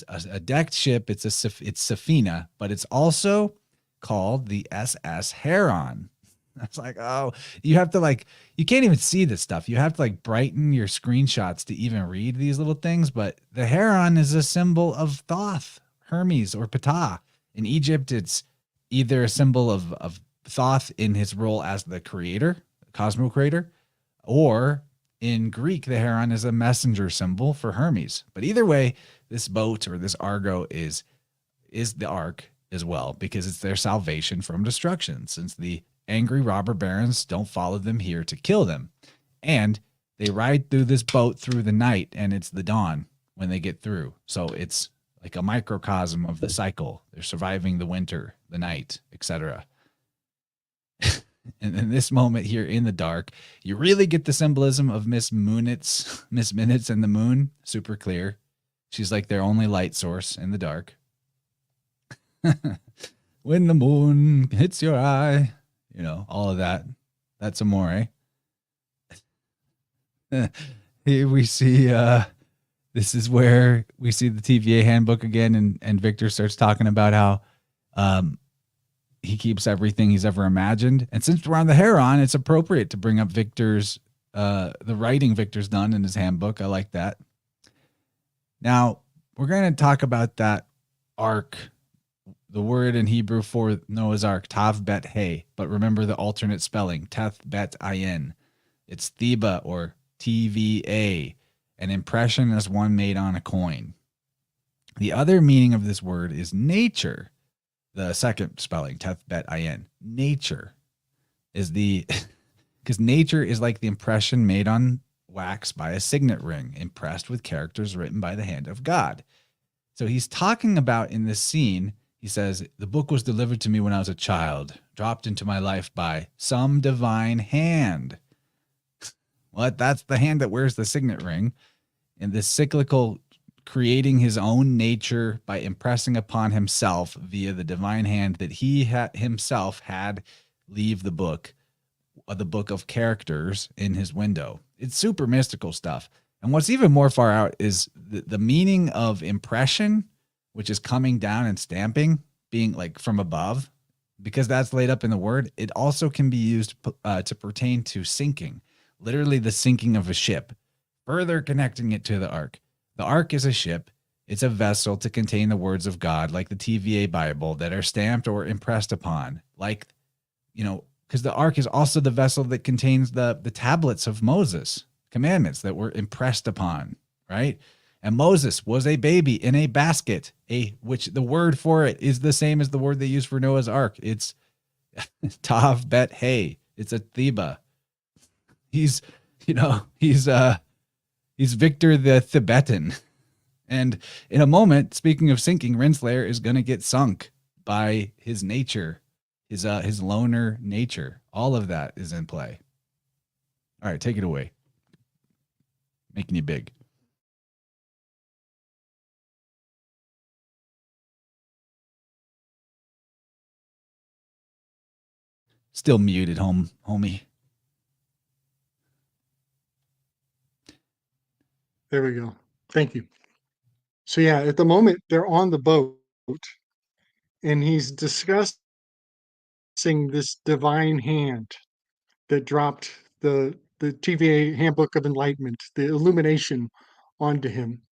a decked ship. It's Safina, but it's also called the SS Heron. I was like, oh, you have to you can't even see this stuff. You have to brighten your screenshots to even read these little things. But the heron is a symbol of Thoth, Hermes, or Ptah. In Egypt, it's either a symbol of Thoth in his role as the creator, cosmo creator, or in Greek, the heron is a messenger symbol for Hermes. But either way, this boat or this Argo is the Ark as well, because it's their salvation from destruction, since the angry robber barons don't follow them here to kill them. And they ride through this boat through the night, and it's the dawn when they get through. So it's like a microcosm of the cycle. They're surviving the winter, the night, etc. And in this moment here in the dark, you really get the symbolism of Miss Minutes and the moon. Super clear. She's like their only light source in the dark. When the moon hits your eye, all of that. That's amore. Here we see, this is where we see the TVA handbook again, and Victor starts talking about how he keeps everything he's ever imagined. And since we're on the Heron, it's appropriate to bring up Victor's, the writing Victor's done in his handbook. I like that. Now, we're going to talk about that arc. The word in Hebrew for Noah's Ark, Tav Bet He, but remember the alternate spelling, Teth Bet Ayin. It's Theba or TVA, an impression as one made on a coin. The other meaning of this word is nature. The second spelling, Teth Bet Ayin. Nature is the because nature is like the impression made on wax by a signet ring, impressed with characters written by the hand of God. So he's talking about in this scene, he says, the book was delivered to me when I was a child, dropped into my life by some divine hand. What? That's the hand that wears the signet ring. And this cyclical creating his own nature by impressing upon himself via the divine hand that he himself had leave the book of characters in his window. It's super mystical stuff. And what's even more far out is the meaning of impression, which is coming down and stamping, being like from above, because that's laid up in the word. It also can be used to pertain to sinking, literally the sinking of a ship, further connecting it to the ark. The ark is a ship. It's a vessel to contain the words of God, like the TVA Bible, that are stamped or impressed upon, like, because the ark is also the vessel that contains the tablets of Moses, commandments that were impressed upon, right? And Moses was a baby in a basket, which the word for it is the same as the word they use for Noah's ark. It's Tav Bet Hey. It's a Theba. He's Victor the Thebetan. And in a moment, speaking of sinking, Renslayer is going to get sunk by his nature, his loner nature. All of that is in play. All right, take it away. Making you big. Still muted, homie. There we go. Thank you. So yeah, at the moment they're on the boat and he's discussing this divine hand that dropped the TVA Handbook of Enlightenment, the illumination onto him.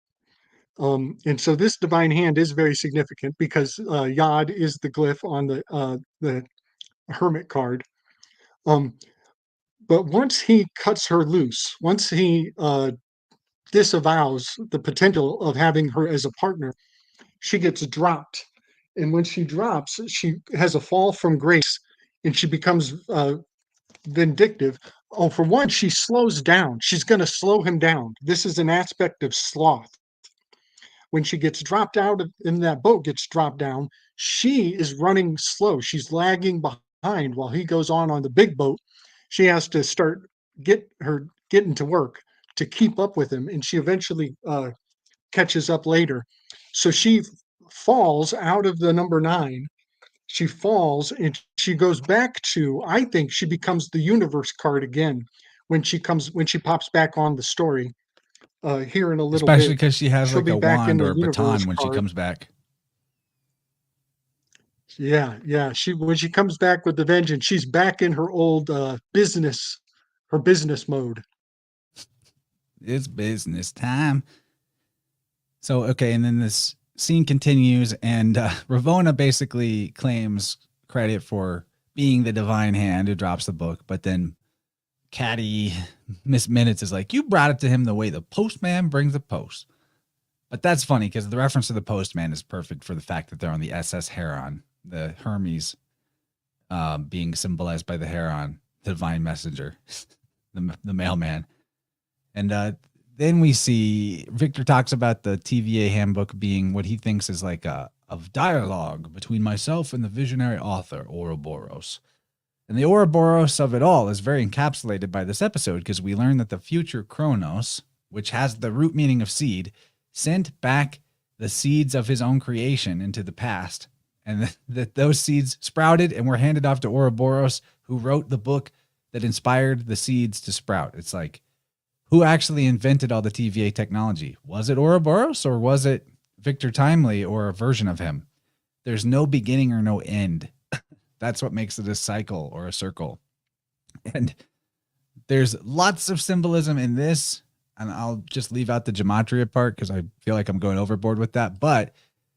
And so this divine hand is very significant because Yod is the glyph on the hermit card. But once he cuts her loose, once he disavows the potential of having her as a partner, she gets dropped. And when she drops, she has a fall from grace and she becomes vindictive. Oh, for one, she slows down. She's going to slow him down. This is an aspect of sloth. When she gets dropped out in that boat, gets dropped down, she is running slow. She's lagging behind while he goes on the big boat. She has to getting to work to keep up with him, and she eventually catches up later. So she falls out of the number 9. She falls and she goes back to, I think she becomes the InnerVerse card again when she pops back on the story here in a little Especially bit. because she has She'll like be a back in wand the or a baton InnerVerse when she card. comes back. Yeah. When she comes back with the vengeance, she's back in her old business mode. It's business time. So, okay, and then this scene continues, and Ravona basically claims credit for being the divine hand who drops the book, but then catty Miss Minutes is like, you brought it to him the way the postman brings the post. But that's funny because the reference to the postman is perfect for the fact that they're on the SS Heron, the Hermes being symbolized by the Heron, the divine messenger, the mailman. And then we see Victor talks about the TVA handbook being what he thinks is like a dialogue between myself and the visionary author, Ouroboros. And the Ouroboros of it all is very encapsulated by this episode because we learn that the future Kronos, which has the root meaning of seed, sent back the seeds of his own creation into the past. And that those seeds sprouted and were handed off to Ouroboros, who wrote the book that inspired the seeds to sprout. It's like, who actually invented all the TVA technology? Was it Ouroboros or was it Victor Timely or a version of him? There's no beginning or no end. That's what makes it a cycle or a circle. And there's lots of symbolism in this. And I'll just leave out the Gematria part because I feel like I'm going overboard with that. But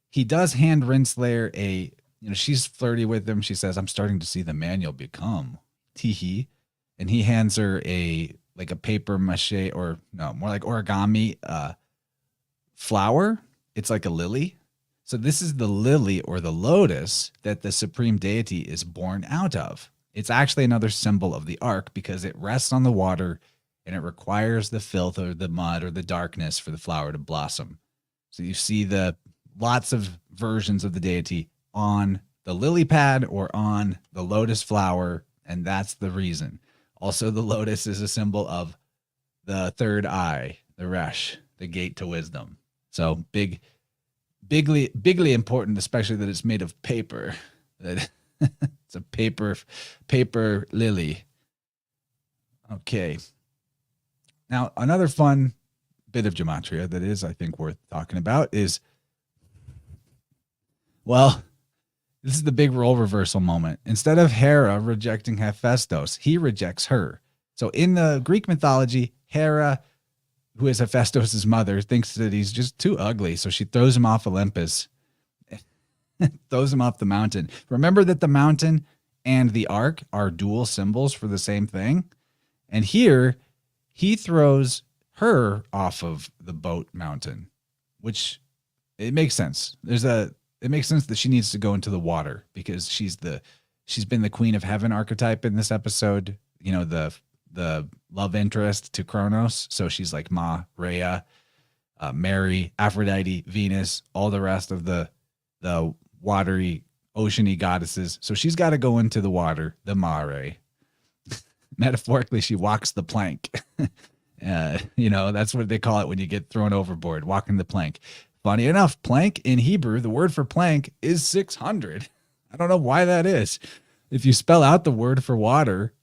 he does hand Renslayer she's flirty with him. She says, I'm starting to see the man you'll become. Teehee. And he hands her a paper mache, or no, more like origami flower. It's like a lily. So this is the lily or the lotus that the supreme deity is born out of. It's actually another symbol of the ark because it rests on the water and it requires the filth or the mud or the darkness for the flower to blossom. So you see the lots of versions of the deity on the lily pad or on the lotus flower, and that's the reason. Also, the lotus is a symbol of the third eye, the resh, the gate to wisdom. So bigly important, especially that it's made of paper. That it's a paper lily. Okay. Now, another fun bit of gematria that is, I think, worth talking about is, well, this is the big role reversal moment. Instead of Hera rejecting Hephaestus, he rejects her. So in the Greek mythology, Hera, who is Hephaestus' mother, thinks that he's just too ugly. So she throws him off Olympus, throws him off the mountain. Remember that the mountain and the ark are dual symbols for the same thing. And here he throws her off of the boat mountain, which it makes sense. It makes sense that she needs to go into the water because she's been the queen of heaven archetype in this episode, you know, the love interest to Kronos. So she's like Ma, Rhea, Mary, Aphrodite, Venus, all the rest of the watery, oceany goddesses. So she's got to go into the water, the mare. Metaphorically, she walks the plank. You know, that's what they call it when you get thrown overboard, walking the plank. Funny enough, plank in Hebrew, the word for plank is 600. I don't know why that is. If you spell out the word for water,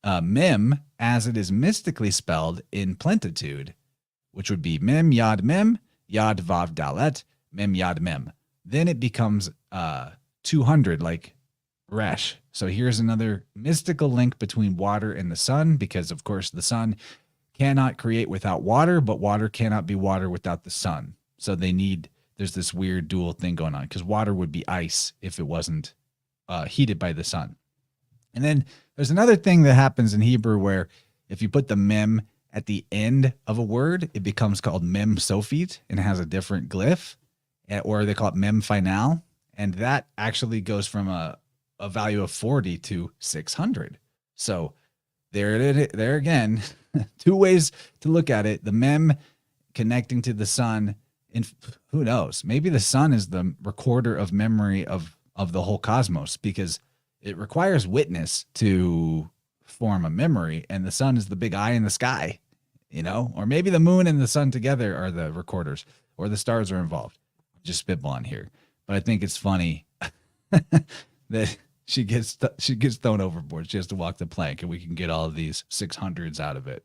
mem, as it is mystically spelled in plentitude, which would be mem, yad, vav, dalet, mem, yad, mem. Then it becomes 200, like resh. So here's another mystical link between water and the sun, because of course the sun cannot create without water, but water cannot be water without the sun. So there's this weird dual thing going on because water would be ice if it wasn't heated by the sun. And then there's another thing that happens in Hebrew where if you put the mem at the end of a word, it becomes called mem sophit and it has a different glyph, or they call it mem final. And that actually goes from a value of 40 to 600. So there again, two ways to look at it. The mem connecting to the sun, and who knows, maybe the sun is the recorder of memory of the whole cosmos, because it requires witness to form a memory, and the sun is the big eye in the sky, you know, or maybe the moon and the sun together are the recorders, or the stars are involved. I'm just spitballing here, but I think it's funny that she gets thrown overboard. She has to walk the plank, and we can get all of these 600s out of it.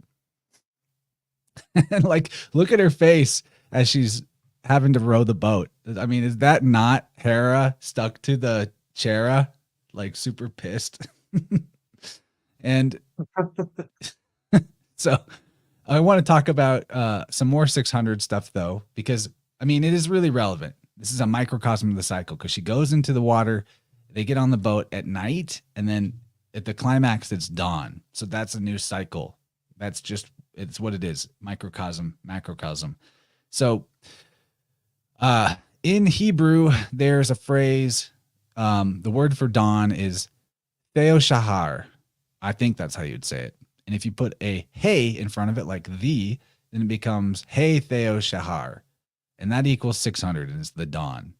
And like, look at her face as she's having to row the boat. I mean, is that not Hera stuck to the Chera, like super pissed? And so I want to talk about some more 600 stuff though, because I mean, it is really relevant. This is a microcosm of the cycle because she goes into the water, they get on the boat at night, and then at the climax, it's dawn. So that's a new cycle. It's what it is. Microcosm, macrocosm. So in Hebrew, there's a phrase, the word for dawn is theoshahar. I think that's how you'd say it. And if you put a hey in front of it, like the, then it becomes hey theoshahar. And that equals 600, and it's the dawn.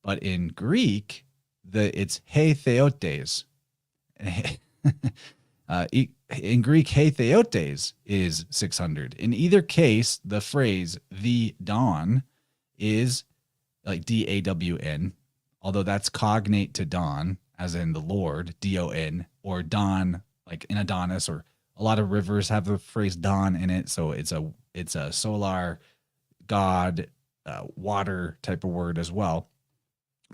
But in Greek, it's hey theotes. In Greek, hey theotes is 600. In either case, the phrase the dawn is like D-A-W-N, although that's cognate to dawn, as in the Lord, D-O-N, or dawn, like in Adonis, or a lot of rivers have the phrase dawn in it. So it's a solar god, water type of word as well.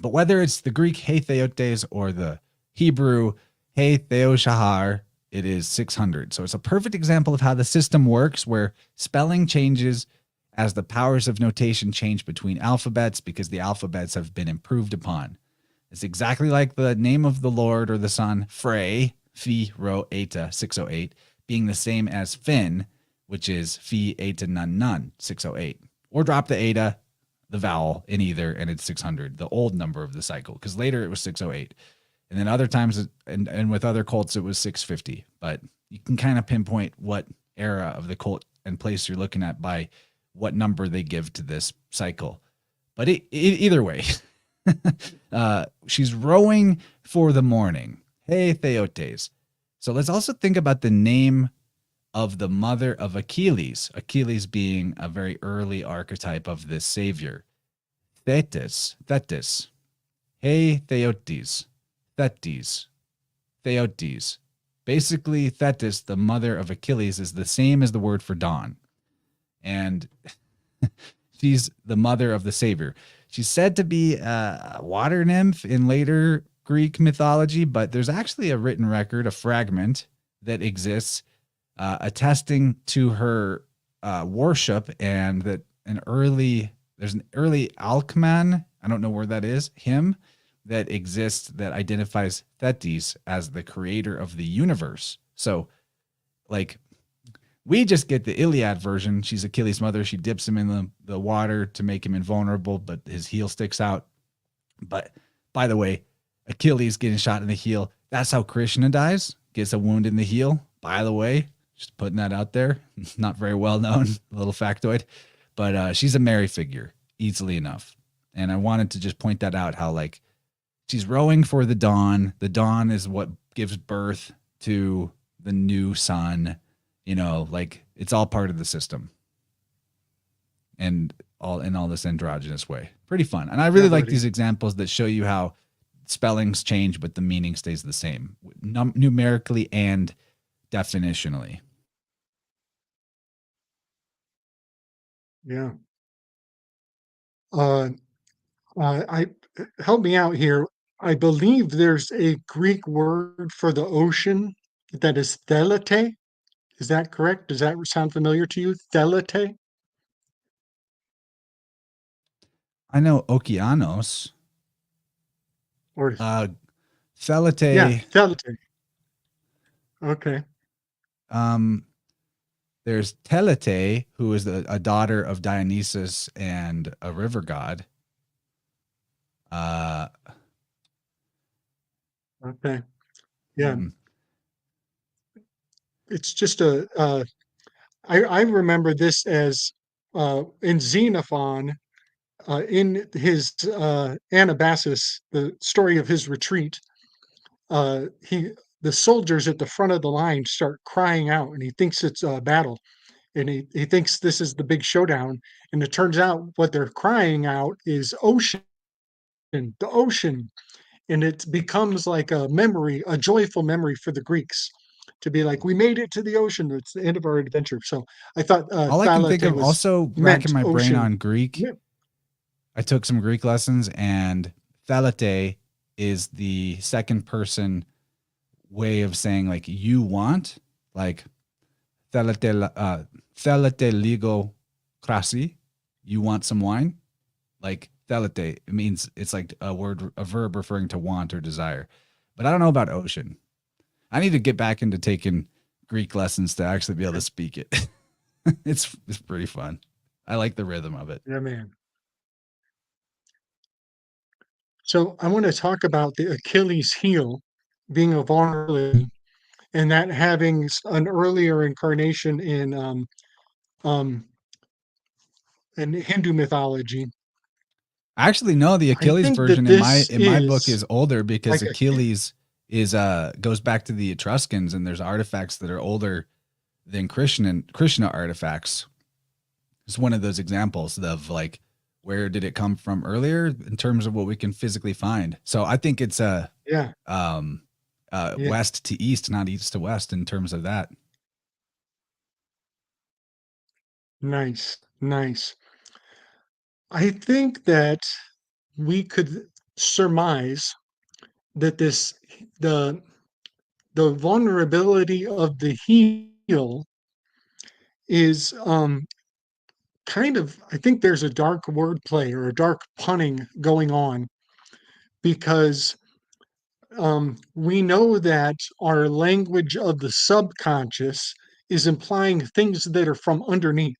But whether it's the Greek hey theotes or the Hebrew hey theoshahar, it is 600. So it's a perfect example of how the system works, where spelling changes as the powers of notation change between alphabets, because the alphabets have been improved upon. It's exactly like the name of the Lord or the sun, Frey, Fi, Ro, Eta, 608, being the same as Finn, which is Fi, Eta, Nun, Nun, 608. Or drop the Eta, the vowel, in either, and it's 600, the old number of the cycle, because later it was 608. And then other times, and with other cults, it was 650. But you can kind of pinpoint what era of the cult and place you're looking at by what number they give to this cycle. But either way, she's rowing for the morning. Hey, Theotes. So let's also think about the name of the mother of Achilles. Achilles being a very early archetype of this savior. Thetis. Hey, Theotes. Theotes. Basically, Thetis, the mother of Achilles, is the same as the word for dawn. And she's the mother of the savior. She's said to be a water nymph in later Greek mythology, but there's actually a written record, a fragment that exists attesting to her worship, and that there's an early Alcman, I don't know where that is, hymn that exists that identifies Thetis as the creator of the universe. So, like, we just get the Iliad version. She's Achilles' mother. She dips him in the water to make him invulnerable, but his heel sticks out. But by the way, Achilles getting shot in the heel, that's how Krishna dies, gets a wound in the heel. By the way, just putting that out there. Not very well known, little factoid. But she's a Mary figure, easily enough. And I wanted to just point that out, how like she's rowing for the dawn. The dawn is what gives birth to the new sun. You know, like it's all part of the system, and all in all this androgynous way. Pretty fun. And I really like these examples that show you how spellings change, but the meaning stays the same, numerically and definitionally. Yeah. I help me out here. I believe there's a Greek word for the ocean that is thelete. Is that correct? Does that sound familiar to you? Thelete? I know Okeanos. Or yeah, Thelete. thelete. Okay. There's Telete, who is a daughter of Dionysus and a river god. Okay. Yeah. hmm. It's just I remember this as in Xenophon, in his Anabasis, the story of his retreat. He the soldiers at the front of the line start crying out, and he thinks it's a battle, and he thinks this is the big showdown, and it turns out what they're crying out is ocean, the ocean, and it becomes like a memory, a joyful memory for the Greeks, to be like, we made it to the ocean. It's the end of our adventure. So I thought All I can think thalate of, was also racking meant my brain ocean. on Greek. Yeah. I took some Greek lessons, and Thelete is the second person way of saying like you want, like Thelete ligo krasi, you want some wine, like Thelete. It means it's like a verb referring to want or desire. But I don't know about ocean. I need to get back into taking Greek lessons to actually be able to speak it. It's pretty fun. I like the rhythm of it. Yeah, man. So I want to talk about the Achilles heel being a vulnerability, and that having an earlier incarnation um, in Hindu mythology. Actually, no, the I Achilles think that version in my this book is is older, because like a Achilles is goes back to the Etruscans, and there's artifacts that are older than Krishna artifacts. It's one of those examples of like, where did it come from earlier in terms of what we can physically find. So I think it's yeah, yeah, west to east, not east to west in terms of that. nice, nice. I think that we could surmise that the the vulnerability of the heel is kind of, I think there's a dark wordplay or a dark punning going on, because we know that our language of the subconscious is implying things that are from underneath.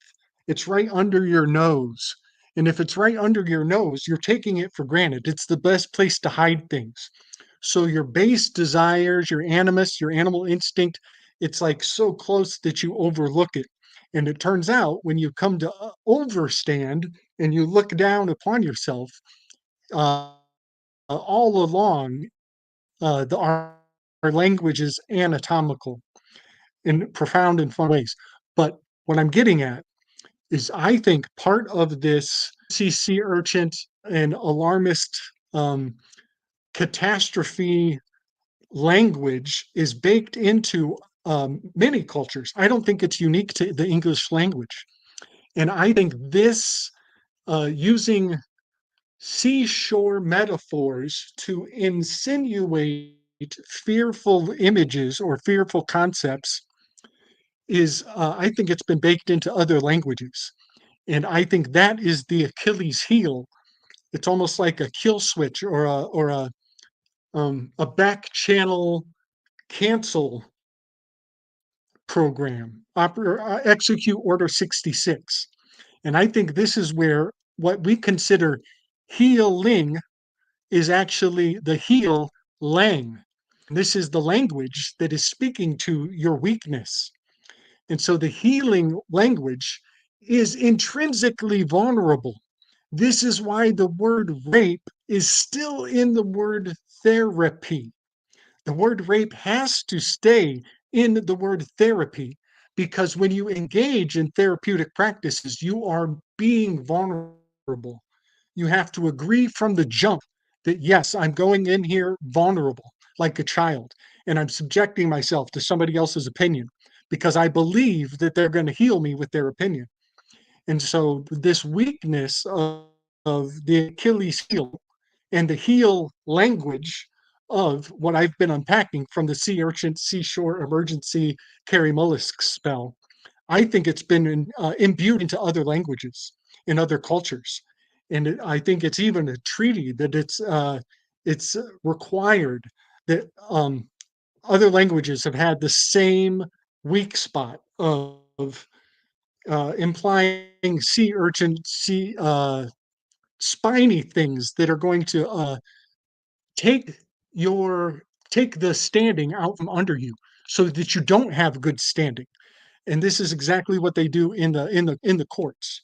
It's right under your nose. And if it's right under your nose, you're taking it for granted. It's the best place to hide things. So your base desires, your animus, your animal instinct, it's like so close that you overlook it. And it turns out when you come to overstand and you look down upon yourself, all along, our language is anatomical in profound and fun ways. But what I'm getting at is I think part of this sea urchin and alarmist catastrophe language is baked into many cultures. I don't think it's unique to the English language. And I think this using seashore metaphors to insinuate fearful images or fearful concepts is, I think it's been baked into other languages. And I think that is the Achilles heel. It's almost like a kill switch or a back channel cancel program, execute order 66. And I think this is where what we consider healing is actually the heel lang. This is the language that is speaking to your weakness. And so the healing language is intrinsically vulnerable. This is why the word rape is still in the word therapy. The word rape has to stay in the word therapy because when you engage in therapeutic practices, you are being vulnerable. You have to agree from the jump that, yes, I'm going in here vulnerable like a child, and I'm subjecting myself to somebody else's opinion because I believe that they're going to heal me with their opinion. And so, this weakness of the Achilles heel and the heel language of what I've been unpacking from the sea urchin, seashore emergency carry mollusk spell, I think it's been imbued into other languages in other cultures. And I think it's even a treaty that it's required that other languages have had the same weak spot of implying sea urchin, sea spiny things that are going to take your take the standing out from under you so that you don't have good standing. And this is exactly what they do in the courts.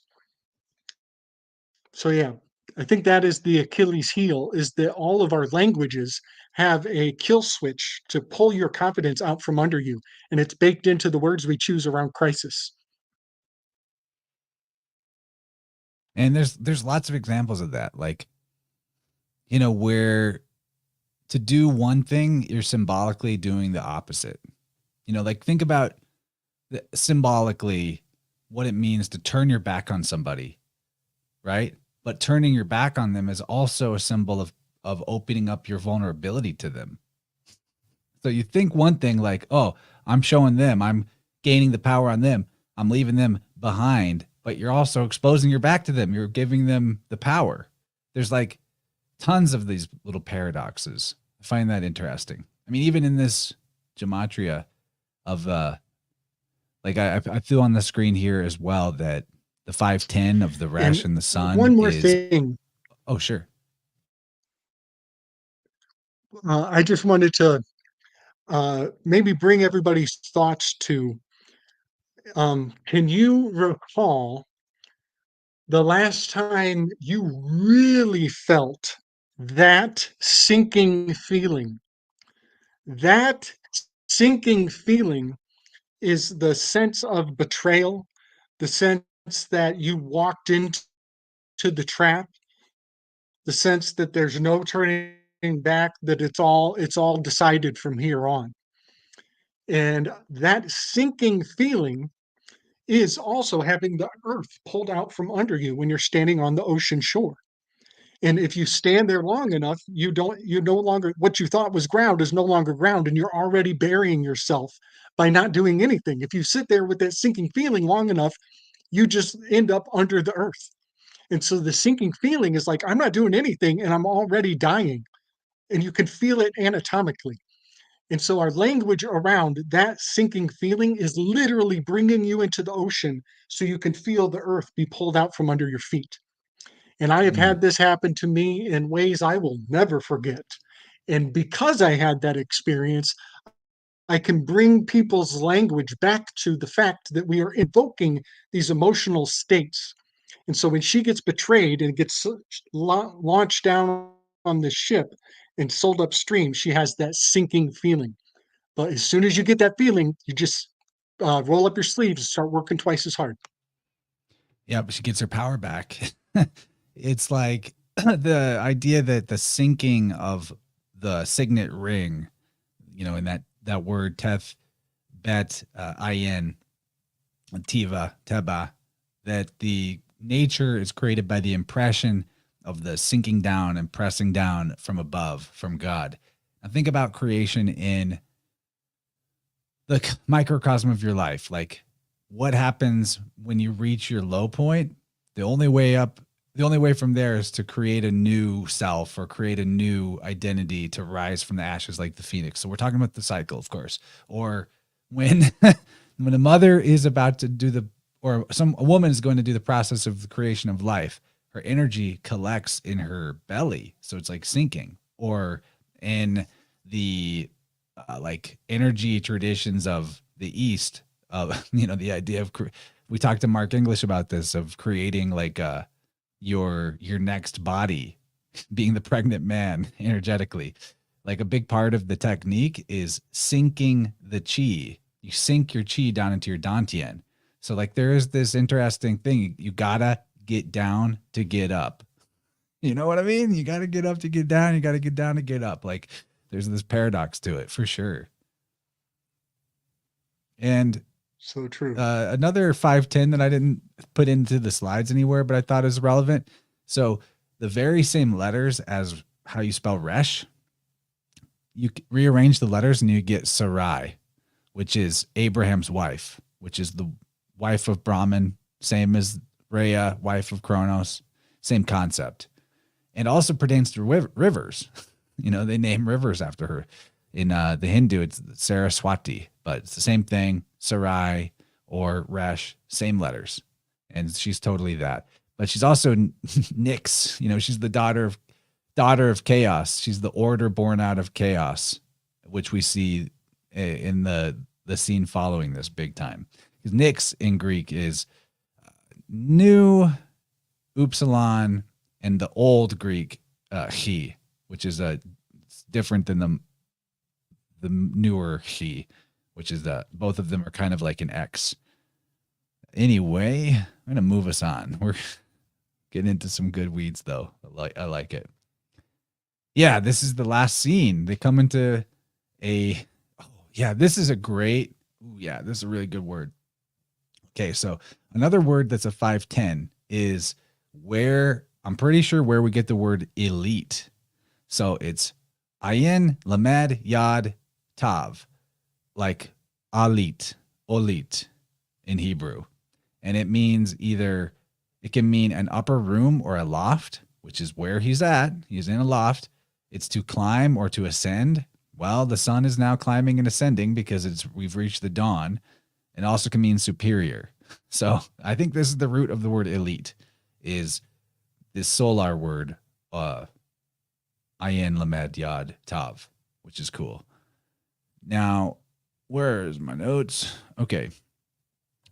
So yeah, I think that is the Achilles heel, is that all of our languages have a kill switch to pull your confidence out from under you, and it's baked into the words we choose around crisis. And there's lots of examples of that. Like, where to do one thing, you're symbolically doing the opposite. Like think about symbolically what it means to turn your back on somebody, right? But turning your back on them is also a symbol of opening up your vulnerability to them. So you think one thing like, oh, I'm showing them, I'm gaining the power on them, I'm leaving them behind, but you're also exposing your back to them. You're giving them the power. There's like tons of these little paradoxes. I find that interesting. I mean, even in this gematria of like I threw on the screen here as well that the 510 of the Resh and the Sun one more is. thing. Oh, sure. I just wanted to maybe bring everybody's thoughts to can you recall the last time you really felt that sinking feeling? That sinking feeling is the sense of betrayal, the sense that you walked into the trap, the sense that there's no turning back, that it's all decided from here on. And that sinking feeling is also having the earth pulled out from under you when you're standing on the ocean shore. And if you stand there long enough, you no longer, what you thought was ground is no longer ground, and you're already burying yourself by not doing anything. If you sit there with that sinking feeling long enough, you just end up under the earth. And so the sinking feeling is like, I'm not doing anything and I'm already dying. And you can feel it anatomically. And so our language around that sinking feeling is literally bringing you into the ocean so you can feel the earth be pulled out from under your feet. And I have Mm. had this happen to me in ways I will never forget. And because I had that experience, I can bring people's language back to the fact that we are invoking these emotional states. And so when she gets betrayed and gets launched down on the ship and sold upstream, she has that sinking feeling. But as soon as you get that feeling, you just roll up your sleeves and start working twice as hard. Yeah, but she gets her power back. It's like the idea that the sinking of the signet ring, in that word teth bet in tiva teba, that the nature is created by the impression of the sinking down and pressing down from above, from God. Now think about creation in the microcosm of your life. Like, what happens when you reach your low point? The only way from there is to create a new self or create a new identity to rise from the ashes like the phoenix. So we're talking about the cycle, of course. Or when when a mother is about to do a woman is going to do the process of the creation of life, her energy collects in her belly. So it's like sinking. Or in the like energy traditions of the East, the idea of we talked to Mark English about this, of creating like your next body, being the pregnant man energetically. Like a big part of the technique is sinking the chi. You sink your chi down into your dantian. So like there is this interesting thing. You gotta get down to get up. You know what I mean? You gotta get up to get down. You gotta get down to get up. Like there's this paradox to it for sure. And So true. another 510 that I didn't put into the slides anywhere, but I thought is relevant. So the very same letters as how you spell Resh, you rearrange the letters and you get Sarai, which is Abraham's wife, which is the wife of Brahman, same as Rhea, wife of Kronos, same concept. And also pertains to rivers. They name rivers after her. In the Hindu, it's Saraswati, but it's the same thing, Sarai or Resh, same letters. And she's totally that. But she's also Nyx. She's the daughter of chaos. She's the order born out of chaos, which we see in the scene following this big time. Because Nyx in Greek is new, upsilon, and the old Greek chi, which is different than the newer chi, which is both of them are kind of like an X. Anyway, I'm gonna move us on. We're getting into some good weeds though. I like it. Yeah, this is the last scene. They come into this is a great. This is a really good word. Okay, so another word that's a 510 is where I'm pretty sure where we get the word elite. So it's ayin lamed yad tav, like alit, olit in Hebrew. And it means it can mean an upper room or a loft, which is where he's at. He's in a loft. It's to climb or to ascend. Well, the sun is now climbing and ascending because we've reached the dawn. It also can mean superior. So I think this is the root of the word elite, is this solar word, ayin lamed yad tav, which is cool. Now, where's my notes? Okay.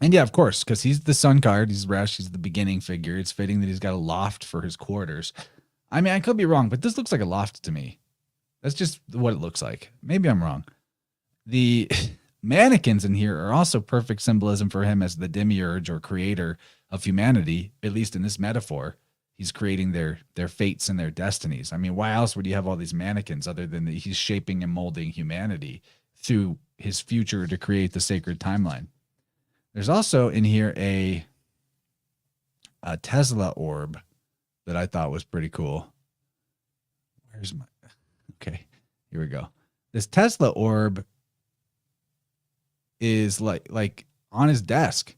And yeah, of course, because he's the sun card, he's Resh, he's the beginning figure. It's fitting that he's got a loft for his quarters. I mean, I could be wrong, but this looks like a loft to me. That's just what it looks like. Maybe I'm wrong. The mannequins in here are also perfect symbolism for him as the demiurge or creator of humanity, at least in this metaphor. He's creating their fates and their destinies. I mean, why else would you have all these mannequins other than that he's shaping and molding humanity through his future to create the sacred timeline? There's also in here a Tesla orb that I thought was pretty cool. Okay, here we go. This Tesla orb is like on his desk.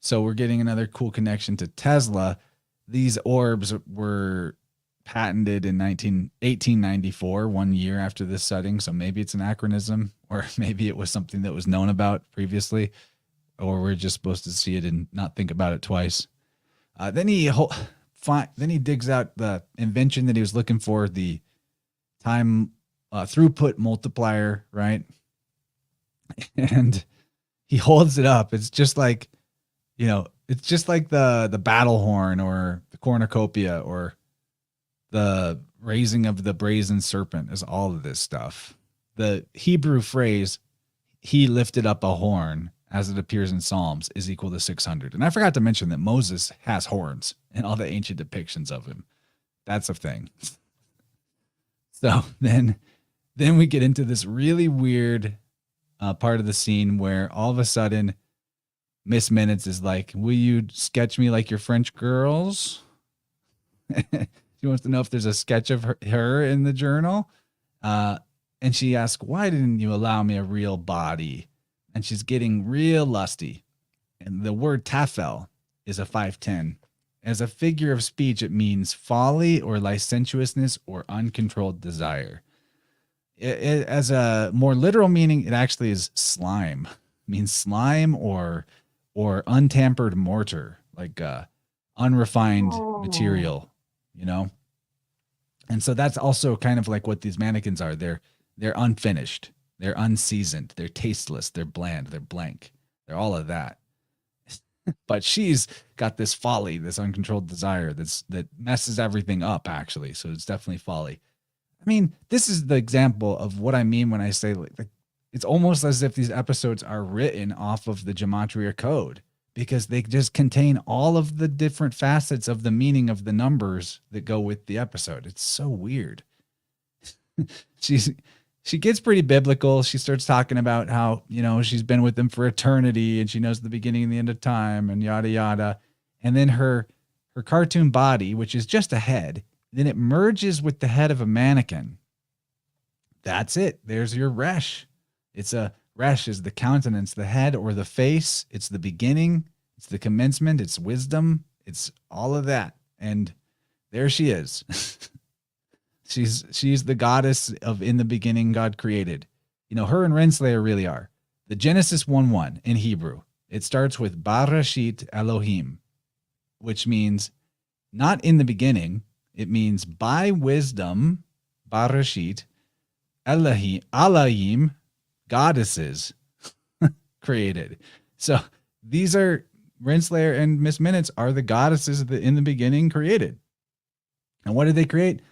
So we're getting another cool connection to Tesla. These orbs were patented in 1894, 1 year after this setting. So maybe it's an anachronism, or maybe it was something that was known about previously, or we're just supposed to see it and not think about it twice. Then he digs out the invention that he was looking for, the time throughput multiplier, right? And he holds it up. It's just like, it's just like the battle horn or the cornucopia or the raising of the brazen serpent is all of this stuff. The Hebrew phrase, he lifted up a horn, as it appears in Psalms, is equal to 600. And I forgot to mention that Moses has horns in all the ancient depictions of him. That's a thing. So then we get into this really weird part of the scene where all of a sudden Miss Minutes is like, will you sketch me like your French girls? She wants to know if there's a sketch of her in the journal. And she asks, why didn't you allow me a real body? And she's getting real lusty. And the word tafel is a 510. As a figure of speech, it means folly or licentiousness or uncontrolled desire. As a more literal meaning, it actually is slime. It means slime or untampered mortar, like unrefined material, And so that's also kind of like what these mannequins are. They're unfinished, they're unseasoned, they're tasteless, they're bland, they're blank, they're all of that. But she's got this folly, this uncontrolled desire that messes everything up, actually. So it's definitely folly. I mean, this is the example of what I mean when I say like it's almost as if these episodes are written off of the Gematria code, because they just contain all of the different facets of the meaning of the numbers that go with the episode. It's so weird. She gets pretty biblical. She starts talking about how, she's been with them for eternity and she knows the beginning and the end of time and yada, yada. And then her cartoon body, which is just a head, then it merges with the head of a mannequin. That's it. There's your resh. Resh is the countenance, the head or the face. It's the beginning. It's the commencement. It's wisdom. It's all of that. And there she is. She's the goddess of in the beginning God created. Her and Renslayer really are. The Genesis 1:1 in Hebrew, it starts with Barashit Elohim, which means not in the beginning. It means by wisdom, Barashit, Elohim, goddesses created. So these are Renslayer and Miss Minutes are the goddesses that in the beginning created. And what did they create?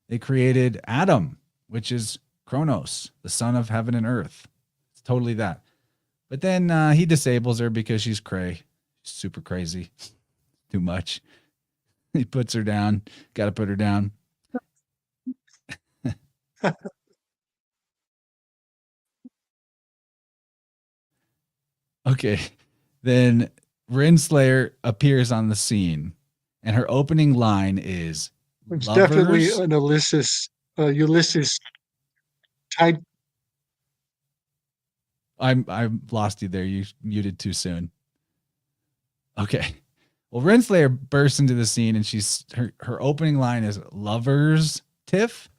They created Adam, which is Kronos, the son of heaven and earth. It's totally that. But then he disables her because she's cray. Super crazy. Too much. He puts her down. Got to put her down. Okay. Then Renslayer appears on the scene, and her opening line is, it's lovers. Definitely an Ulysses type. I lost you there. You muted too soon. Okay. Well, Renslayer bursts into the scene, and her opening line is lovers tiff.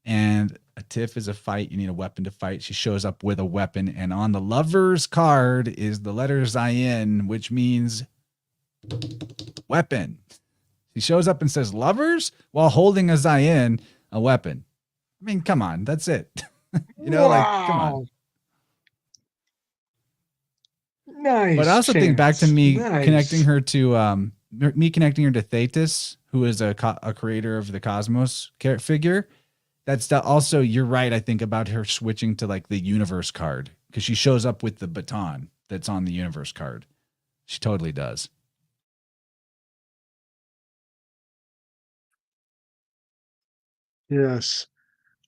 And a tiff is a fight. You need a weapon to fight. She shows up with a weapon, and on the lovers card is the letter Zayin, which means weapon. She shows up and says lovers while holding a Zayin, a weapon. I mean, come on, that's it. Wow. Come on. Nice. But I also think back to me nice. connecting her to Thetis, who is a creator of the cosmos figure. That's also, you're right, I think, about her switching to like the universe card, because she shows up with the baton that's on the universe card. She totally does. Yes.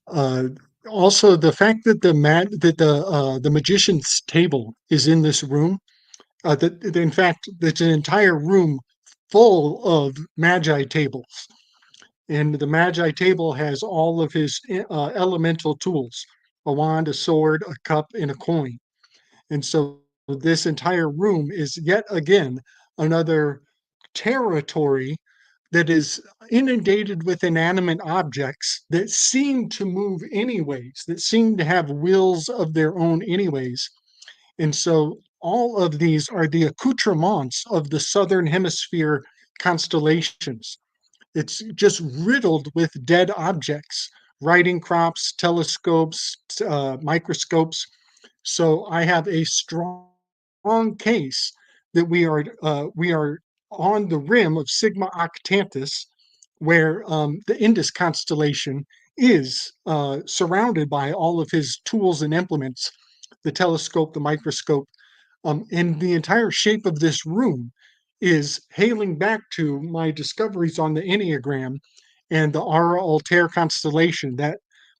Also, the fact that the magician's table is in this room, that in fact, there's an entire room full of magi tables. And the Magi table has all of his elemental tools, a wand, a sword, a cup, and a coin. And so this entire room is yet again another territory that is inundated with inanimate objects that seem to move anyways, that seem to have wills of their own anyways. And so all of these are the accoutrements of the Southern Hemisphere constellations. It's just riddled with dead objects, writing crops, telescopes, microscopes. So I have a strong case that we are on the rim of Sigma Octantis, where the Indus constellation is surrounded by all of his tools and implements, the telescope, the microscope, and the entire shape of this room is hailing back to my discoveries on the Enneagram and the Ara Altair constellation. That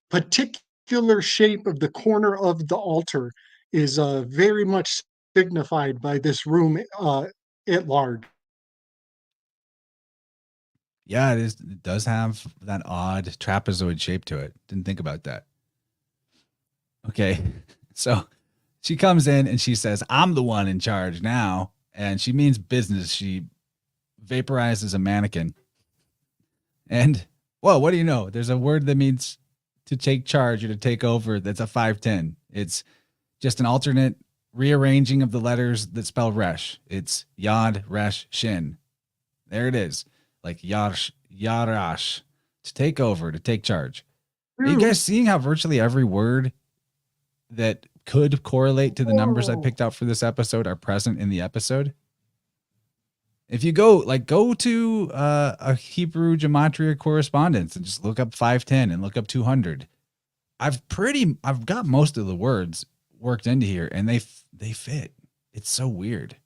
particular shape of the corner of the altar is very much signified by this room at large. Yeah, it is. It does have that odd trapezoid shape to it. Didn't think about that. Okay. So she comes in and she says, I'm the one in charge now. And she means business. She vaporizes a mannequin. And, whoa, what do you know? There's a word that means to take charge or to take over that's a 510. It's just an alternate rearranging of the letters that spell Resh. It's Yod, Resh, Shin. There it is. Like Yash, Yarash, to take over, to take charge. Are you guys seeing how virtually every word that could correlate to the numbers I picked out for this episode are present in the episode? If you go to a Hebrew Gematria correspondence and just look up 510 and look up 200, I've got most of the words worked into here and they fit. It's so weird.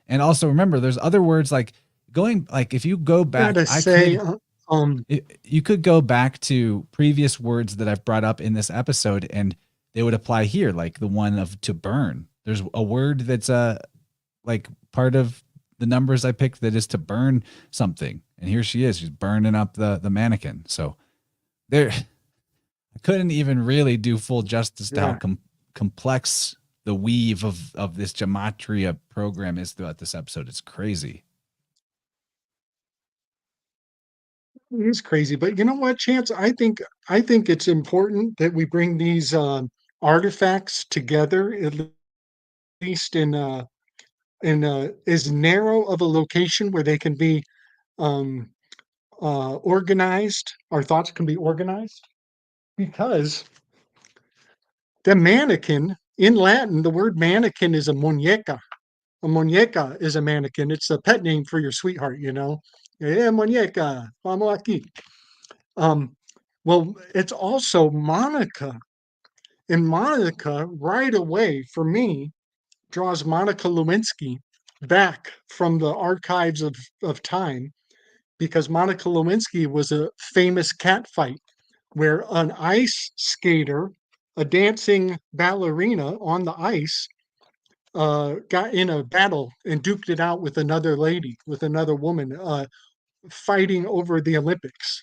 And also remember, there's other words if you go back, you could go back to previous words that I've brought up in this episode and they would apply here, like the one of to burn. There's a word that's like part of the numbers I picked that is to burn something. And here she is, she's burning up the mannequin. So there, I couldn't even really do full justice to how complex the weave of this Gematria program is throughout this episode. It's crazy. It is crazy, but you know what, Chance? I think it's important that we bring these artifacts together, at least in as narrow of a location where they can be um, organized. Our thoughts can be organized because the mannequin in Latin, the word mannequin is a muñeca. A muñeca is a mannequin. It's a pet name for your sweetheart, you know. Yeah, muñeca, vamos aquí. Well, it's also Monica. And Monica, right away, for me, draws Monica Lewinsky back from the archives of time, because Monica Lewinsky was a famous cat fight where an ice skater, a dancing ballerina on the ice, got in a battle and duked it out with another lady, with another woman, fighting over the Olympics.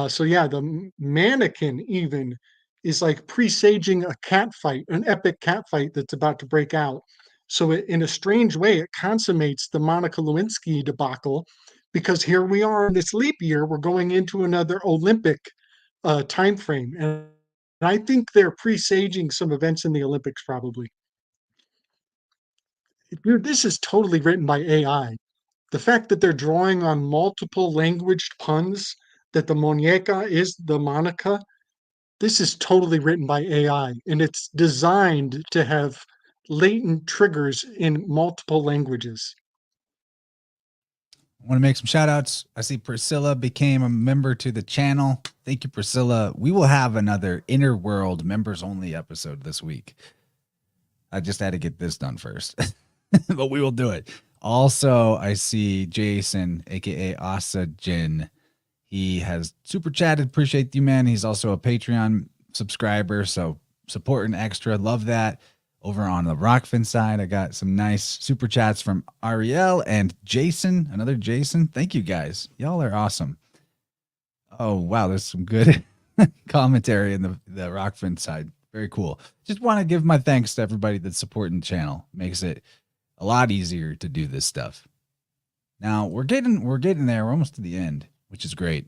So yeah, the mannequin even is like presaging a cat fight, an epic cat fight that's about to break out. So in a strange way, it consummates the Monica Lewinsky debacle, because here we are in this leap year, we're going into another Olympic time frame, and I think they're presaging some events in the Olympics probably. Dude, this is totally written by AI. The fact that they're drawing on multiple languaged puns, that the Monica is the Monica, this is totally written by AI, and it's designed to have latent triggers in multiple languages. I want to make some shout outs. I see Priscilla became a member to the channel. Thank you, Priscilla. We will have another Inner World members only episode this week. I just had to get this done first, but we will do it. Also, I see Jason, aka Asa Jin. He has super chatted. Appreciate you, man. He's also a Patreon subscriber, so supporting extra. Love that. Over on the Rockfin side, I got some nice super chats from Ariel and Jason. Another Jason. Thank you, guys. Y'all are awesome. Oh, wow. There's some good commentary in the Rockfin side. Very cool. Just want to give my thanks to everybody that's supporting the channel. Makes it a lot easier to do this stuff. Now, we're getting there. We're almost to the end, which is great.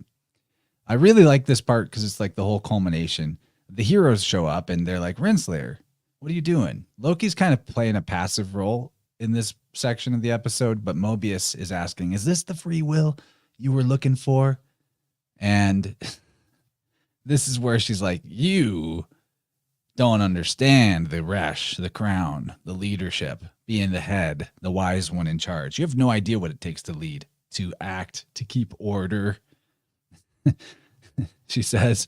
I really like this part because it's like the whole culmination. The heroes show up and they're like, Renslayer, what are you doing? Loki's kind of playing a passive role in this section of the episode, but Mobius is asking, is this the free will you were looking for? And this is where she's like, you don't understand the resh, the crown, the leadership, being the head, the wise one in charge. You have no idea what it takes to lead, to act, to keep order. She says,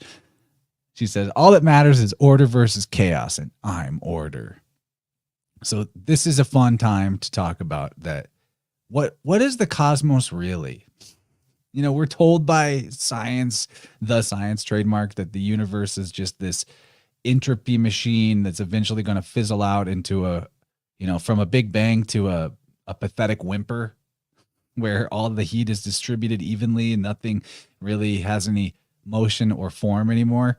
all that matters is order versus chaos, and I'm order. So this is a fun time to talk about that. What is the cosmos really? You know, we're told by science, the science trademark, that the universe is just this entropy machine that's eventually going to fizzle out into a, you know, from a big bang to a pathetic whimper where all the heat is distributed evenly and nothing really has any motion or form anymore.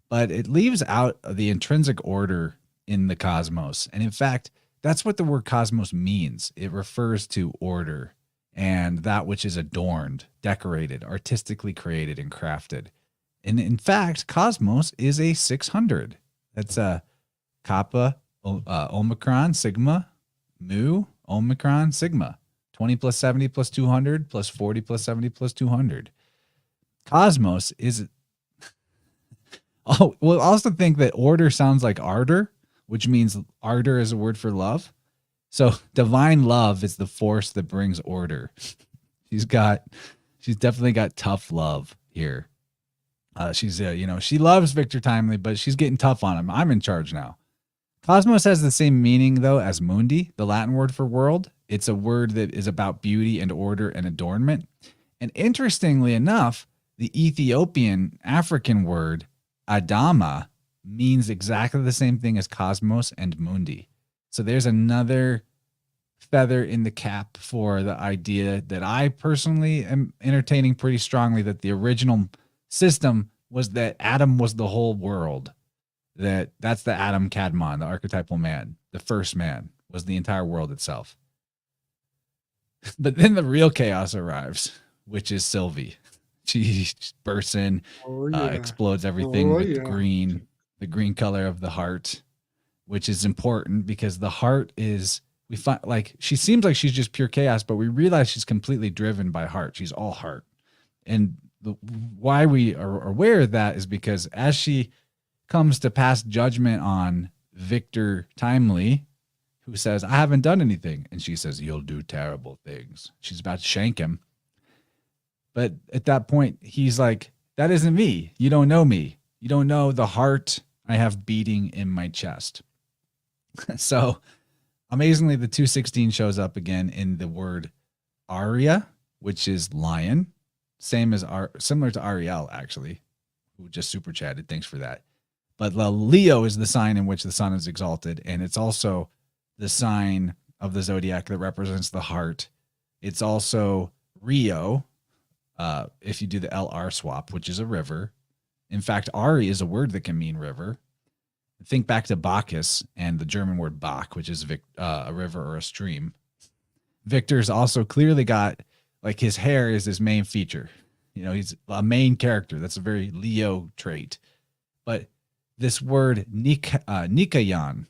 But it leaves out the intrinsic order in the cosmos. And in fact, that's what the word cosmos means. It refers to order and that which is adorned, decorated, artistically created, and crafted. And in fact, cosmos is a 600. That's a kappa, omicron, sigma, mu, omicron, sigma. 20 plus 70 plus 200 plus 40 plus 70 plus 200. Cosmos is... Oh, we'll also think that order sounds like ardor, which means ardor is a word for love. So divine love is the force that brings order. She's definitely got tough love here. She loves Victor Timely, but she's getting tough on him. I'm in charge now. Cosmos has the same meaning, though, as mundi, the Latin word for world. It's a word that is about beauty and order and adornment. And interestingly enough, the Ethiopian African word Adama means exactly the same thing as cosmos and mundi. So there's another feather in the cap for the idea that I personally am entertaining pretty strongly, that the original system was that Adam was the whole world. That's the Adam Kadmon, the archetypal man. The first man was the entire world itself. But then the real chaos arrives, which is Sylvie. She bursts in, explodes everything with the green color of the heart, which is important because the heart is, we find, like, she seems like she's just pure chaos, but we realize she's completely driven by heart. She's all heart. And why we are aware of that is because as she comes to pass judgment on Victor Timely, who says, I haven't done anything. And she says, you'll do terrible things. She's about to shank him. But at that point, he's like, that isn't me. You don't know me. You don't know the heart I have beating in my chest. So amazingly, the 216 shows up again in the word Aria, which is lion. Similar to Ariel, actually, who just super chatted. Thanks for that. But Leo is the sign in which the sun is exalted. And it's also the sign of the zodiac that represents the heart. It's also Rio, if you do the LR swap, which is a river. In fact, Ari is a word that can mean river. Think back to Bacchus and the German word Bach, which is a river or a stream. Victor's also clearly got, like, his hair is his main feature. You know, he's a main character. That's a very Leo trait. But this word Nikayan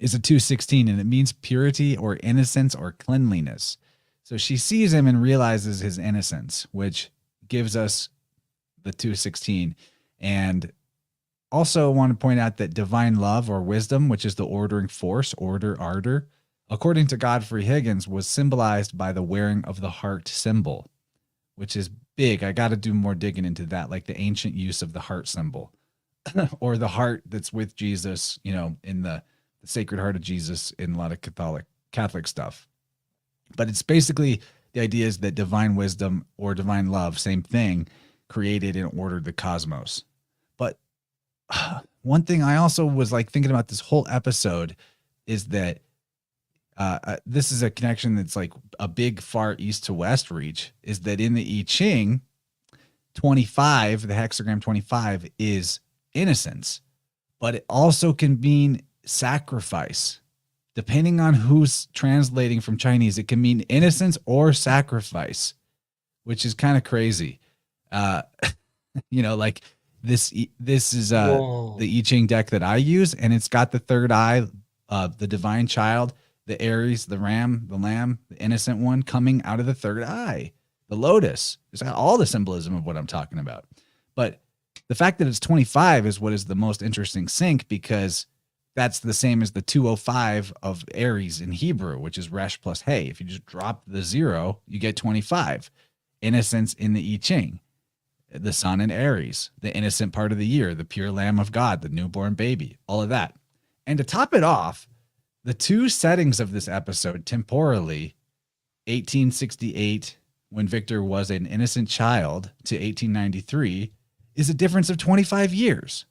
is a 216, and it means purity or innocence or cleanliness. So she sees him and realizes his innocence, which gives us the 216. And also want to point out that divine love or wisdom, which is the ordering force, order, ardor, according to Godfrey Higgins, was symbolized by the wearing of the heart symbol, which is big. I got to do more digging into that, like the ancient use of the heart symbol or the heart that's with Jesus, you know, in the Sacred Heart of Jesus in a lot of Catholic stuff. But it's basically, the idea is that divine wisdom or divine love, same thing, created and ordered the cosmos. But one thing I also was like thinking about this whole episode is that this is a connection that's like a big far east to west reach, is that in the I Ching, 25, the hexagram 25 is innocence, but it also can mean sacrifice. Depending on who's translating from Chinese, it can mean innocence or sacrifice, which is kind of crazy. You know, like this is the I Ching deck that I use, and it's got the third eye, the divine child, the Aries, the ram, the lamb, the innocent one coming out of the third eye. the lotus. It's got all the symbolism of what I'm talking about. But the fact that it's 25 is what is the most interesting sync, because that's the same as the 205 of Aries in Hebrew, which is Resh plus Hey. If you just drop the 0, you get 25. Innocence in the I Ching, the sun in Aries, the innocent part of the year, the pure lamb of God, the newborn baby, all of that. And to top it off, the two settings of this episode temporally, 1868, when Victor was an innocent child, to 1893, is a difference of 25 years.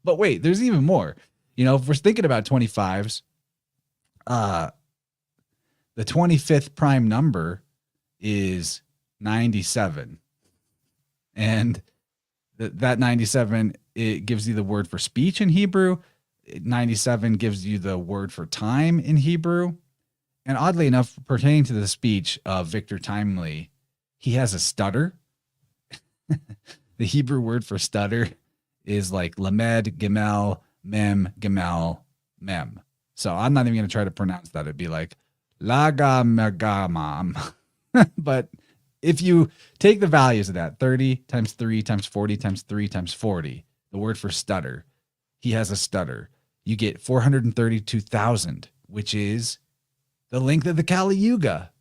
But wait, there's even more. If we're thinking about 25s, the 25th prime number is 97. And that 97, it gives you the word for speech in Hebrew. 97 gives you the word for time in Hebrew. And oddly enough, pertaining to the speech of Victor Timely, he has a stutter. The Hebrew word for stutter is like lamed, gemel, mem, gemel, mem. So I'm not even going to try to pronounce that. It'd be like lagamegamam. But if you take the values of that, 30 times 3 times 40 times 3 times 40, the word for stutter, he has a stutter. You get 432,000, which is the length of the Kali Yuga.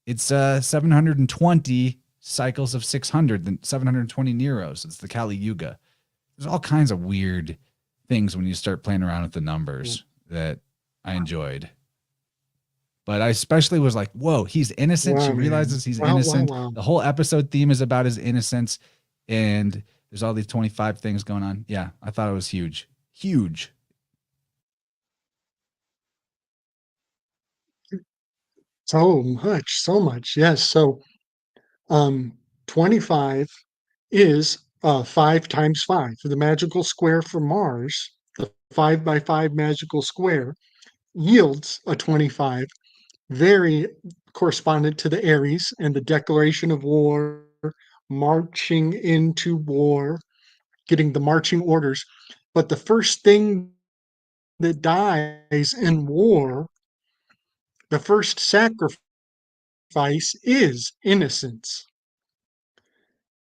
It's 720 cycles of 600, then 720 Neros. It's the Kali Yuga. There's all kinds of weird things when you start playing around with the numbers that I enjoyed. But I especially was like, whoa, he's innocent. Wow, She man. realizes he's Wow, innocent. wow, wow. The whole episode theme is about his innocence. And there's all these 25 things going on. Yeah, I thought it was huge. Huge. So much, so much. Yes. So 25 is 5 times 5. So the magical square for Mars, the 5 by 5 magical square, yields a 25, very correspondent to the Aries and the declaration of war, marching into war, getting the marching orders. But the first thing that dies in war, the first sacrifice is innocence.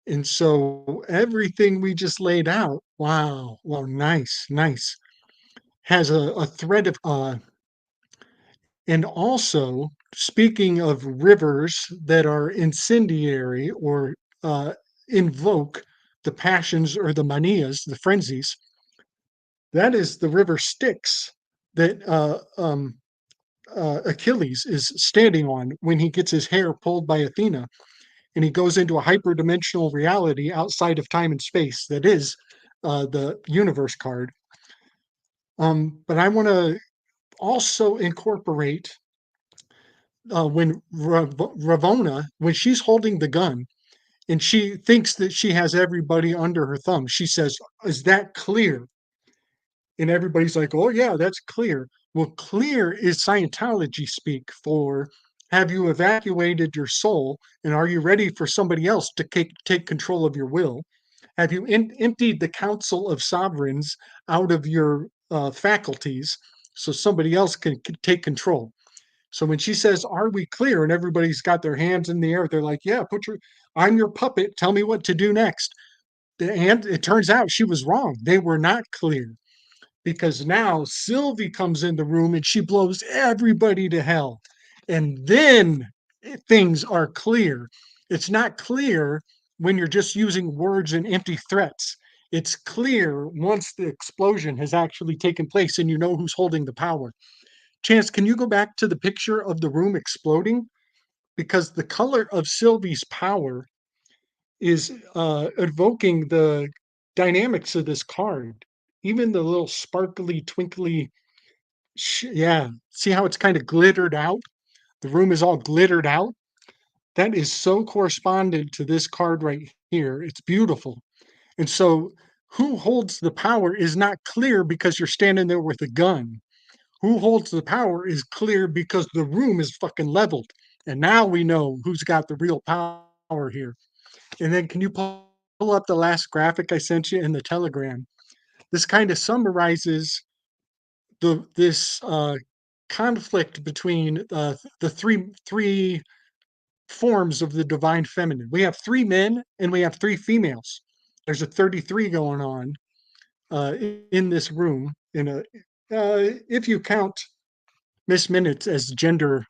And so everything we just laid out, wow, wow, nice, nice, has a thread of, and also speaking of rivers that are incendiary or invoke the passions or the manias, the frenzies, that is the river Styx that Achilles is standing on when he gets his hair pulled by Athena and he goes into a hyperdimensional reality outside of time and space that is the universe card. But I want to also incorporate when Ravona, when she's holding the gun and she thinks that she has everybody under her thumb, she says, "Is that clear?" And everybody's like, "Oh yeah, that's clear." Well, clear is Scientology speak for have you evacuated your soul and are you ready for somebody else to take control of your will? Have you emptied the council of sovereigns out of your faculties so somebody else can take control? So when she says, "Are we clear?" and everybody's got their hands in the air, they're like, "Yeah, I'm your puppet. Tell me what to do next." And it turns out she was wrong. They were not clear because now Sylvie comes in the room and she blows everybody to hell. And then things are clear. It's not clear when you're just using words and empty threats. It's clear once the explosion has actually taken place and you know who's holding the power. Chance, can you go back to the picture of the room exploding? Because the color of Sylvie's power is evoking the dynamics of this card. Even the little sparkly, twinkly, yeah. See how it's kind of glittered out? The room is all glittered out. That is so correspondent to this card right here. It's beautiful. And so, who holds the power is not clear because you're standing there with a gun. Who holds the power is clear because the room is fucking leveled. And now we know who's got the real power here. And then can you pull up the last graphic I sent you in the Telegram? This kind of summarizes this conflict between the three forms of the divine feminine. We have 3 men and we have 3 females. There's a 33 going on in this room. If you count Miss Minutes as gender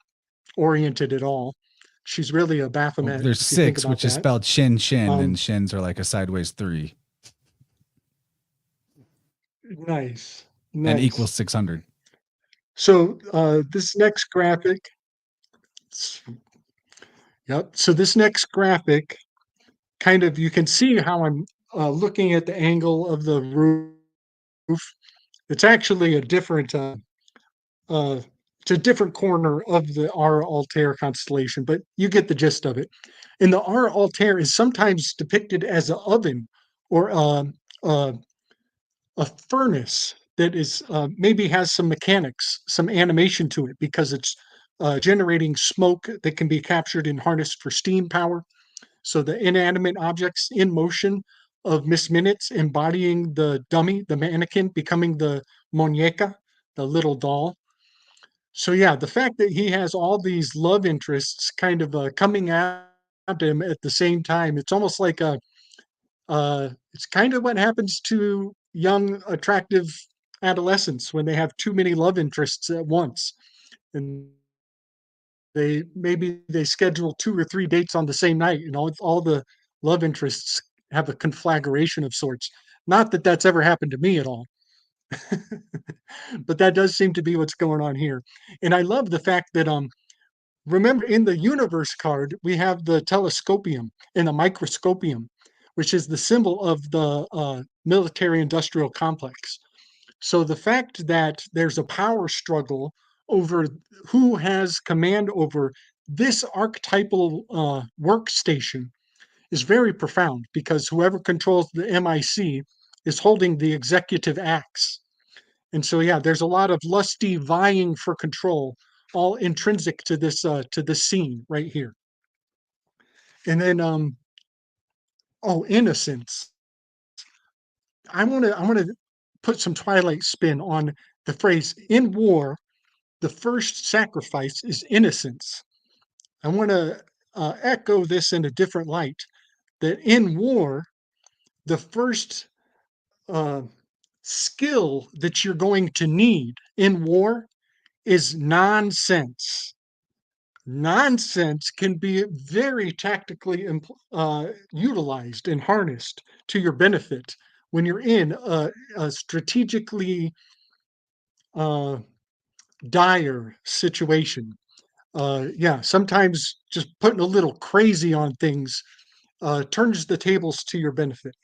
oriented at all, she's really a Well, Baphomet there's if you think 6, about which is that. spelled shin shin, Um, and shins are like a sideways 3, nice, and equals nice. 600. So this next graphic, yep. So this next graphic, kind of, you can see how I'm looking at the angle of the roof. It's actually a different, uh, it's a different corner of the R Altair constellation, but you get the gist of it. And the R Altair is sometimes depicted as an oven or uh, a furnace that is maybe has some mechanics, some animation to it because it's generating smoke that can be captured and harnessed for steam power. So the inanimate objects in motion of Miss Minutes embodying the dummy, the mannequin, becoming the muñeca, the little doll. So yeah, the fact that he has all these love interests kind of coming at him at the same time, it's almost like it's kind of what happens to young, attractive adolescents when they have too many love interests at once, and they schedule 2 or 3 dates on the same night, and all the love interests have a conflagration of sorts. Not that that's ever happened to me at all, but that does seem to be what's going on here. And I love the fact that remember in the universe card we have the telescopium and the microscopium, which is the symbol of the military industrial complex. So the fact that there's a power struggle over who has command over this archetypal workstation is very profound because whoever controls the MIC is holding the executive axe. And so yeah, there's a lot of lusty vying for control, all intrinsic to this scene right here. And then innocence. I want to put some Twilight spin on the phrase in war. The first sacrifice is innocence. I want to echo this in a different light that in war, the first uh, skill that you're going to need in war is nonsense. Nonsense can be very tactically utilized and harnessed to your benefit when you're in a strategically uh, dire situation. Yeah, sometimes just putting a little crazy on things turns the tables to your benefit.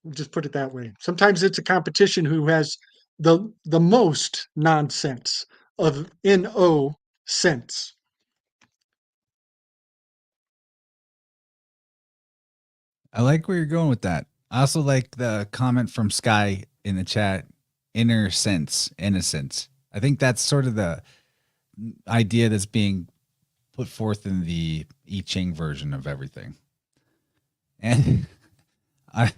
We'll just put it that way. Sometimes it's a competition who has the most nonsense of no sense. I like where you're going with that. I also like the comment from Sky in the chat, inner sense, innocence. I think that's sort of the idea that's being put forth in the I Ching version of everything. And I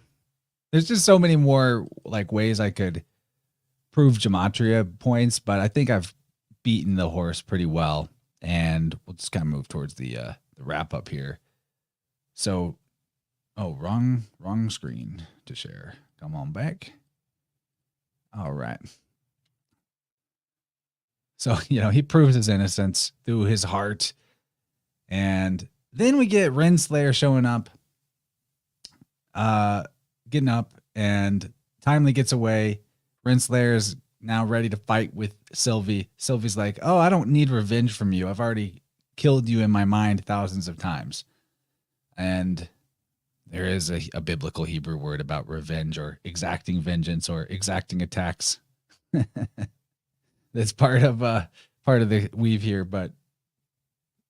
there's just so many more like ways I could prove gematria points, but I think I've beaten the horse pretty well. And we'll just kind of move towards the wrap up here. So oh, wrong screen to share. Come on back. All right. So, he proves his innocence through his heart. And then we get Renslayer showing up, getting up, and Timely gets away. Renslayer is now ready to fight with Sylvie. Sylvie's like, oh, I don't need revenge from you. I've already killed you in my mind thousands of times. And there is a biblical Hebrew word about revenge or exacting vengeance or exacting attacks. That's part of the weave here, but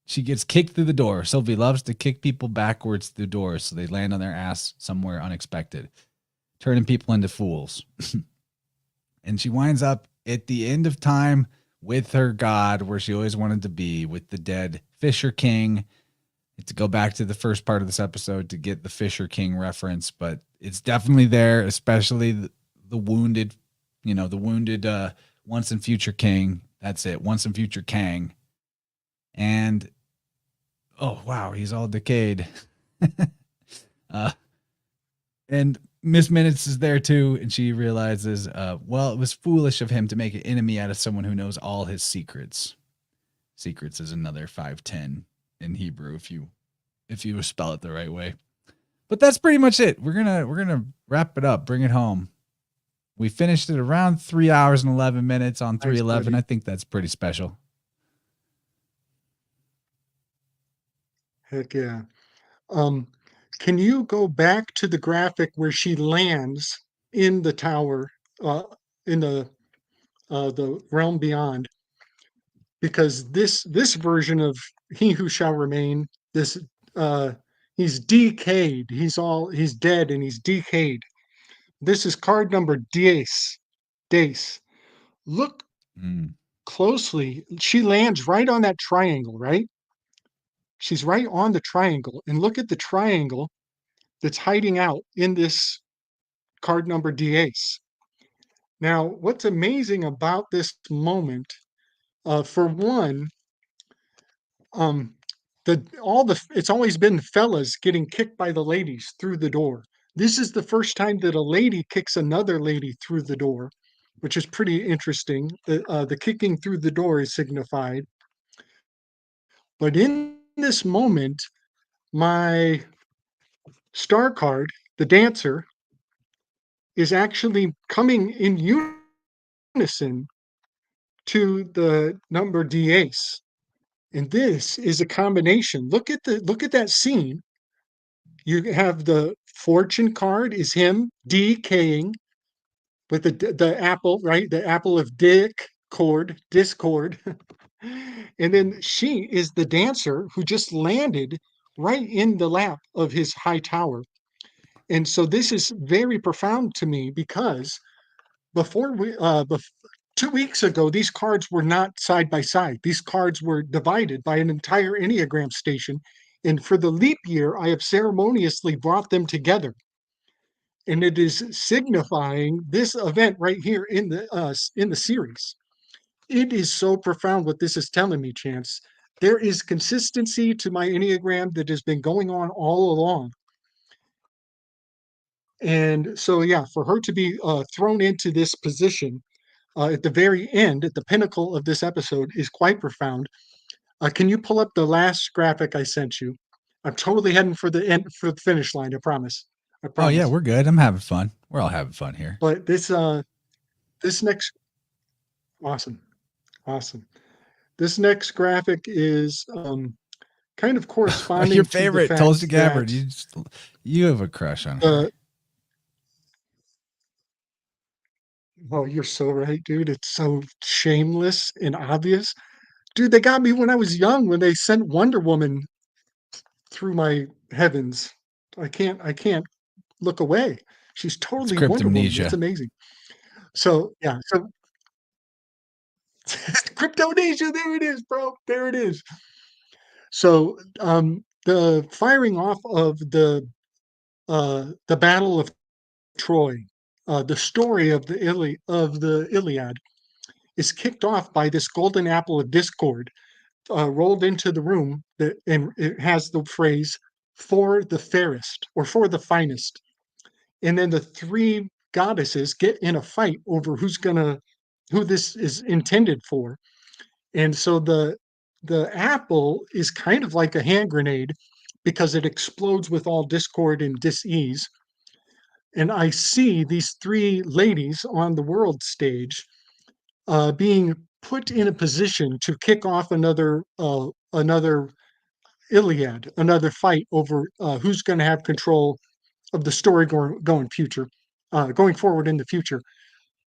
she gets kicked through the door. Sylvie loves to kick people backwards through doors so they land on their ass somewhere unexpected, turning people into fools. And she winds up at the end of time with her god where she always wanted to be, with the dead Fisher King. To go back to the first part of this episode to get the Fisher King reference, but it's definitely there, especially the wounded, the wounded once and future king. That's it, once and future Kang. And Oh wow, he's all decayed. uh, and Miss Minutes is there too, and she realizes, well, it was foolish of him to make an enemy out of someone who knows all his secrets. Secrets is another 510 in Hebrew if you spell it the right way. But that's pretty much it. We're gonna wrap it up, bring it home. We finished it around 3 hours and 11 minutes on Nice, 311. buddy. I think that's pretty special. Heck yeah. Um, can you go back to the graphic where she lands in the tower, uh, in the realm beyond? Because this version of He Who Shall Remain, this uh, he's decayed. He's dead and he's decayed. This is card number Dace. Dace. Look Mm. closely. She lands right on that triangle, right? She's right on the triangle. And look at the triangle that's hiding out in this card number Dace. Now, what's amazing about this moment, for one, um, it's always been fellas getting kicked by the ladies through the door. This is the first time that a lady kicks another lady through the door, which is pretty interesting. The kicking through the door is signified. But in this moment, my star card, the dancer, is actually coming in unison to the number D-Ace. And this is a combination. Look at that scene. You have the fortune card is him decaying with the apple, right? The apple of discord. And then she is the dancer who just landed right in the lap of his high tower. And so this is very profound to me because before we 2 weeks ago, these cards were not side by side. These cards were divided by an entire Enneagram station. And for the leap year, I have ceremoniously brought them together. And it is signifying this event right here in the series. It is so profound what this is telling me, Chance. There is consistency to my Enneagram that has been going on all along. And so, yeah, for her to be thrown into this position at the very end, at the pinnacle of this episode, is quite profound. Can you pull up the last graphic I sent you? I'm totally heading for the end for the finish line. I promise. I Oh yeah, promise. we're good. I'm having fun. We're all having fun here. But this next awesome, awesome. This next graphic is kind of Your corresponding to the favorite, fact Tulsi that Gabbard. You have a crush on her. the oh, you're so right, dude. It's so shameless and obvious. Dude, they got me when I was young when they sent Wonder Woman through my heavens. I can't look away. She's It's totally Wonder Woman. It's cryptomnesia. amazing. So yeah, so Cryptonesia, there it is, bro. There it is. So the firing off of the Battle of Troy, the story of the Iliad is kicked off by this golden apple of discord rolled into the room and it has the phrase for the fairest or for the finest. And then the three goddesses get in a fight over who this is intended for. And so the apple is kind of like a hand grenade because it explodes with all discord and dis-ease. And I see these three ladies on the world stage being put in a position to kick off another Iliad, another fight over who's going to have control of the story going forward in the future.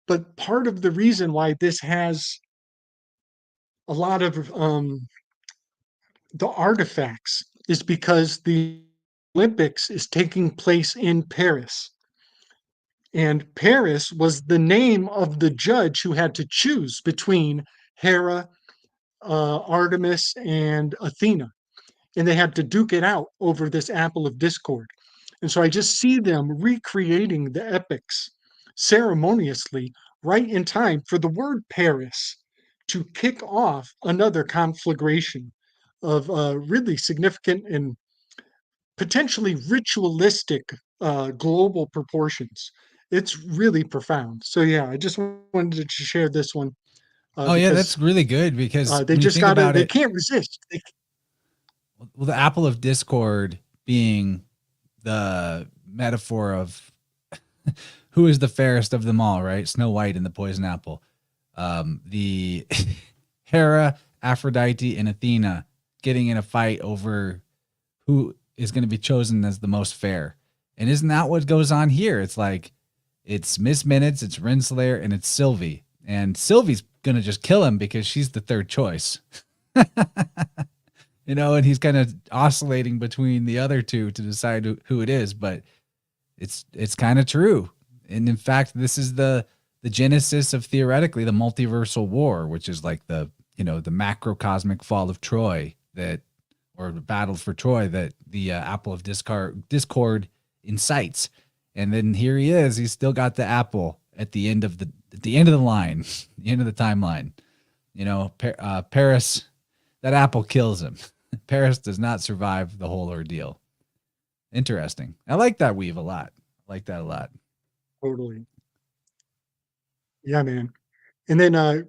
But part of the reason why this has a lot of the artifacts is because the Olympics is taking place in Paris. And Paris was the name of the judge who had to choose between Hera, Artemis, and Athena. And they had to duke it out over this apple of discord. And so I just see them recreating the epics ceremoniously right in time for the word Paris to kick off another conflagration, of really significant and potentially ritualistic global proportions. It's really profound. So yeah, I just wanted to share this one Oh yeah, because that's really good because they when you just think gotta, about they it, can't resist. well, the apple of discord being the metaphor of who is the fairest of them all, right? Snow White and the poison apple. The Hera, Aphrodite, and Athena getting in a fight over who is going to be chosen as the most fair. And isn't that what goes on here? It's like it's Miss Minutes, it's Renslayer, and it's Sylvie. And Sylvie's going to just kill him because she's the third choice. And he's kind of oscillating between the other two to decide who it is, but it's kind of true. And in fact, this is the genesis of theoretically the multiversal war, which is like the macrocosmic fall of Troy that or the battle for Troy that the apple of discord incites. And then here he is. He's still got the apple at the end of the line, the end of the timeline. Paris, that apple kills him. Paris does not survive the whole ordeal. Interesting. I like that weave a lot. I like that a lot. Totally. Yeah, man. And then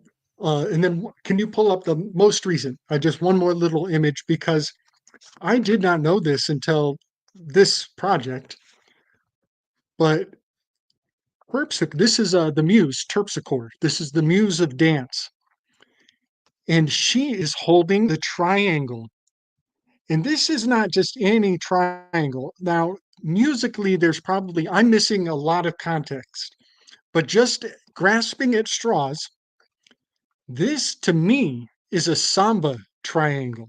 can you pull up the most recent? Just one more little image because I did not know this until this project, but this is the muse, Terpsichore. This is the muse of dance. And she is holding the triangle. And this is not just any triangle. Now, musically, I'm missing a lot of context, but just grasping at straws, this to me is a samba triangle.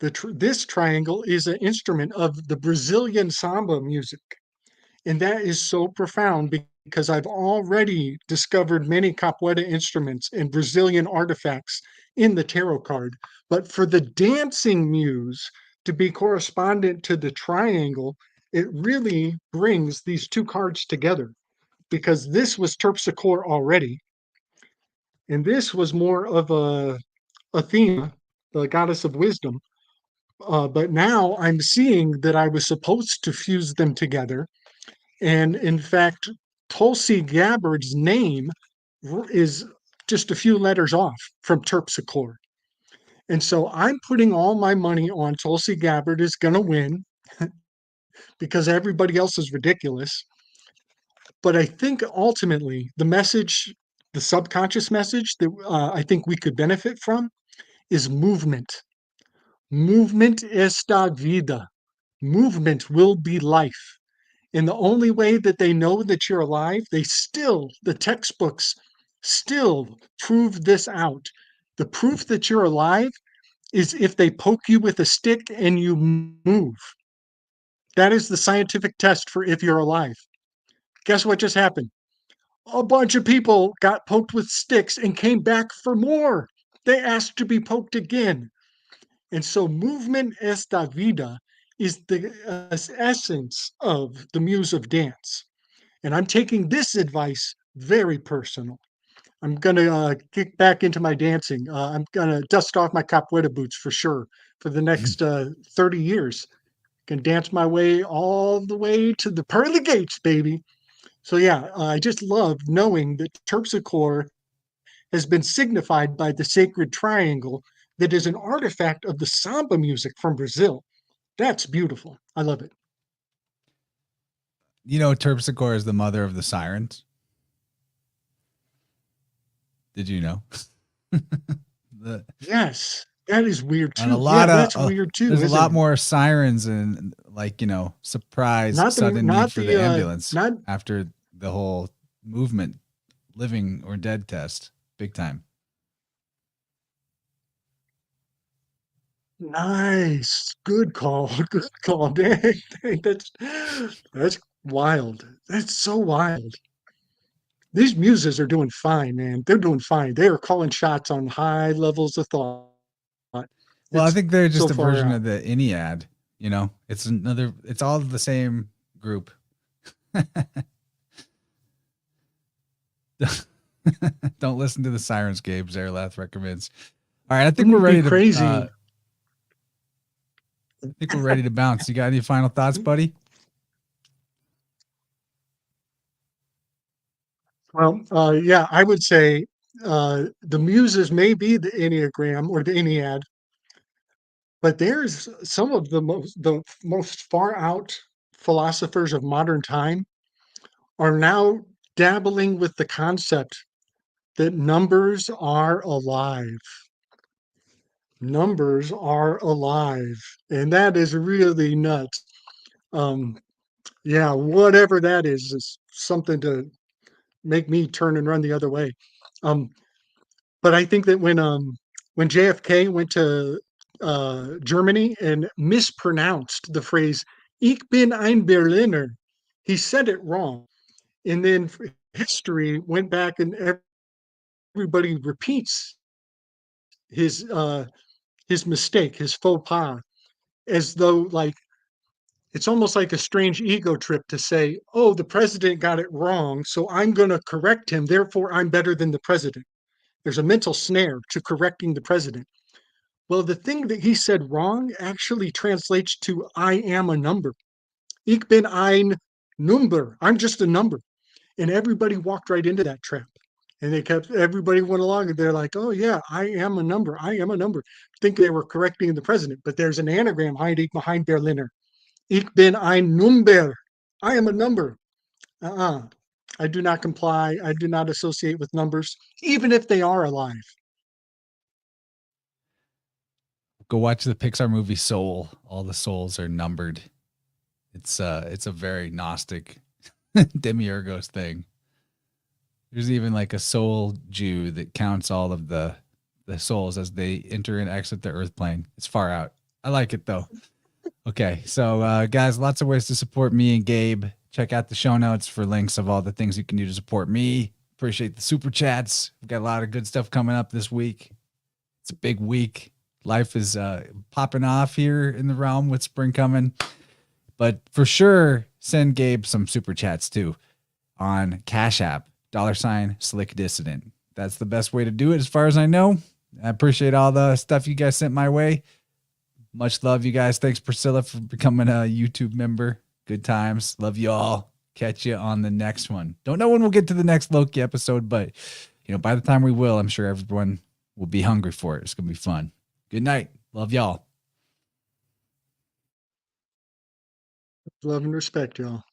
This triangle is an instrument of the Brazilian samba music. And that is so profound because I've already discovered many capoeira instruments and Brazilian artifacts in the tarot card. But for the dancing muse to be correspondent to the triangle, it really brings these two cards together because this was Terpsichore already. And this was more of a Athena, the goddess of wisdom. But now I'm seeing that I was supposed to fuse them together. And in fact, Tulsi Gabbard's name is just a few letters off from Terpsichore. And so I'm putting all my money on Tulsi Gabbard is going to win because everybody else is ridiculous. But I think ultimately the subconscious message that I think we could benefit from is movement. Movement esta vida. Movement will be life. And the only way that they know that you're alive, the textbooks still prove this out. The proof that you're alive is if they poke you with a stick and you move. That is the scientific test for if you're alive. Guess what just happened? A bunch of people got poked with sticks and came back for more. They asked to be poked again. And so, movement esta vida is the essence of the muse of dance. And I'm taking this advice very personal. I'm going to kick back into my dancing. I'm going to dust off my capoeira boots for sure for the next 30 years. Can dance my way all the way to the pearly gates, baby. So, yeah, I just love knowing that Terpsichore has been signified by the sacred triangle that is an artifact of the samba music from Brazil. That's beautiful. I love it. Terpsichore is the mother of the sirens. Did you know? the, Yes, that is weird on a too. Yeah, lot of that's weird too, there's a isn't lot it? more sirens and surprise Not the sudden need not for the the ambulance not after the whole movement living or dead test. Big time. nice. Good call. Good call. Dang, dang, that's wild. That's so wild. These muses are doing fine, man. They're doing fine. They are calling shots on high levels of thought. Well, I It's think they're so just a far version out. of the Ennead. It's all the same group. Don't listen to the sirens, Gabe. Zarelath recommends. All right, I think Wouldn't we're it be ready to crazy? I think we're ready to bounce. You got any final thoughts, buddy? Well, yeah, I would say the muses may be the Enneagram or the Ennead, but there's some of the most far out philosophers of modern time are now dabbling with the concept that numbers are alive. Numbers are alive, and that is really nuts. Um, yeah, whatever that is something to make me turn and run the other way. Um, but I think that when JFK went to Germany and mispronounced the phrase "Ich bin ein Berliner," he said it wrong, and then history went back and everybody repeats his uh, his mistake, his faux pas, as though like it's almost like a strange ego trip to say, "Oh, the president got it wrong, so I'm going to correct him. Therefore, I'm better than the president." There's a mental snare to correcting the president. Well, the thing that he said wrong actually translates to "I am a number." Ich bin ein Number. I'm just a number. And everybody walked right into that trap. And everybody went along and they're like, "Oh, yeah, I am a number. I am a number." Think they were correcting the president, but there's an anagram hiding behind Berliner. Ich bin ein Number. I am a number. Uh-uh. I do not comply. I do not associate with numbers, even if they are alive. Go watch the Pixar movie Soul. All the souls are numbered. It's a very Gnostic demiurgos thing. There's even like a soul Jew that counts all of the souls as they enter and exit the earth plane. It's far out. I like it though. Okay, so guys, lots of ways to support me and Gabe. Check out the show notes for links of all the things you can do to support me. Appreciate the super chats. We've got a lot of good stuff coming up this week. It's a big week. Life is popping off here in the realm with spring coming. But for sure, send Gabe some super chats too on Cash App, $Slick Dissident. That's the best way to do it as far as I know. I appreciate all the stuff you guys sent my way. Much love, you guys. Thanks, Priscilla, for becoming a YouTube member. Good times. Love you all. Catch you on the next one. Don't know when we'll get to the next Loki episode, but by the time we will, I'm sure everyone will be hungry for it. It's going to be fun. Good night. Love y'all. Love and respect, y'all.